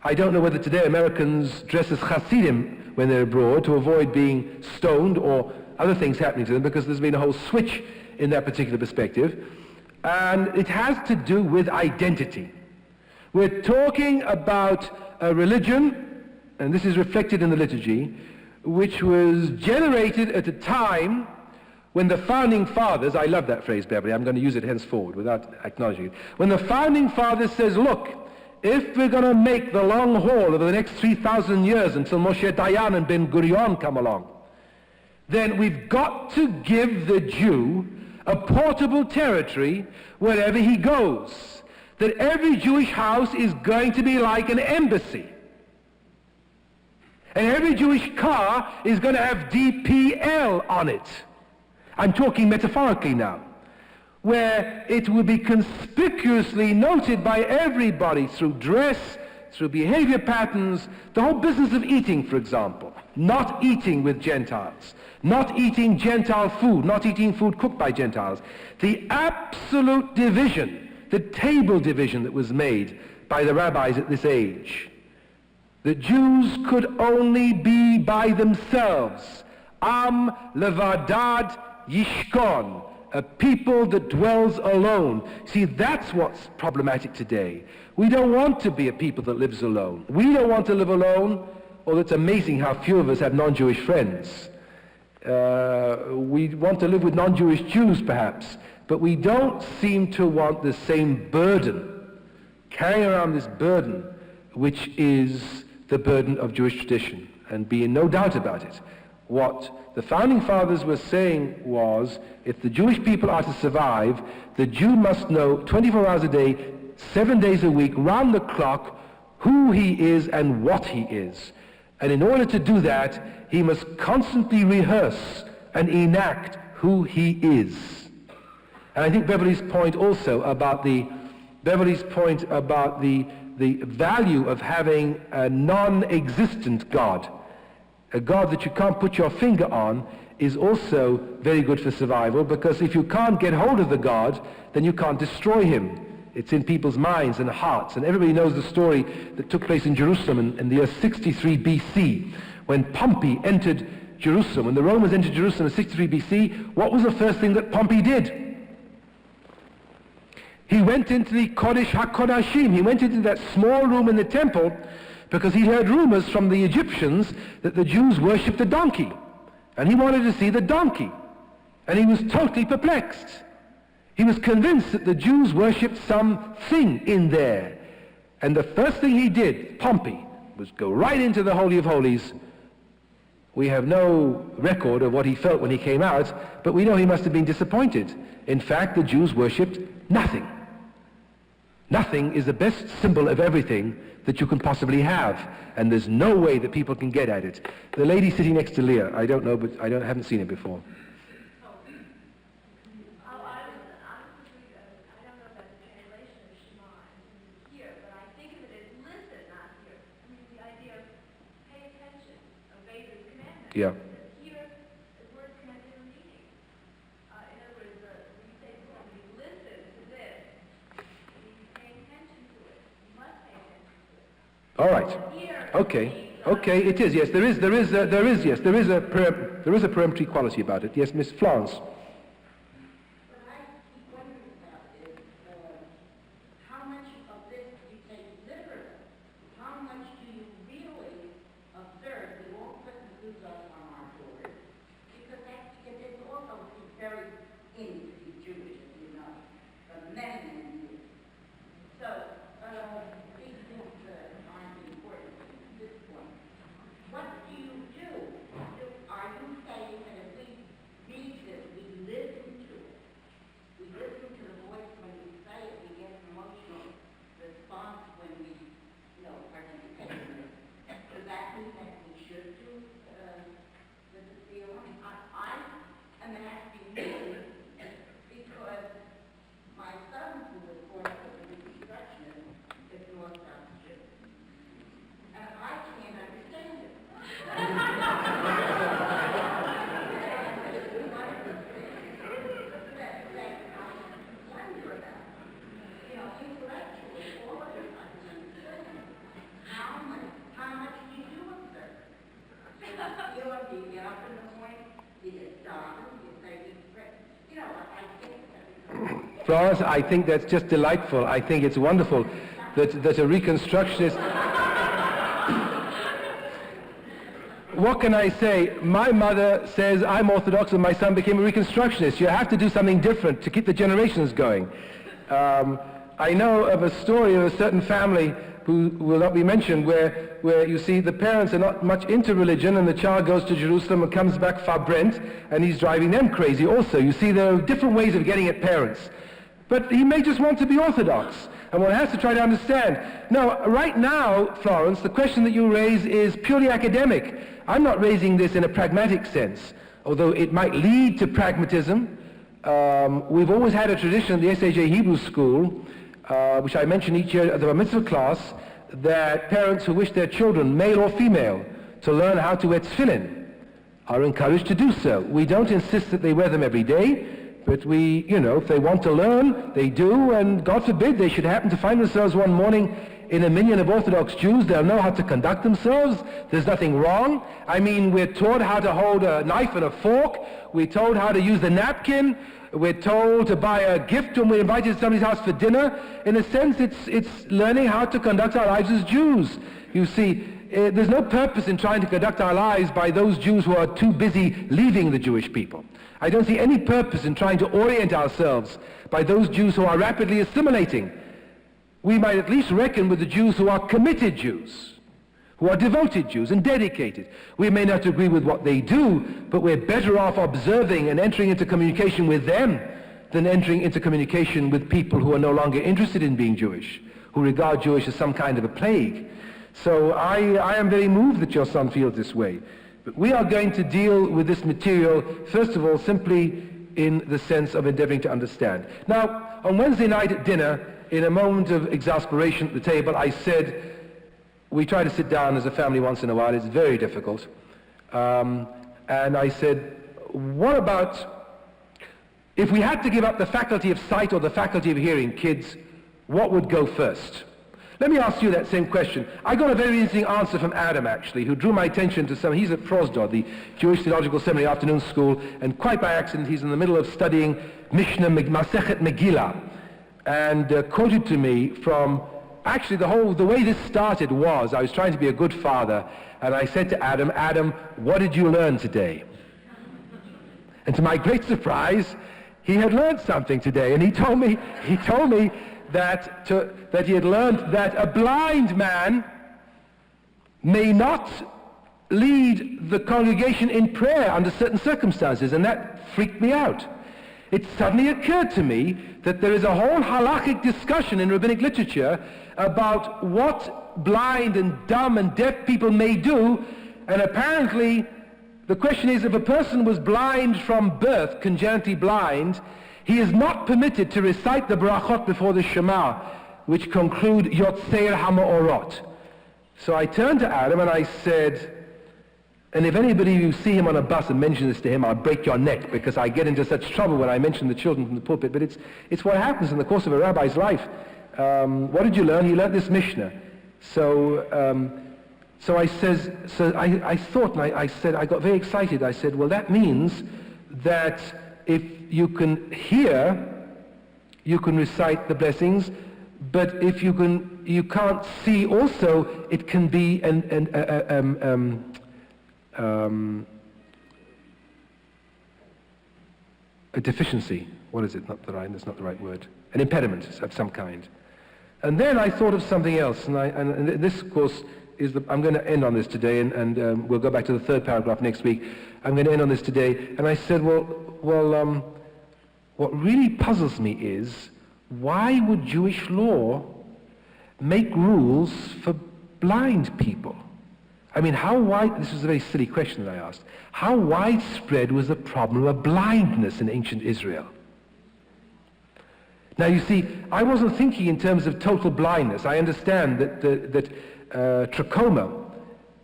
I don't know whether today Americans dress as Hasidim when they're abroad to avoid being stoned or other things happening to them, because there's been a whole switch in that particular perspective. And it has to do with identity. We're talking about a religion, and this is reflected in the liturgy, which was generated at a time when the founding fathers, I love that phrase, Beverly, I'm going to use it henceforward without acknowledging it. When the founding fathers says, look, if we're going to make the long haul over the next 3,000 years until Moshe Dayan and Ben Gurion come along, then we've got to give the Jew a portable territory wherever he goes. That every Jewish house is going to be like an embassy. And every Jewish car is going to have DPL on it. I'm talking metaphorically now. Where it will be conspicuously noted by everybody through dress, through behavior patterns, the whole business of eating, for example. Not eating with Gentiles. Not eating Gentile food. Not eating food cooked by Gentiles. The absolute division, the table division that was made by the rabbis at this age. The Jews could only be by themselves. Am levadad yishkon, a people that dwells alone. See, that's what's problematic today. We don't want to be a people that lives alone. We don't want to live alone, although it's amazing how few of us have non-Jewish friends. We want to live with non-Jewish Jews, perhaps, but we don't seem to want the same burden, carrying around this burden, which is the burden of Jewish tradition, and be in no doubt about it. What the founding fathers were saying was, if the Jewish people are to survive, the Jew must know 24 hours a day, 7 days a week, round the clock, who he is and what he is. And in order to do that, he must constantly rehearse and enact who he is. And I think Beverly's point also about the value of having a non-existent God, a God that you can't put your finger on, is also very good for survival, because if you can't get hold of the God, then you can't destroy him. It's in people's minds and hearts. And everybody knows the story that took place in Jerusalem in the year 63 BC, when Pompey entered Jerusalem. When the Romans entered Jerusalem in 63 BC, what was the first thing that Pompey did? He went into the Kodesh HaKodashim. He went into that small room in the temple because he heard rumors from the Egyptians that the Jews worshipped a donkey. And he wanted to see the donkey. And he was totally perplexed. He was convinced that the Jews worshipped something in there. And the first thing he did, Pompey, was go right into the Holy of Holies. We have no record of what he felt when he came out, but we know he must have been disappointed. In fact, the Jews worshipped nothing. Nothing is the best symbol of everything that you can possibly have, and there's no way that people can get at it. The lady sitting next to Leah, I don't know, but I haven't seen it before. Yeah. Here, the word connected to meaning. In other words, when you say to somebody, listen to this, you pay attention to it. You must pay attention to it. All right. Okay. It is. Yes, there is a peremptory quality about it. Yes, Miss Florence. Yeshua, do you get up in the morning, do you stop, you say, you know, I think that. Florence, I think that's just delightful. I think it's wonderful that a Reconstructionist... What can I say? My mother says I'm Orthodox and my son became a Reconstructionist. You have to do something different to keep the generations going. I know of a story of a certain family who will not be mentioned where you see the parents are not much into religion and the child goes to Jerusalem and comes back Brent and he's driving them crazy also. You see, there are different ways of getting at parents. But he may just want to be Orthodox. And one has to try to understand. No, right now, Florence, the question that you raise is purely academic. I'm not raising this in a pragmatic sense, although it might lead to pragmatism. We've always had a tradition at the SAJ Hebrew School, which I mention each year at the Bar Mitzvah class, that parents who wish their children, male or female, to learn how to wear tefillin are encouraged to do so. We don't insist that they wear them every day, but we, you know, if they want to learn, they do, and God forbid they should happen to find themselves one morning in a million of Orthodox Jews. They'll know how to conduct themselves. There's nothing wrong. I mean, we're taught how to hold a knife and a fork. We're told how to use the napkin. We're told to buy a gift when we're invited to somebody's house for dinner. In a sense, it's learning how to conduct our lives as Jews. You see, there's no purpose in trying to conduct our lives by those Jews who are too busy leaving the Jewish people. I don't see any purpose in trying to orient ourselves by those Jews who are rapidly assimilating. We might at least reckon with the Jews who are committed Jews, who are devoted Jews and dedicated. We may not agree with what they do, but we're better off observing and entering into communication with them than entering into communication with people who are no longer interested in being Jewish, who regard Jewish as some kind of a plague. So I am very moved that your son feels this way. But we are going to deal with this material, first of all, simply in the sense of endeavoring to understand. Now, on Wednesday night at dinner, in a moment of exasperation at the table, I said, we try to sit down as a family once in a while. It's very difficult. And I said, what about if we had to give up the faculty of sight or the faculty of hearing, kids, what would go first? Let me ask you that same question. I got a very interesting answer from Adam, actually, who drew my attention to he's at Prosdod, the Jewish Theological Seminary afternoon school, and quite by accident he's in the middle of studying Mishnah Masechet Megillah, and quoted to me from, actually the way this started was, I was trying to be a good father, and I said to Adam, what did you learn today? And to my great surprise, he had learned something today, and he told me that he had learned that a blind man may not lead the congregation in prayer under certain circumstances, and that freaked me out. It suddenly occurred to me that there is a whole halakhic discussion in rabbinic literature about what blind and dumb and deaf people may do, and apparently the question is, if a person was blind from birth, congenitally blind, he is not permitted to recite the brachot before the Shema, which conclude Yotzeir HaMa'orot. So I turned to Adam and I said, and if anybody you see him on a bus and mention this to him, I'll break your neck, because I get into such trouble when I mention the children from the pulpit, but it's what happens in the course of a rabbi's life. What did you learn? He learned this Mishnah. So I thought, and I said, I got very excited. I said, well, that means that if you can hear, you can recite the blessings, but if you can't see also, it can be a deficiency. What is it? That's not the right word. An impediment of some kind. And then I thought of something else, and this, of course, I'm going to end on this today, and we'll go back to the third paragraph next week. I'm going to end on this today, and I said, well, what really puzzles me is, why would Jewish law make rules for blind people? I mean, this was a very silly question that I asked. How widespread was the problem of blindness in ancient Israel? Now, you see, I wasn't thinking in terms of total blindness. I understand that trachoma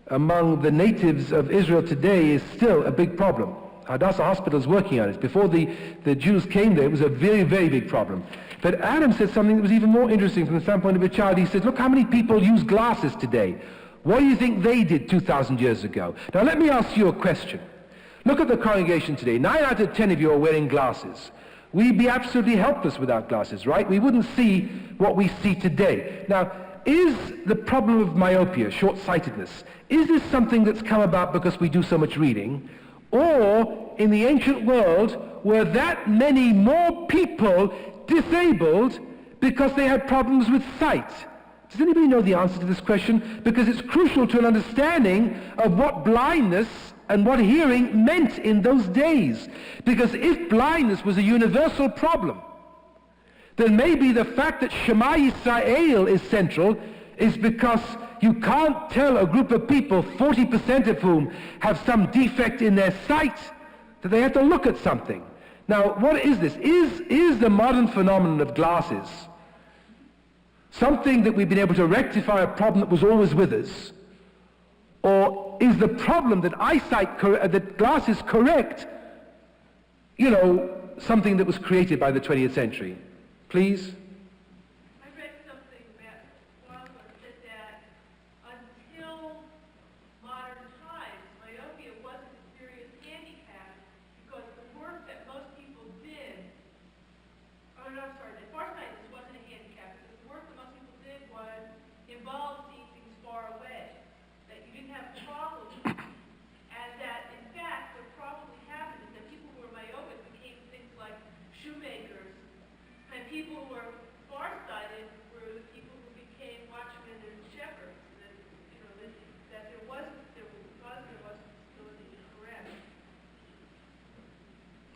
among the natives of Israel today is still a big problem. Hadassah Hospital is working on it. Before the Jews came there, it was a very, very big problem. But Adam said something that was even more interesting from the standpoint of a child. He said, look how many people use glasses today. What do you think they did 2,000 years ago? Now let me ask you a question. Look at the congregation today. 9 out of 10 of you are wearing glasses. We'd be absolutely helpless without glasses, right? We wouldn't see what we see today. Now, is the problem of myopia, short-sightedness, is this something that's come about because we do so much reading? Or, in the ancient world, were that many more people disabled because they had problems with sight? Does anybody know the answer to this question? Because it's crucial to an understanding of what blindness and what hearing meant in those days. Because if blindness was a universal problem, then maybe the fact that Shema Yisrael is central is because you can't tell a group of people, 40% of whom have some defect in their sight, that they have to look at something. Now, what is this? Is the modern phenomenon of glasses something that we've been able to rectify a problem that was always with us? Or is the problem that that glasses correct, something that was created by the 20th century? Please? I read something that said that until modern times, myopia wasn't a serious handicap because the work that most people did, farsightedness wasn't a handicap because the work that most people did involved seeing things far away, that you didn't have problems, and that in fact what probably happened is that people who were myopic became things like shoemakers, and people who were farsighted were the people who became watchmen and shepherds. That there wasn't facility to correct.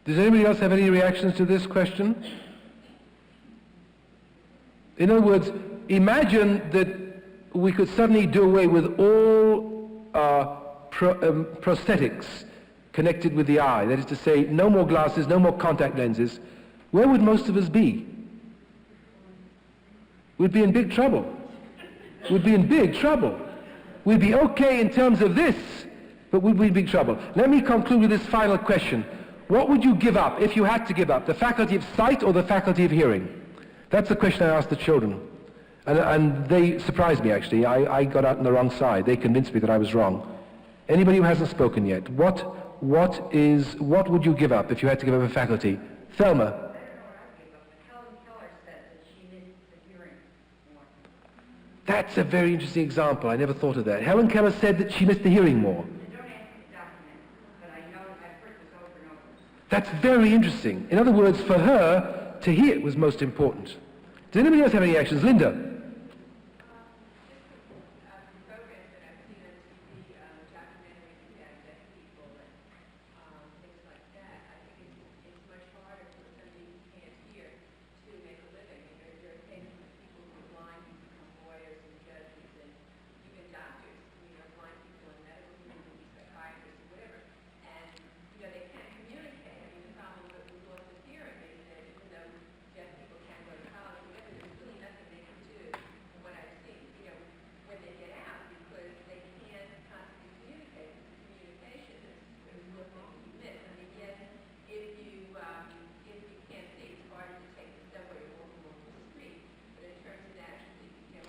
Does anybody else have any reactions to this question? In other words, imagine that we could suddenly do away with all prosthetics connected with the eye. That is to say, no more glasses, no more contact lenses. Where would most of us be? We'd be in big trouble. We'd be in big trouble. We'd be okay in terms of this, but we'd be in big trouble. Let me conclude with this final question. What would you give up if you had to give up, the faculty of sight or the faculty of hearing? That's the question I asked the children. And they surprised me, actually. I got out on the wrong side. They convinced me that I was wrong. Anybody who hasn't spoken yet, what would you give up if you had to give up a faculty? Thelma. That's a very interesting example. I never thought of that. Helen Keller said that she missed the hearing more. That's very interesting. In other words, for her, to hear was most important. Does anybody else have any reactions? Linda?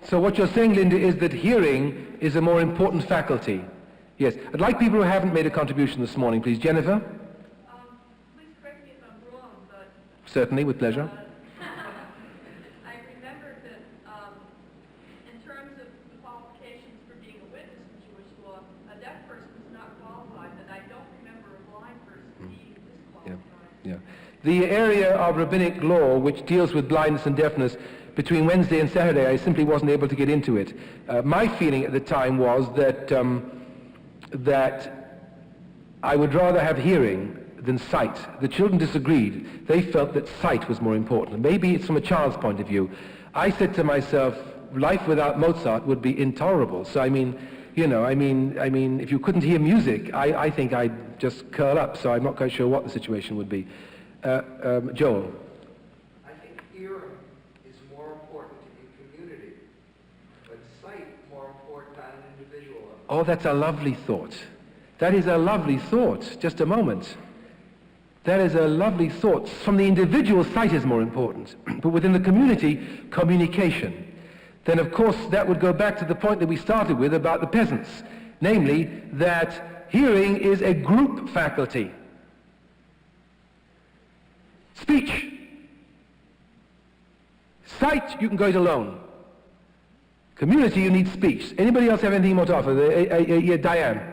So what you're saying, Linda, is that hearing is a more important faculty. Yes. I'd like people who haven't made a contribution this morning, please. Jennifer? Please correct me if I'm wrong, but... Certainly, with pleasure. I remember that in terms of the qualifications for being a witness in Jewish law, a deaf person is not qualified, and I don't remember a blind person being disqualified. Yeah. The area of rabbinic law which deals with blindness and deafness, between Wednesday and Saturday, I simply wasn't able to get into it. My feeling at the time was that I would rather have hearing than sight. The children disagreed. They felt that sight was more important. Maybe it's from a child's point of view. I said to myself, life without Mozart would be intolerable. So if you couldn't hear music, I think I'd just curl up. So I'm not quite sure what the situation would be. Joel. I think hearing is more important in community, but sight more important on an individual level. Oh, that's a lovely thought. That is a lovely thought. Just a moment. That is a lovely thought. From the individual, sight is more important. But within the community, communication. then of course that would go back to the point that we started with about the peasants, namely that hearing is a group faculty. Speech. Sight, you can go it alone. Community, you need speech. Anybody else have anything more to offer? Diane.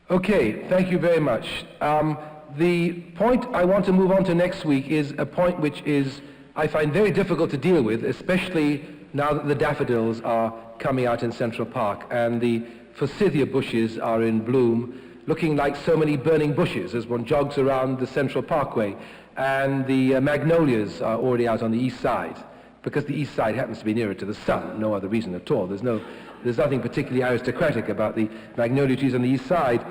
Okay, thank you very much. The point I want to move on to next week is a point which is, I find, very difficult to deal with, especially now that the daffodils are coming out in Central Park and the forsythia bushes are in bloom, looking like so many burning bushes as one jogs around the Central Parkway, and the magnolias are already out on the east side, because the east side happens to be nearer to the sun, no other reason at all. There's nothing particularly aristocratic about the magnolia trees on the east side.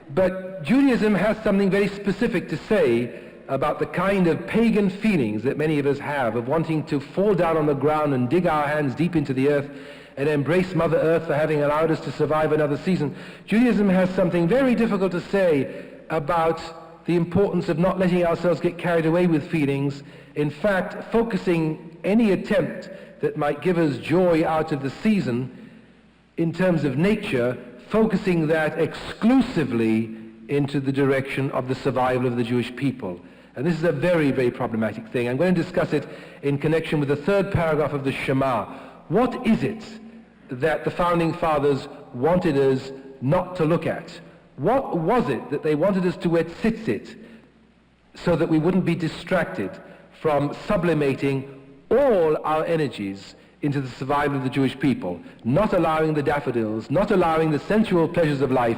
But Judaism has something very specific to say about the kind of pagan feelings that many of us have of wanting to fall down on the ground and dig our hands deep into the earth and embrace Mother Earth for having allowed us to survive another season. Judaism has something very difficult to say about the importance of not letting ourselves get carried away with feelings. In fact, focusing any attempt that might give us joy out of the season in terms of nature, focusing that exclusively into the direction of the survival of the Jewish people. And this is a very, very problematic thing. I'm going to discuss it in connection with the third paragraph of the Shema. What is it that the founding fathers wanted us not to look at? What was it that they wanted us to wear tzitzit so that we wouldn't be distracted from sublimating all our energies into the survival of the Jewish people, not allowing the daffodils, not allowing the sensual pleasures of life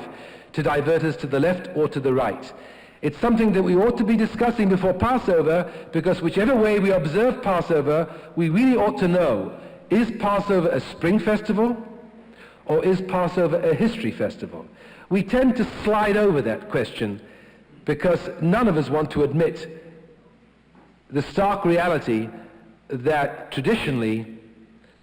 to divert us to the left or to the right? It's something that we ought to be discussing before Passover, because whichever way we observe Passover, we really ought to know, is Passover a spring festival or is Passover a history festival? We tend to slide over that question because none of us want to admit the stark reality that traditionally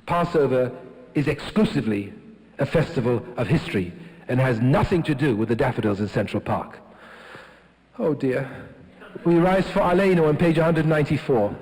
Passover is exclusively a festival of history and has nothing to do with the daffodils in Central Park. Oh dear. We rise for Aleinu on page 194.